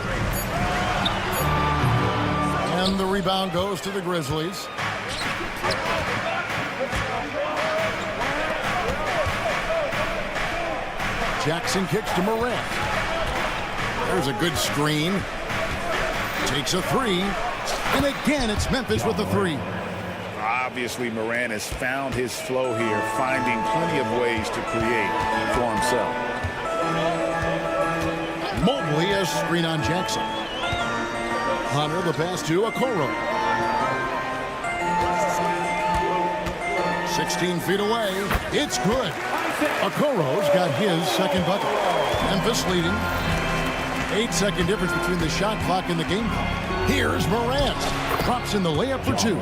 And the rebound goes to the Grizzlies. Jackson kicks to Morant. There's a good screen. Takes a 3. And again, it's Memphis with the 3. Obviously, Morant has found his flow here, finding plenty of ways to create for himself. Mobley has screen on Jackson. Hunter the pass to Okoro. 16 feet away. It's good. Okoro's got his 2nd bucket. Memphis leading. 8-second difference between the shot clock and the game clock. Here's Morant. Drops in the layup for 2.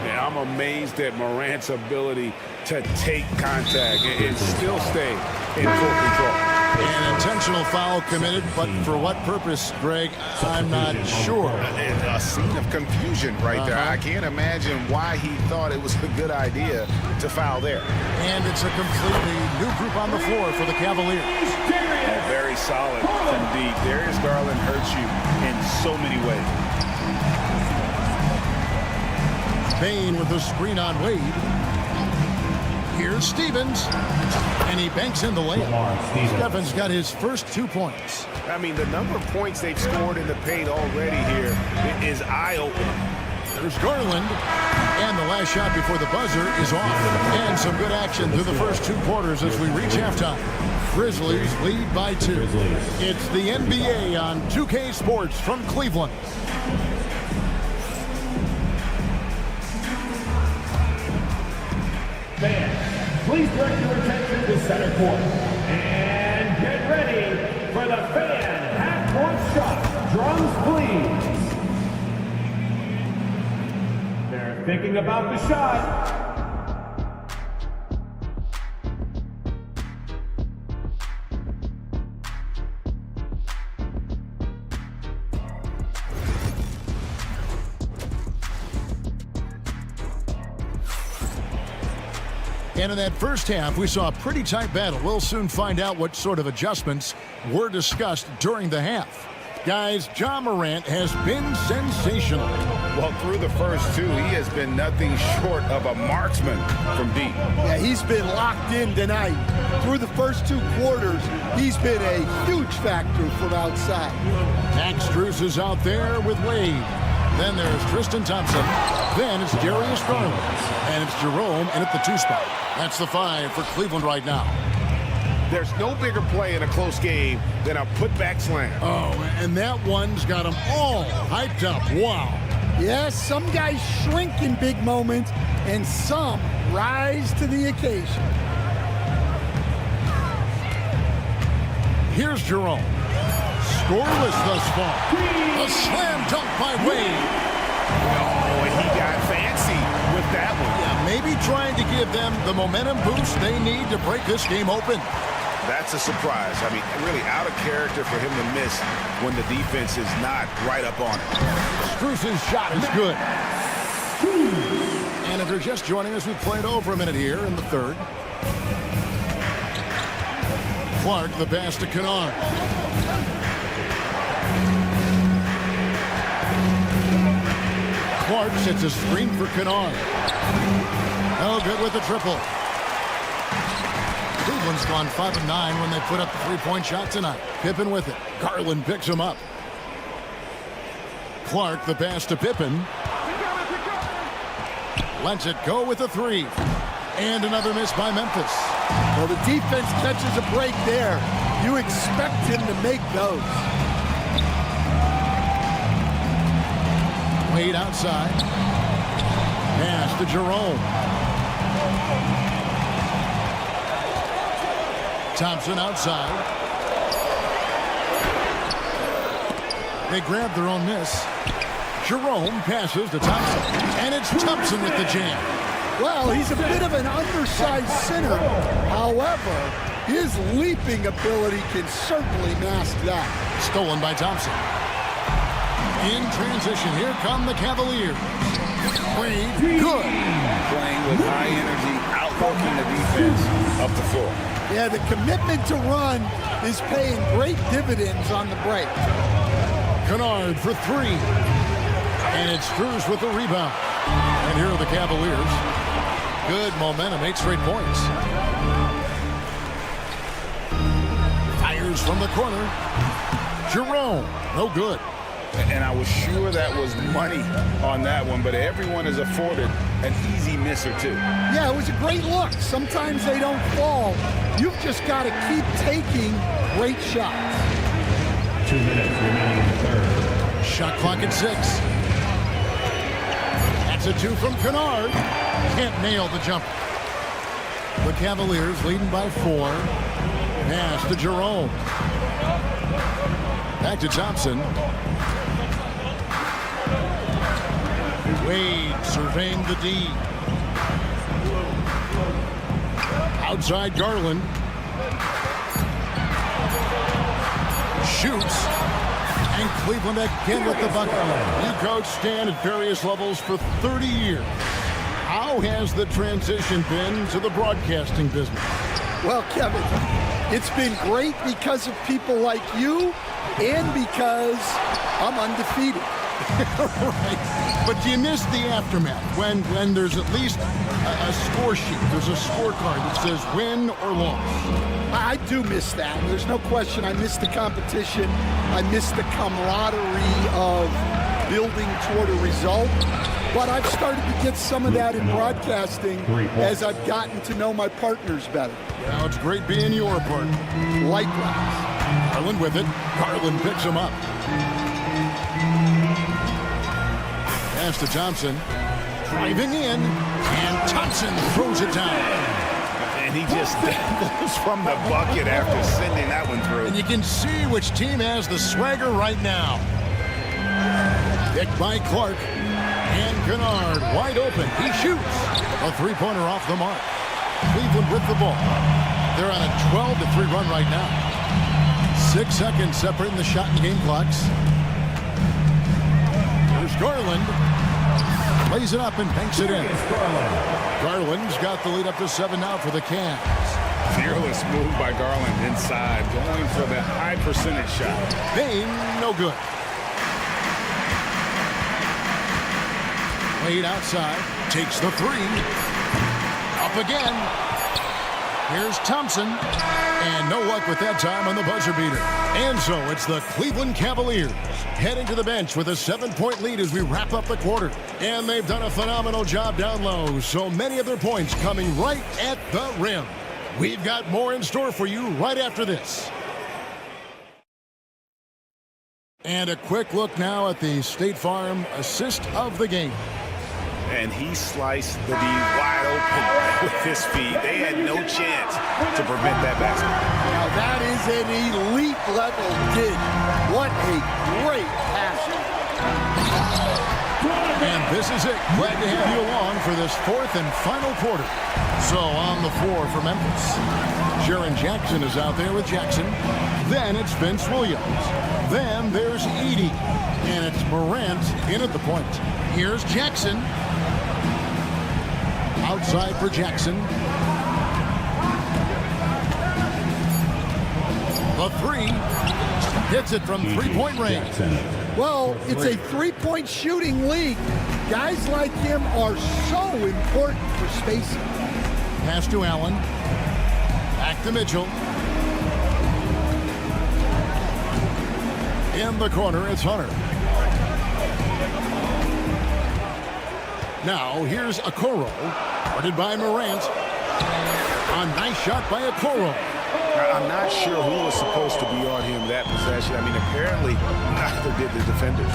Yeah, I'm amazed at Morant's ability to take contact and still stay in full control. An intentional foul committed, but for what purpose, Greg, I'm not sure. A scene of confusion right there. I can't imagine why he thought it was a good idea to foul there. And it's a completely new group on the floor for the Cavaliers. Very solid from deep. Darius Garland hurts you in so many ways. Bain with the screen on Wade. Here's Stevens. And he banks in the layup. Stevens got his first 2 points. I mean, the number of points they've scored in the paint already here is eye-opening. There's Garland. And the last shot before the buzzer is off. And some good action through the first 2 quarters as we reach halftime. Grizzlies lead by 2. It's the NBA on 2K Sports from Cleveland. Fans, please direct your attention to center court. And get ready for the fan half-court shot. Drums, please. They're thinking about the shot. And in that first half, we saw a pretty tight battle. We'll soon find out what sort of adjustments were discussed during the half. Guys, Ja Morant has been sensational. Well, through the first 2, he has been nothing short of a marksman from deep. Yeah, he's been locked in tonight. Through the first 2 quarters, he's been a huge factor from outside. Max Strus is out there with Wade. Then there's Tristan Thompson. Then it's Darius Garland. And it's Jerome in at the 2 spot. That's the 5 for Cleveland right now. There's no bigger play in a close game than a putback slam. Oh, and that one's got them all hyped up. Wow. Yes, some guys shrink in big moments, and some rise to the occasion. Here's Jerome. Scoreless thus far. A slam dunk by Wade. Oh, and he got fancy with that one. Yeah, maybe trying to give them the momentum boost they need to break this game open. That's a surprise. I mean, really out of character for him to miss when the defense is not right up on it. Strus's shot is good. And if you're just joining us, we've played over a minute here in the 3rd. Clark, the pass to Kennard. Clark sets a screen for Kennard. Oh, good with the triple. Cleveland's gone 5 of 9 when they put up the 3-point shot tonight. Pippen with it. Garland picks him up. Clark, the pass to Pippen. Lets it go with a 3. And another miss by Memphis. Well, the defense catches a break there. You expect him to make those. Wade outside. Pass to Jerome. Thompson outside. They grab their own miss. Jerome passes to Thompson. And it's Thompson with the jam. Well, he's a bit of an undersized center. However, his leaping ability can certainly mask that. Stolen by Thompson. In transition, here come the Cavaliers. Wade, good. Playing with high energy, outworking the defense up the floor. Yeah, the commitment to run is paying great dividends on the break. Kennard for 3. And it's Struz with the rebound. And here are the Cavaliers. Good momentum, 8 straight points. Fires from the corner. Jerome, no good. And I was sure that was money on that one, but everyone is afforded an easy miss or 2. Yeah, it was a great look. Sometimes they don't fall. You've just got to keep taking great shots. 2 minutes remaining in the third. Shot clock at 6. That's a 2 from Kennard. Can't nail the jumper. The Cavaliers leading by 4. Pass to Jerome. Back to Thompson. Wade surveying the D. Outside Garland. Shoots. And Cleveland again with the bucket. You coach Stan at various levels for 30 years. How has the transition been to the broadcasting business? Well, Kevin, it's been great because of people like you and because I'm undefeated. Right. But do you miss the aftermath when there's at least a score sheet? There's a scorecard that says win or loss. I do miss that. There's no question I miss the competition. I miss the camaraderie of building toward a result. But I've started to get some of that in broadcasting as I've gotten to know my partners better. Now it's great being your partner. Likewise. Garland with it. Garland picks him up. Pass to Thompson. Driving in. And Thompson throws it down. And he just goes from the bucket after sending that one through. And you can see which team has the swagger right now. Picked by Clark. And Kennard wide open. He shoots. A 3-pointer off the mark. Cleveland with the ball. They're on a 12-3 run right now. 6 seconds separating the shot and game clocks. Here's Garland. Lays it up and banks it in. Garland's got the lead up to 7 now for the Cavs. Fearless move by Garland inside, going for the high percentage shot. Bain, no good. Wade outside, takes the 3. Up again. Here's Thompson. And no luck with that time on the buzzer beater. And so it's the Cleveland Cavaliers heading to the bench with a 7-point lead as we wrap up the quarter. And they've done a phenomenal job down low. So many of their points coming right at the rim. We've got more in store for you right after this. And a quick look now at the State Farm assist of the game. And he sliced the D wide open with his feet. They had no chance to prevent that basket. Now that is an elite level dig. What a great pass. And this is it. Glad to have you along for this 4th and final quarter. So on the floor for Memphis, Jaren Jackson is out there with Jackson. Then it's Vince Williams. Then there's Edey. And it's Morant in at the point. Here's Jackson. Outside for Jackson. The 3. Hits it from 3-point range. Well, it's a 3-point shooting league. Guys like him are so important for spacing. Pass to Allen. Back to Mitchell. In the corner, it's Hunter. Now here's Okoro, guarded by Morant. A nice shot by Okoro. I'm not sure who was supposed to be on him that possession. I mean, apparently neither did the defenders.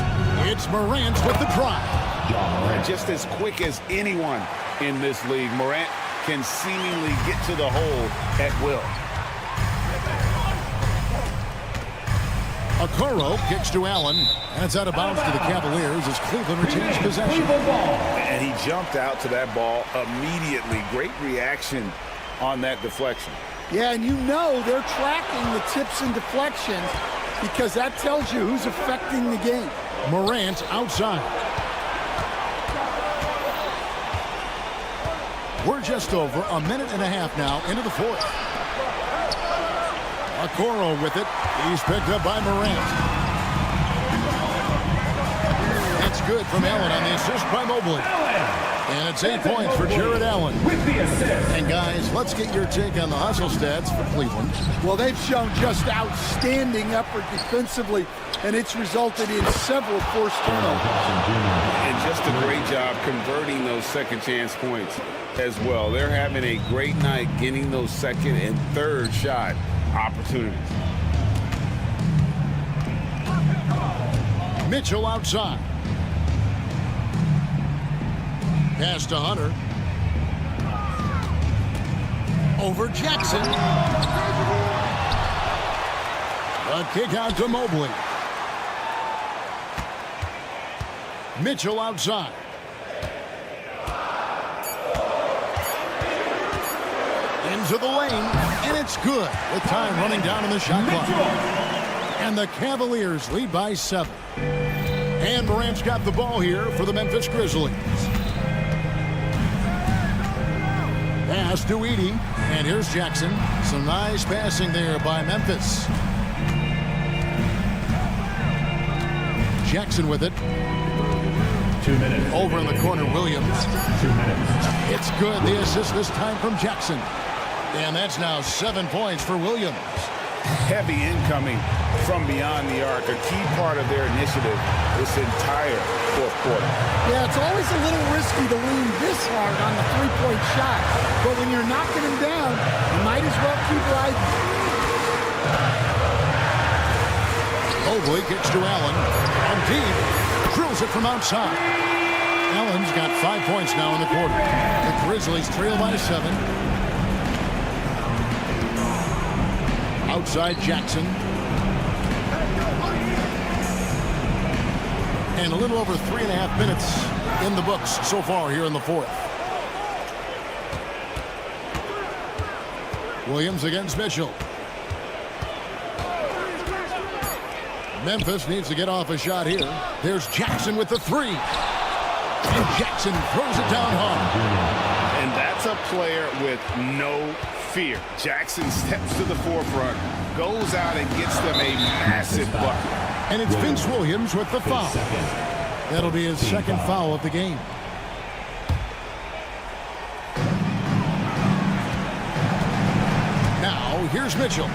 It's Morant with the drive. Just as quick as anyone in this league, Morant can seemingly get to the hole at will. Okoro kicks to Allen. That's out of bounds to the Cavaliers as Cleveland retains possession. And he jumped out to that ball immediately. Great reaction on that deflection. Yeah, and you know they're tracking the tips and deflections because that tells you who's affecting the game. Morant outside. We're just over a minute and a half now into the fourth. Okoro with it. He's picked up by Morant. That's good from Allen on the assist by Mobley. And it's 8 points for Jared Allen. And guys, let's get your take on the hustle stats for Cleveland. Well, they've shown just outstanding effort defensively, and it's resulted in several forced turnovers. And just a great job converting those second chance points as well. They're having a great night getting those second and third shot opportunities. Mitchell outside. Pass to Hunter. Over Jackson. A kick out to Mobley. Mitchell outside. Into the lane, and it's good with time running down in the shot clock. And the Cavaliers lead by 7. And Morant's got the ball here for the Memphis Grizzlies. Pass to Edey, and here's Jackson. Some nice passing there by Memphis. Jackson with it. 2 minutes. Over in the corner, Williams. 2 minutes. It's good, the assist this time from Jackson. And that's now 7 points for Williams. Heavy incoming from beyond the arc, a key part of their initiative this entire fourth quarter. Yeah, it's always a little risky to lean this hard on the three-point shot. But when you're knocking him down, you might as well keep riding. Mobley kicks to Allen. On deep, drills it from outside. Allen's got 5 points now in the quarter. The Grizzlies trail by 7. Outside Jackson. And a little over 3.5 minutes in the books so far here in the fourth. Williams against Mitchell. Memphis needs to get off a shot here. There's Jackson with the 3. And Jackson throws it down hard. And that's a player with no fear. Jackson steps to the forefront, goes out and gets them a massive bucket. And it's Vince Williams with the foul. That'll be his second foul of the game. Now, here's Mitchell.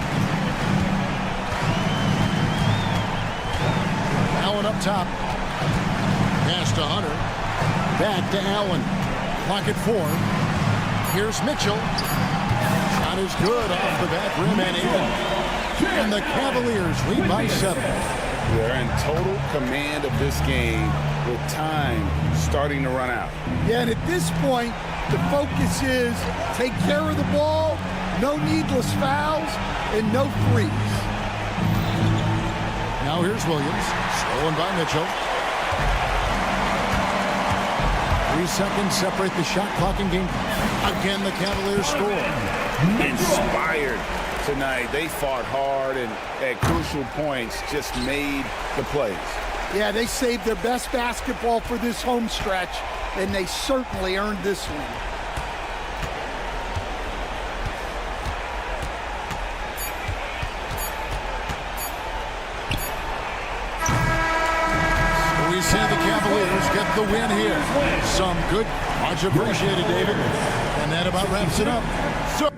Allen up top. Pass to Hunter. Back to Allen. Clock at 4. Here's Mitchell. Shot is good off the back rim and in. And the Cavaliers lead by 7. They're in total command of this game with time starting to run out. Yeah, and at this point, the focus is take care of the ball, no needless fouls, and no threes. Now here's Williams, stolen by Mitchell. 3 seconds separate the shot clock and game. Again, the Cavaliers score. Inspired tonight. They fought hard and at crucial points just made the plays. Yeah, they saved their best basketball for this home stretch, and they certainly earned this win. We see the Cavaliers get the win here. Some good, much appreciated, David. And that about wraps it up. So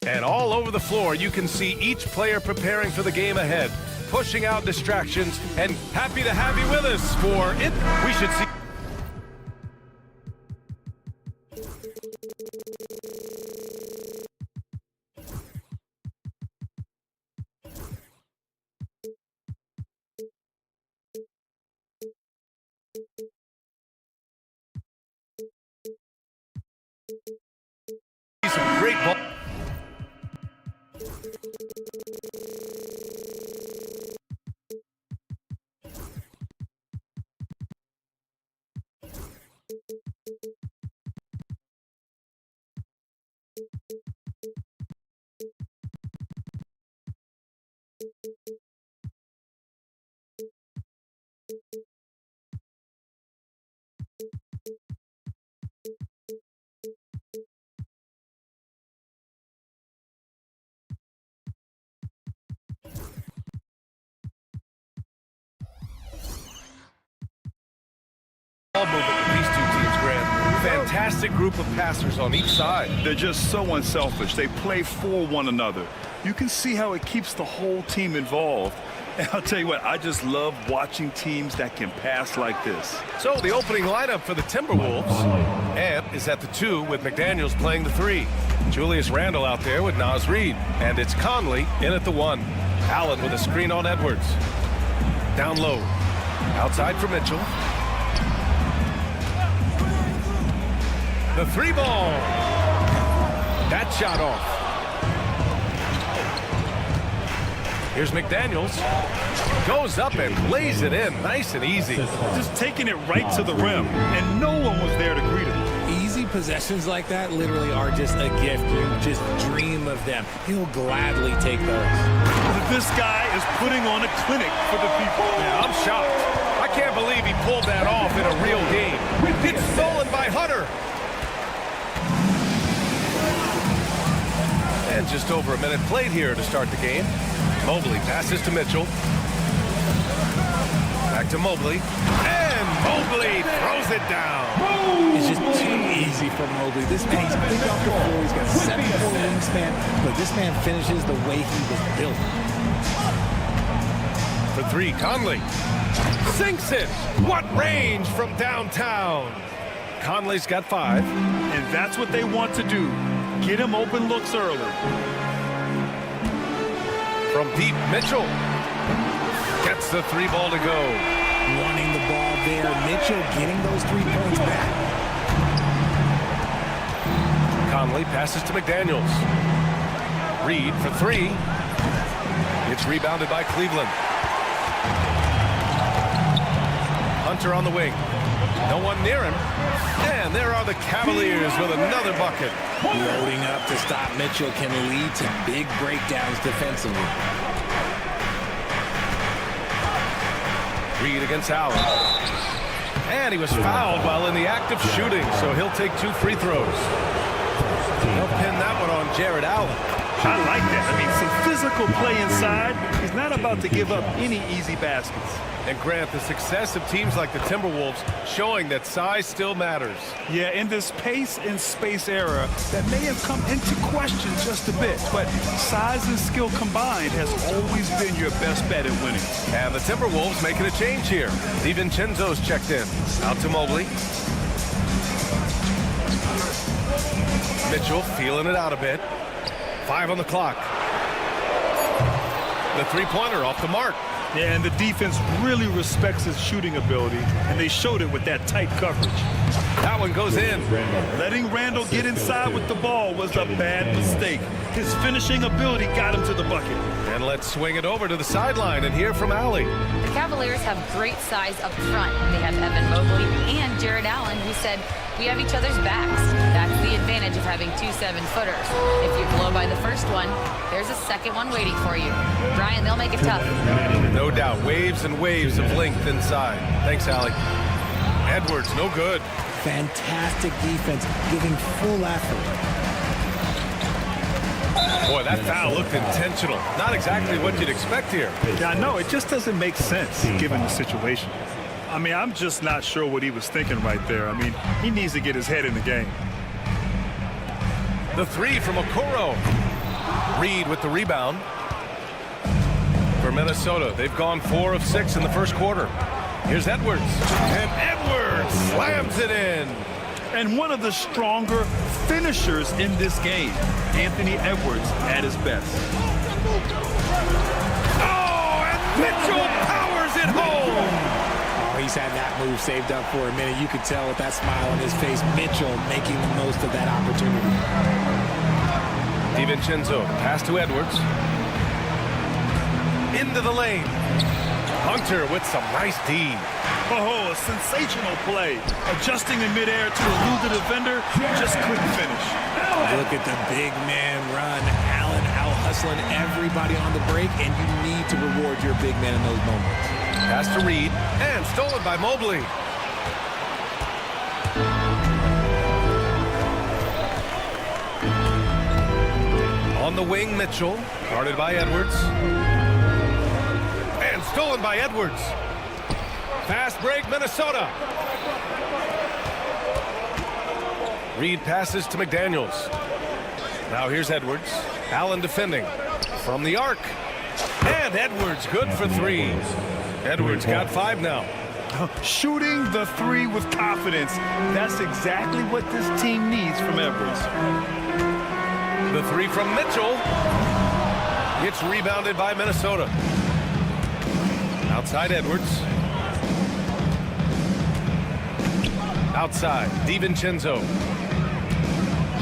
And all over the floor, you can see each player preparing for the game ahead, pushing out distractions, and happy to have you with us for it. We should see. Some great ball. Movement with these two teams, Grant. Fantastic group of passers on each side. They're just so unselfish. They play for one another. You can see how it keeps the whole team involved. And I'll tell you what, I just love watching teams that can pass like this. So the opening lineup for the Timberwolves. Ant is at the 2 with McDaniels playing the 3. Julius Randle out there with Naz Reid. And it's Conley in at the 1. Allen with a screen on Edwards. Down low. Outside for Mitchell. The 3 ball. That shot off. Here's McDaniels. Goes up and lays it in. Nice and easy. Just taking it right to the rim, and no one was there to greet him. Easy possessions like that literally are just a gift. You just dream of them. He'll gladly take those. This guy is putting on a clinic for the people. Yeah, I'm shocked. I can't believe he pulled that off in a real game. It's stolen by Hunter. And just over a minute played here to start the game. Mobley passes to Mitchell. Back to Mobley. And Mobley throws it down. It's just too easy for Mobley. This man, he's big off the floor. He's got 7-foot wingspan. But this man finishes the way he was built. For 3, Conley. Sinks it. What range from downtown. Conley's got 5. And that's what they want to do. Get him open looks early. From deep, Mitchell gets the 3 ball to go. Wanting the ball there. Mitchell getting those 3 points back. Conley passes to McDaniels. Reid for 3. It's rebounded by Cleveland. Hunter on the wing. No one near him. And there are the Cavaliers with another bucket. Loading up to stop Mitchell can lead to big breakdowns defensively. Reid against Allen. And he was fouled while in the act of shooting, so he'll take 2 free throws. They'll pin that one on Jared Allen. I like that. I mean, some physical play inside. He's not about to give up any easy baskets. And Grant, the success of teams like the Timberwolves showing that size still matters. Yeah, in this pace and space era, that may have come into question just a bit, but size and skill combined has always been your best bet at winning. And the Timberwolves making a change here. DiVincenzo's checked in. Out to Mobley. Mitchell feeling it out a bit. 5 on the clock. The 3-pointer off the mark. Yeah, and the defense really respects his shooting ability, and they showed it with that tight coverage. That one goes in. Letting Randle get inside with the ball was a bad mistake. His finishing ability got him to the bucket. And let's swing it over to the sideline and hear from Allie. The Cavaliers have great size up front. They have Evan Mobley and Jared Allen, who said, "We have each other's backs." That's the advantage of having 2 7-footers. If you blow by the first one, there's a second one waiting for you. Brian, they'll make it tough. No doubt. Waves and waves of length inside. Thanks, Allie. Edwards, no good. Fantastic defense, giving full effort. Boy, that foul looked intentional. Not exactly what you'd expect here. Yeah, I know. It just doesn't make sense given the situation. I mean, I'm just not sure what he was thinking right there. I mean, he needs to get his head in the game. The 3 from Okoro. Reed with the rebound. For Minnesota, they've gone 4 of 6 in the first quarter. Here's Edwards. And Edwards slams it in. And one of the stronger finishers in this game, Anthony Edwards at his best. Oh, and Mitchell powers it home. Oh, he's had that move saved up for a minute. You could tell with that smile on his face, Mitchell making the most of that opportunity. DiVincenzo, pass to Edwards. Into the lane. Hunter with some nice D. Oh, a sensational play. Adjusting in midair to elude the defender, just couldn't finish. Look at the big man run. Allen out hustling everybody on the break, and you need to reward your big man in those moments. Pass to Reed, and stolen by Mobley. On the wing, Mitchell, guarded by Edwards. And stolen by Edwards. Fast break, Minnesota. Reed passes to McDaniels. Now here's Edwards. Allen defending from the arc. And Edwards good for 3. Edwards got 5 now. Shooting the 3 with confidence. That's exactly what this team needs from Edwards. The 3 from Mitchell. It's rebounded by Minnesota. Outside Edwards. Outside, DiVincenzo.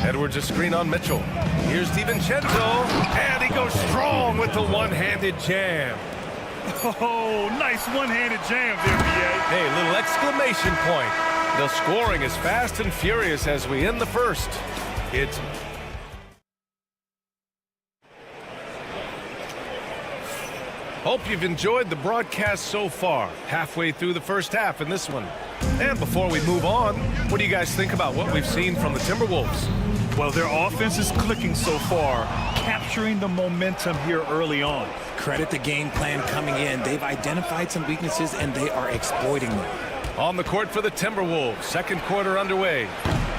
Edwards a screen on Mitchell. Here's DiVincenzo, and he goes strong with the one-handed jam. Oh, nice one-handed jam there, B.A. Hey, little exclamation point. The scoring is fast and furious as we end the first. It's... Hope you've enjoyed the broadcast so far. Halfway through the first half in this one. And before we move on, what do you guys think about what we've seen from the Timberwolves? Well, their offense is clicking so far, capturing the momentum here early on. Credit the game plan coming in. They've identified some weaknesses, and they are exploiting them. On the court for the Timberwolves, second quarter underway.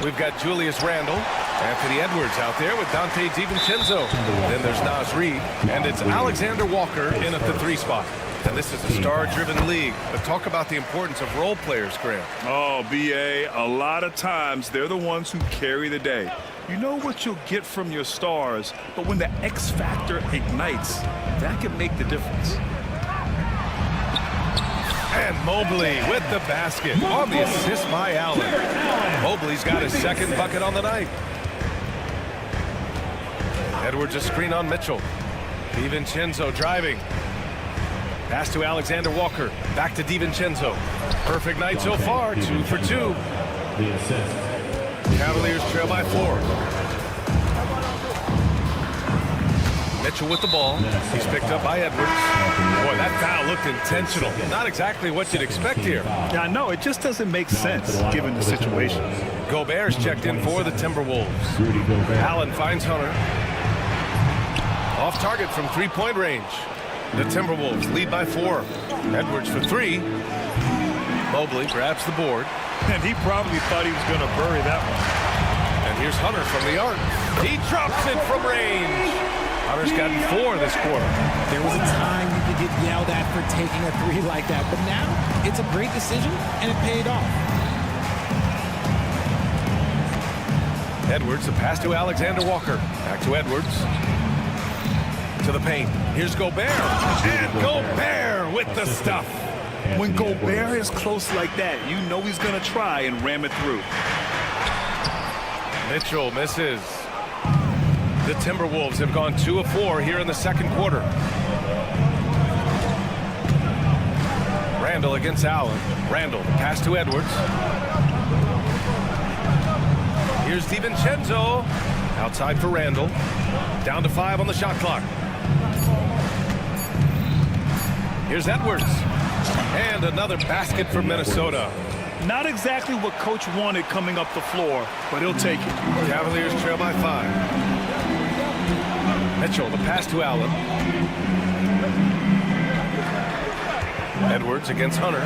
We've got Julius Randle, Anthony Edwards out there with Dante DiVincenzo. Then there's Naz Reid, and it's Alexander Walker in at the 3 spot. And this is a star-driven league. But talk about the importance of role players, Graham. Oh, B.A., a lot of times they're the ones who carry the day. You know what you'll get from your stars, but when the X factor ignites, that can make the difference. And Mobley with the basket on the assist by Allen. Mobley's got his second bucket on the night. Edwards a screen on Mitchell. DiVincenzo driving. Pass to Alexander Walker. Back to DiVincenzo. Perfect night so far. 2 for 2. The assist. Cavaliers trail by 4. Mitchell with the ball. He's picked up by Edwards. Boy, that foul looked intentional. Not exactly what you'd expect here. Yeah, I know. It just doesn't make sense given the situation. Gobert's checked in for the Timberwolves. Allen finds Hunter. Off target from 3-point range. The Timberwolves lead by 4. Edwards for 3. Mobley grabs the board. And he probably thought he was going to bury that one. And here's Hunter from the arc. He drops it from range. Hunter's gotten 4 this quarter. There was a time you could get yelled at for taking a 3 like that, but now it's a great decision, and it paid off. Edwards, a pass to Alexander Walker. Back to Edwards. To the paint. Here's Gobert. And Gobert with the stuff. When Gobert is close like that, you know he's going to try and ram it through. Mitchell misses. The Timberwolves have gone 2 of 4 here in the second quarter. Randle against Allen. Randle, pass to Edwards. Here's DiVincenzo. Outside for Randle. Down to 5 on the shot clock. Here's Edwards. And another basket for Minnesota. Not exactly what Coach wanted coming up the floor, but he'll take it. Cavaliers trail by 5. Mitchell, the pass to Allen. Edwards against Hunter.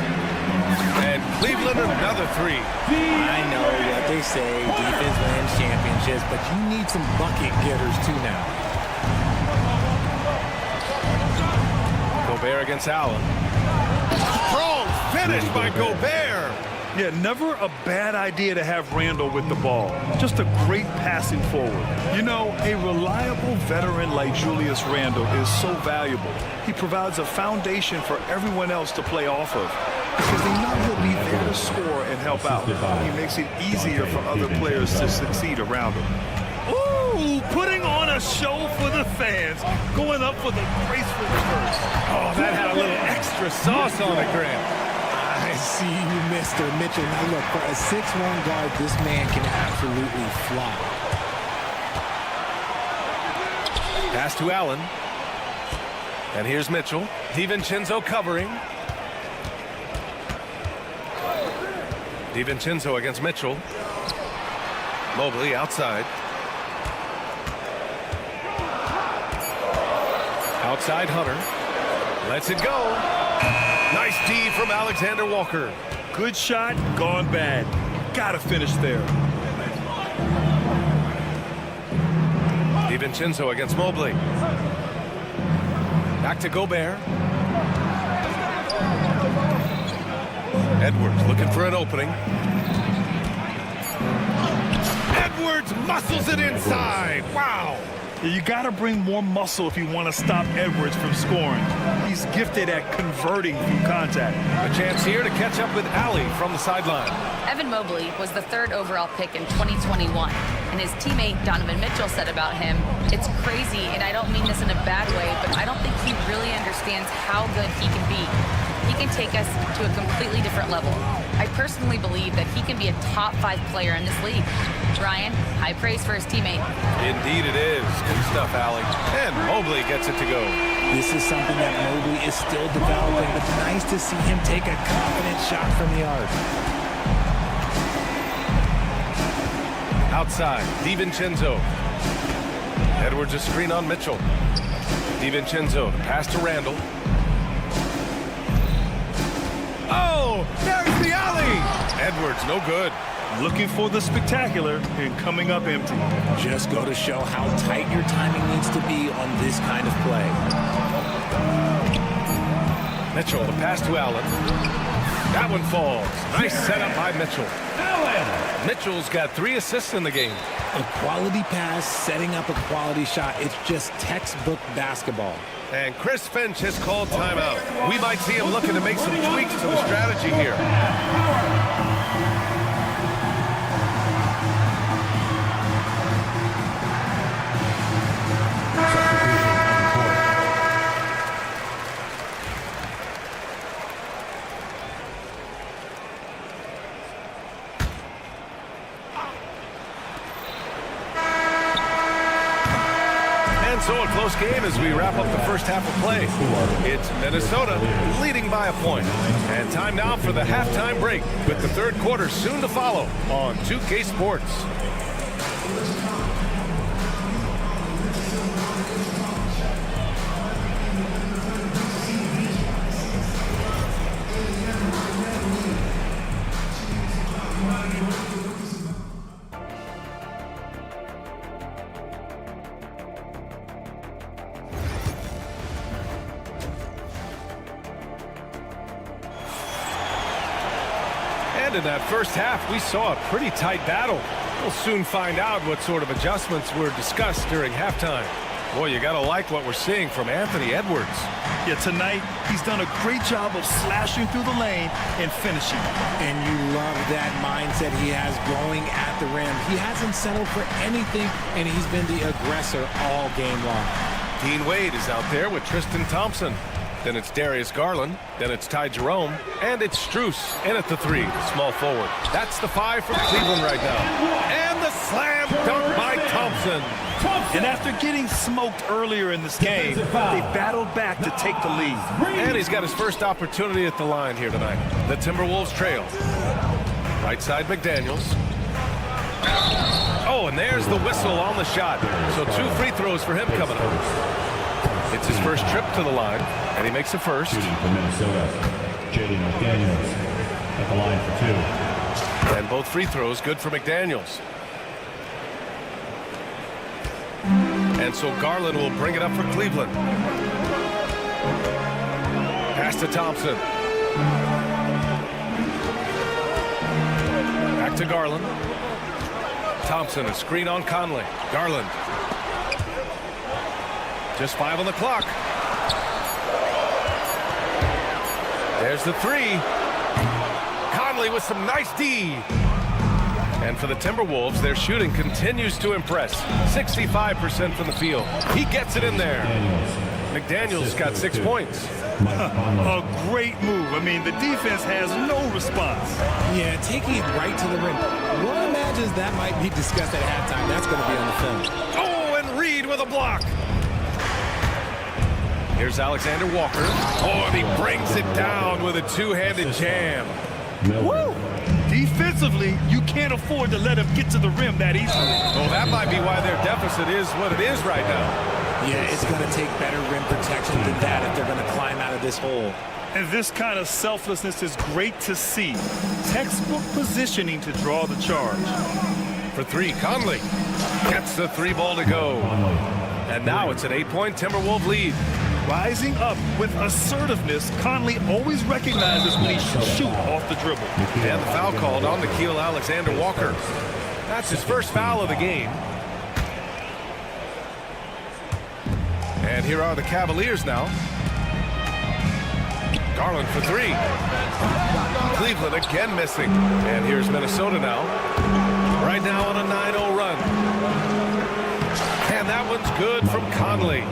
And Cleveland another 3. I know what they say, defense wins championships, but you need some bucket getters too now. Gobert against Allen. Strong finish by Gobert. Yeah, never a bad idea to have Randall with the ball. Just a great passing forward. You know, a reliable veteran like Julius Randle is so valuable. He provides a foundation for everyone else to play off of because they know he'll be there to score and help out. He makes it easier for other players to succeed around him. Ooh, putting on a show for the fans, going up for the graceful reverse. Oh, that had a little extra sauce on it, Grant. I see you, Mr. Mitchell. Now look, for a 6'1" guard, this man can absolutely fly. Pass to Allen. And here's Mitchell. DiVincenzo covering. DiVincenzo against Mitchell. Mobley outside. Outside Hunter. Lets it go. Nice D from Alexander Walker. Good shot, gone bad. Gotta finish there. DiVincenzo against Mobley. Back to Gobert. Edwards looking for an opening. Edwards muscles it inside. Wow. You got to bring more muscle if you want to stop Edwards from scoring. He's gifted at converting through contact. A chance here to catch up with Allie from the sideline. Evan Mobley was the 3rd overall pick in 2021, and his teammate Donovan Mitchell said about him, "It's crazy, and I don't mean this in a bad way, but I don't think he really understands how good he can be. He can take us to a completely different level. I personally believe that he can be a top 5 player in this league." Ryan, high praise for his teammate. Indeed it is. Good stuff, Allie. And Mobley gets it to go. This is something that Mobley is still developing, but it's nice to see him take a confident shot from the arc. Outside, DiVincenzo. Edwards a screen on Mitchell. DiVincenzo, pass to Randall. Oh, there's the alley. Edwards, no good. Looking for the spectacular and coming up empty. Just go to show how tight your timing needs to be on this kind of play. Mitchell, the pass to Allen. That one falls. Nice setup by Mitchell. Allen. Mitchell's got 3 assists in the game. A quality pass, setting up a quality shot. It's just textbook basketball. And Chris Finch has called timeout. We might see him looking to make some tweaks to the strategy here. So a close game as we wrap up the first half of play. It's Minnesota leading by a point. And time now for the halftime break with the 3rd quarter soon to follow on 2K Sports. In that first half, we saw a pretty tight battle. We'll soon find out what sort of adjustments were discussed during halftime. Boy, you got to like what we're seeing from Anthony Edwards. Yeah, tonight, he's done a great job of slashing through the lane and finishing. And you love that mindset he has going at the rim. He hasn't settled for anything, and he's been the aggressor all game long. Dean Wade is out there with Tristan Thompson. Then it's Darius Garland. Then it's Ty Jerome. And it's Strus in at the 3, small forward. That's the 5 from Cleveland right now. And the slam dunk by Thompson. And after getting smoked earlier in this game, they battled back to take the lead. And he's got his first opportunity at the line here tonight. The Timberwolves trail. Right side, McDaniels. Oh, and there's the whistle on the shot. So 2 free throws for him coming up. It's his first trip to the line, and he makes the first. Shooting for Minnesota, Jaden McDaniels at the line for 2. And both free throws good for McDaniels. And so Garland will bring it up for Cleveland. Pass to Thompson. Back to Garland. Thompson, a screen on Conley. Garland. Just 5 on the clock. There's the three. Conley with some nice D. And for the Timberwolves, their shooting continues to impress. 65% from the field. He gets it in there. McDaniel's got 6 points. A great move. I mean, the defense has no response. Yeah, taking it right to the rim. One imagines that might be discussed at halftime. That's going to be on the film. Oh, and Reed with a block. Here's Alexander Walker. Oh, and he brings it down with a two-handed jam. Woo! Defensively, you can't afford to let him get to the rim that easily. Well, that might be why their deficit is what it is right now. Yeah, it's going to take better rim protection than that if they're going to climb out of this hole. And this kind of selflessness is great to see. Textbook positioning to draw the charge. For three, Conley gets the 3 ball to go. And now it's an 8-point Timberwolves lead. Rising up with assertiveness, Conley always recognizes when he should shoot off the dribble. And the foul called on Nickeil Alexander-Walker. That's his first foul of the game. And here are the Cavaliers now. Garland for 3. Cleveland again missing. And here's Minnesota now. Right now on a 9-0 run. And that one's good from Conley.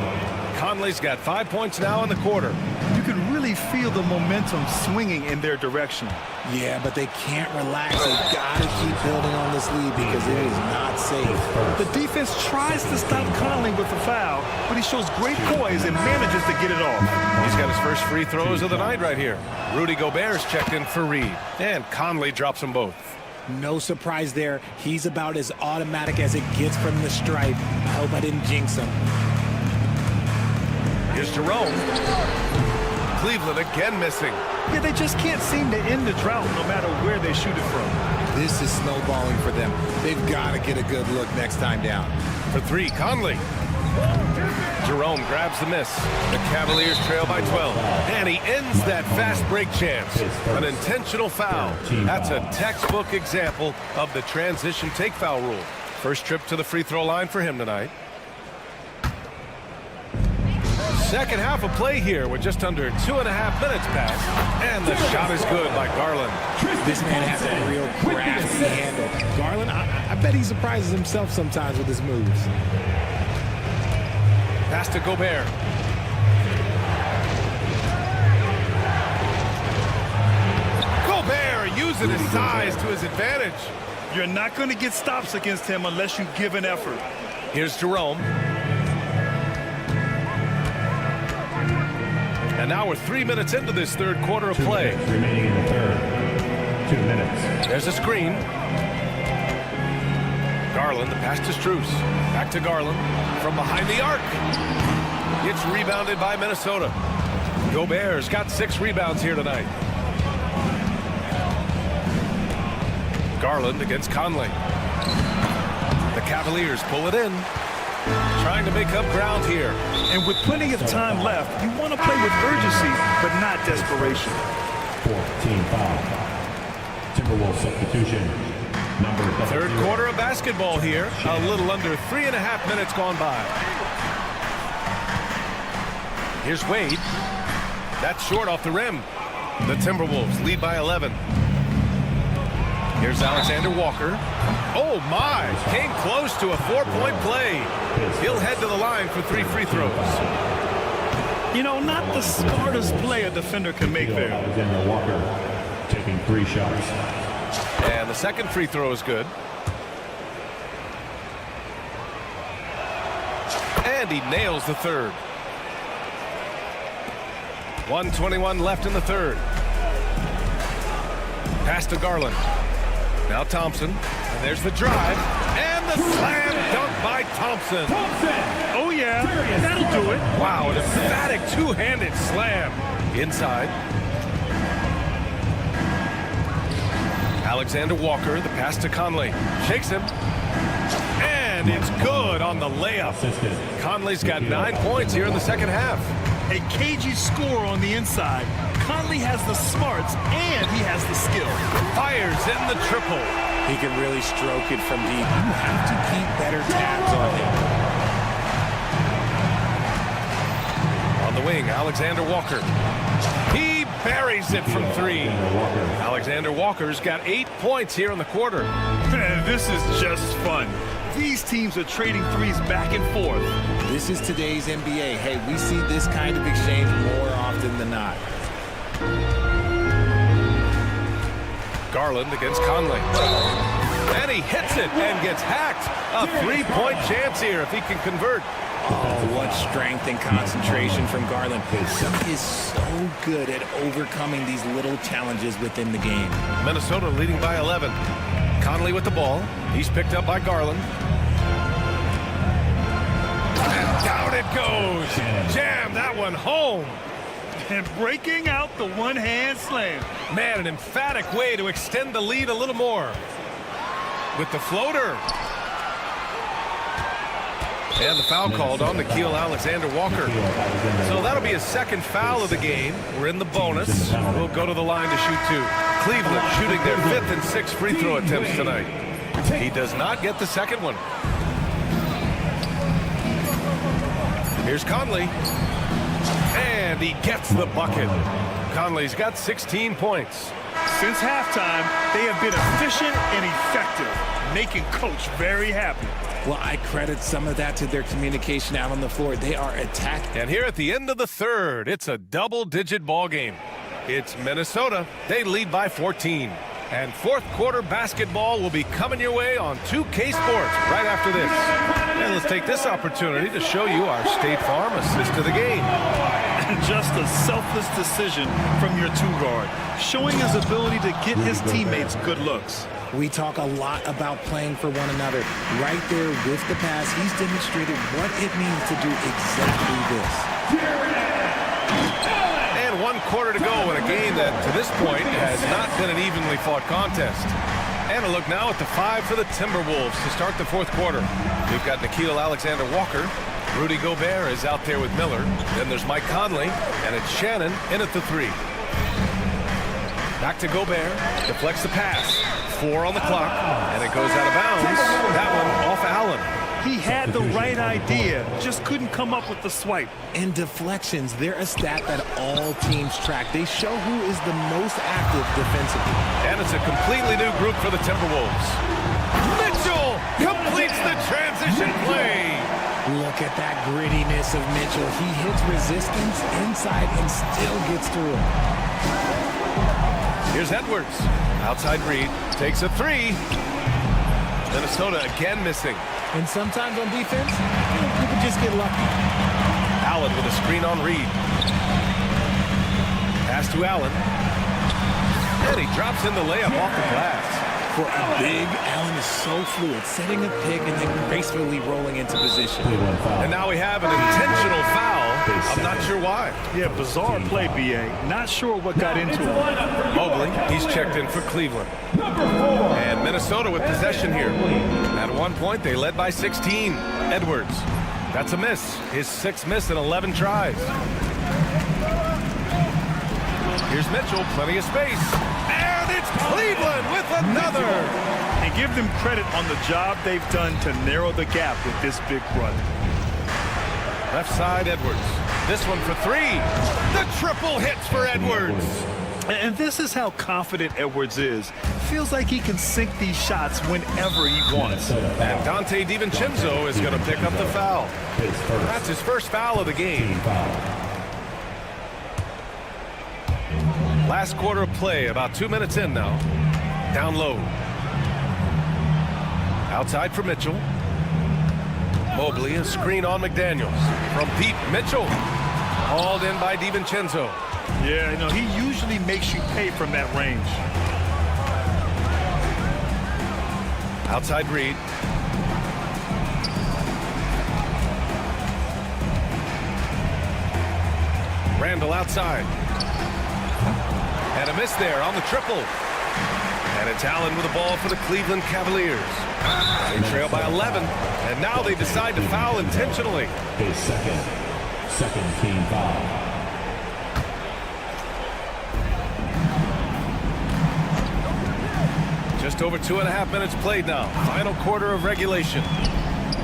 Conley's got 5 points now in the quarter. You can really feel the momentum swinging in their direction. Yeah, but they can't relax. They've got to keep building on this lead because it is not safe. The defense tries to stop Conley with the foul, but he shows great poise and manages to get it off. He's got his first free throws of the night right here. Rudy Gobert's checked in for Reed. And Conley drops them both. No surprise there. He's about as automatic as it gets from the stripe. I hope I didn't jinx him. Here's Jerome. Cleveland again missing. Yeah, they just can't seem to end the drought no matter where they shoot it from. This is snowballing for them. They've got to get a good look next time down. For 3, Conley. Jerome grabs the miss. The Cavaliers trail by 12. And he ends that fast break chance. An intentional foul. That's a textbook example of the transition take foul rule. First trip to the free throw line for him tonight. Second half of play here with just under 2.5 minutes passed. And the shot is good by Garland. This man has a real crafty handle. Garland, I bet he surprises himself sometimes with his moves. Pass to Gobert. Gobert using his size to his advantage. You're not going to get stops against him unless you give an effort. Here's Jerome. And now we're 3 minutes into this third quarter of play. 2 minutes remaining in the third. 2 minutes. There's a screen. Garland, the pass to Strus. Back to Garland from behind the arc. It's rebounded by Minnesota. Gobert's got 6 rebounds here tonight. Garland against Conley. The Cavaliers pull it in. Trying to make up ground here. And with plenty of time left, you want to play with urgency, but not desperation. 14 foul. Timberwolves substitution. Third quarter of basketball here. A little under 3.5 minutes gone by. Here's Wade. That's short off the rim. The Timberwolves lead by 11. Here's Alexander Walker. Oh my, came close to a 4-point play. He'll head to the line for 3 free throws. You know, not the smartest play a defender can make there. Alexander Walker taking 3 shots. And the second free throw is good. And he nails the third. 1:21 left in the third. Pass to Garland. Now Thompson. And there's the drive. And the slam dunk by Thompson. Oh, yeah. That'll do it. Wow, an emphatic two-handed slam. Inside. Alexander Walker, the pass to Conley. Shakes him. And it's good on the layup. Conley's got 9 points here in the second half. A cagey score on the inside. Conley has the smarts and he has the skill. Fires in the triple. He can really stroke it from deep. You have to keep better tabs on him. On the wing, Alexander Walker. He buries it from 3. Alexander Walker's got 8 points here in the quarter. This is just fun. These teams are trading threes back and forth. This is today's NBA. Hey, we see this kind of exchange more often than not. Garland against Conley. And he hits it and gets hacked. A 3-point chance here if he can convert. Oh, what strength and concentration from Garland. He is so good at overcoming these little challenges within the game. Minnesota leading by 11. Conley with the ball. He's picked up by Garland. And down it goes. Jam that one home. And breaking out the one-hand slam. Man, an emphatic way to extend the lead a little more. With the floater. And the foul called on Nickeil Alexander-Walker. So that'll be his second foul of the game. We're in the bonus. We'll go to the line to shoot 2. Cleveland shooting their 5th and 6th free throw attempts tonight. He does not get the second one. Here's Conley. And he gets the bucket. Conley's got 16 points. Since halftime, they have been efficient and effective, making Coach very happy. Well, I credit some of that to their communication out on the floor. They are attacking. And here at the end of the third, it's a double-digit ball game. It's Minnesota. They lead by 14. And fourth quarter basketball will be coming your way on 2K Sports right after this. And let's take this opportunity to show you our State Farm assist to the game. Just a selfless decision from your 2-guard, showing his ability to get his teammates good looks. We talk a lot about playing for one another. Right there with the pass, he's demonstrated what it means to do exactly this. And 1 quarter to go in a game that, to this point, has not been an evenly fought contest. And a look now at the 5 for the Timberwolves to start the fourth quarter. We've got Nickeil Alexander-Walker. Rudy Gobert is out there with Miller. Then there's Mike Conley, and it's Shannon in at the 3. Back to Gobert, deflects the pass. 4 on the clock, and it goes out of bounds. That one off Allen. He had the right idea, just couldn't come up with the swipe. And deflections, they're a stat that all teams track. They show who is the most active defensively. And it's a completely new group for the Timberwolves. Mitchell completes the transition play. Look at that grittiness of Mitchell. He hits resistance inside and still gets through it. Here's Edwards. Outside Reed. Takes a 3. Minnesota again missing. And sometimes on defense, you can just get lucky. Allen with a screen on Reed. Pass to Allen. And he drops in the layup off the glass. For a big, Allen is so fluid, setting a pick and then gracefully rolling into position. And now we have an intentional foul. I'm not sure why. Yeah, bizarre play, B.A. Not sure what got into him. Mobley, he's checked in for Cleveland. And Minnesota with possession here. At one point, they led by 16. Edwards. That's a miss. His 6th miss in 11 tries. Here's Mitchell, plenty of space. And it's Cleveland with another. And give them credit on the job they've done to narrow the gap with this big run. Left side, Edwards. This one for 3. The triple hits for Edwards. And this is how confident Edwards is. Feels like he can sink these shots whenever he wants. And Dante DiVincenzo is going to pick up the foul. That's his first foul of the game. Last quarter of play, about 2 minutes in now. Down low. Outside for Mitchell. Mobley, a screen on McDaniels. From deep, Mitchell. Hauled in by DiVincenzo. Yeah, he usually makes you pay from that range. Outside Reed. Randall outside. And a miss there on the triple. And it's Allen with the ball for the Cleveland Cavaliers. They trail by 11. And now they decide to foul intentionally. His second team foul. Just over 2.5 minutes played now. Final quarter of regulation.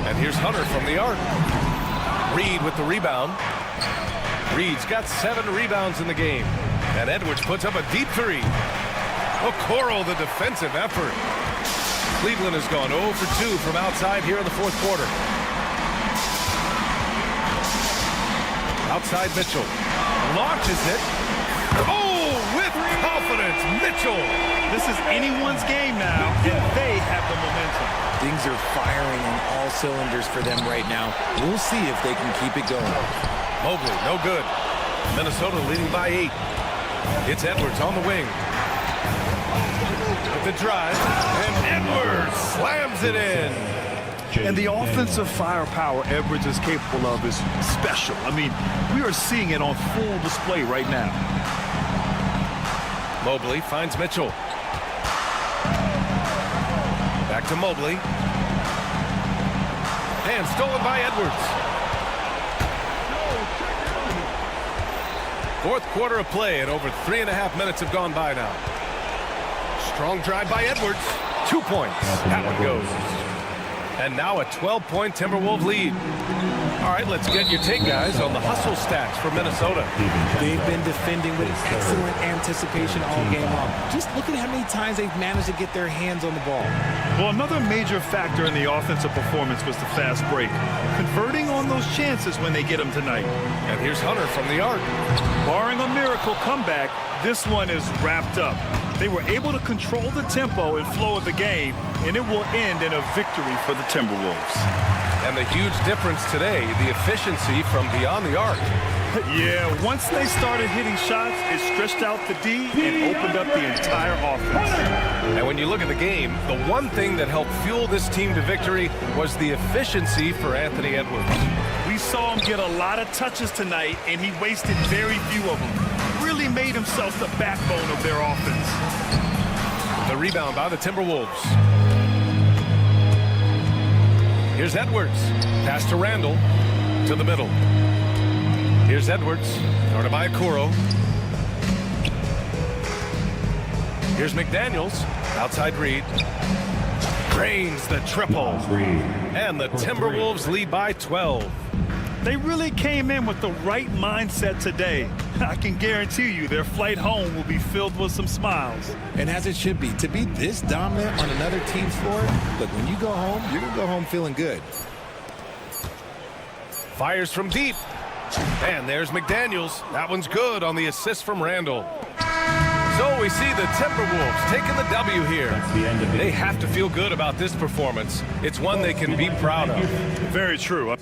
And here's Hunter from the arc. Reed with the rebound. Reed's got 7 rebounds in the game. And Edwards puts up a deep 3. Okoro, the defensive effort. Cleveland has gone 0 for 2 from outside here in the fourth quarter. Outside Mitchell. Launches it. Oh, with confidence, Mitchell. This is anyone's game now, and they have the momentum. Things are firing on all cylinders for them right now. We'll see if they can keep it going. Mobley, no good. Minnesota leading by 8. It's Edwards on the wing. With the drive, and Edwards slams it in. And the offensive firepower Edwards is capable of is special. I mean, we are seeing it on full display right now. Mobley finds Mitchell. Back to Mobley. And stolen by Edwards. Fourth quarter of play, and over 3.5 minutes have gone by now. Strong drive by Edwards. 2 points. That one goes. And now a 12-point Timberwolves lead. All right, let's get your take, guys, on the hustle stats for Minnesota. They've been defending with excellent anticipation all game long. Just look at how many times they've managed to get their hands on the ball. Well, another major factor in the offensive performance was the fast break. Converting on those chances when they get them tonight. And here's Hunter from the arc. Barring a miracle comeback, this one is wrapped up. They were able to control the tempo and flow of the game, and it will end in a victory for the Timberwolves. And the huge difference today, the efficiency from beyond the arc. Yeah, once they started hitting shots, it stretched out the D and opened up the entire offense. And when you look at the game, the one thing that helped fuel this team to victory was the efficiency for Anthony Edwards. We saw him get a lot of touches tonight, and he wasted very few of them. Really made himself the backbone of their offense. The rebound by the Timberwolves. Here's Edwards. Pass to Randall. To the middle. Here's Edwards. Guarded by Okoro. Here's McDaniels. Outside Reed. Drains the triple. And the Timberwolves lead by 12. They really came in with the right mindset today. I can guarantee you their flight home will be filled with some smiles. And as it should be. To be this dominant on another team's floor, look, when you go home, you're going to go home feeling good. Fires from deep. And there's McDaniels. That one's good on the assist from Randall. So we see the Timberwolves taking the W here. They have to feel good about this performance. It's one they can be proud of. Very true.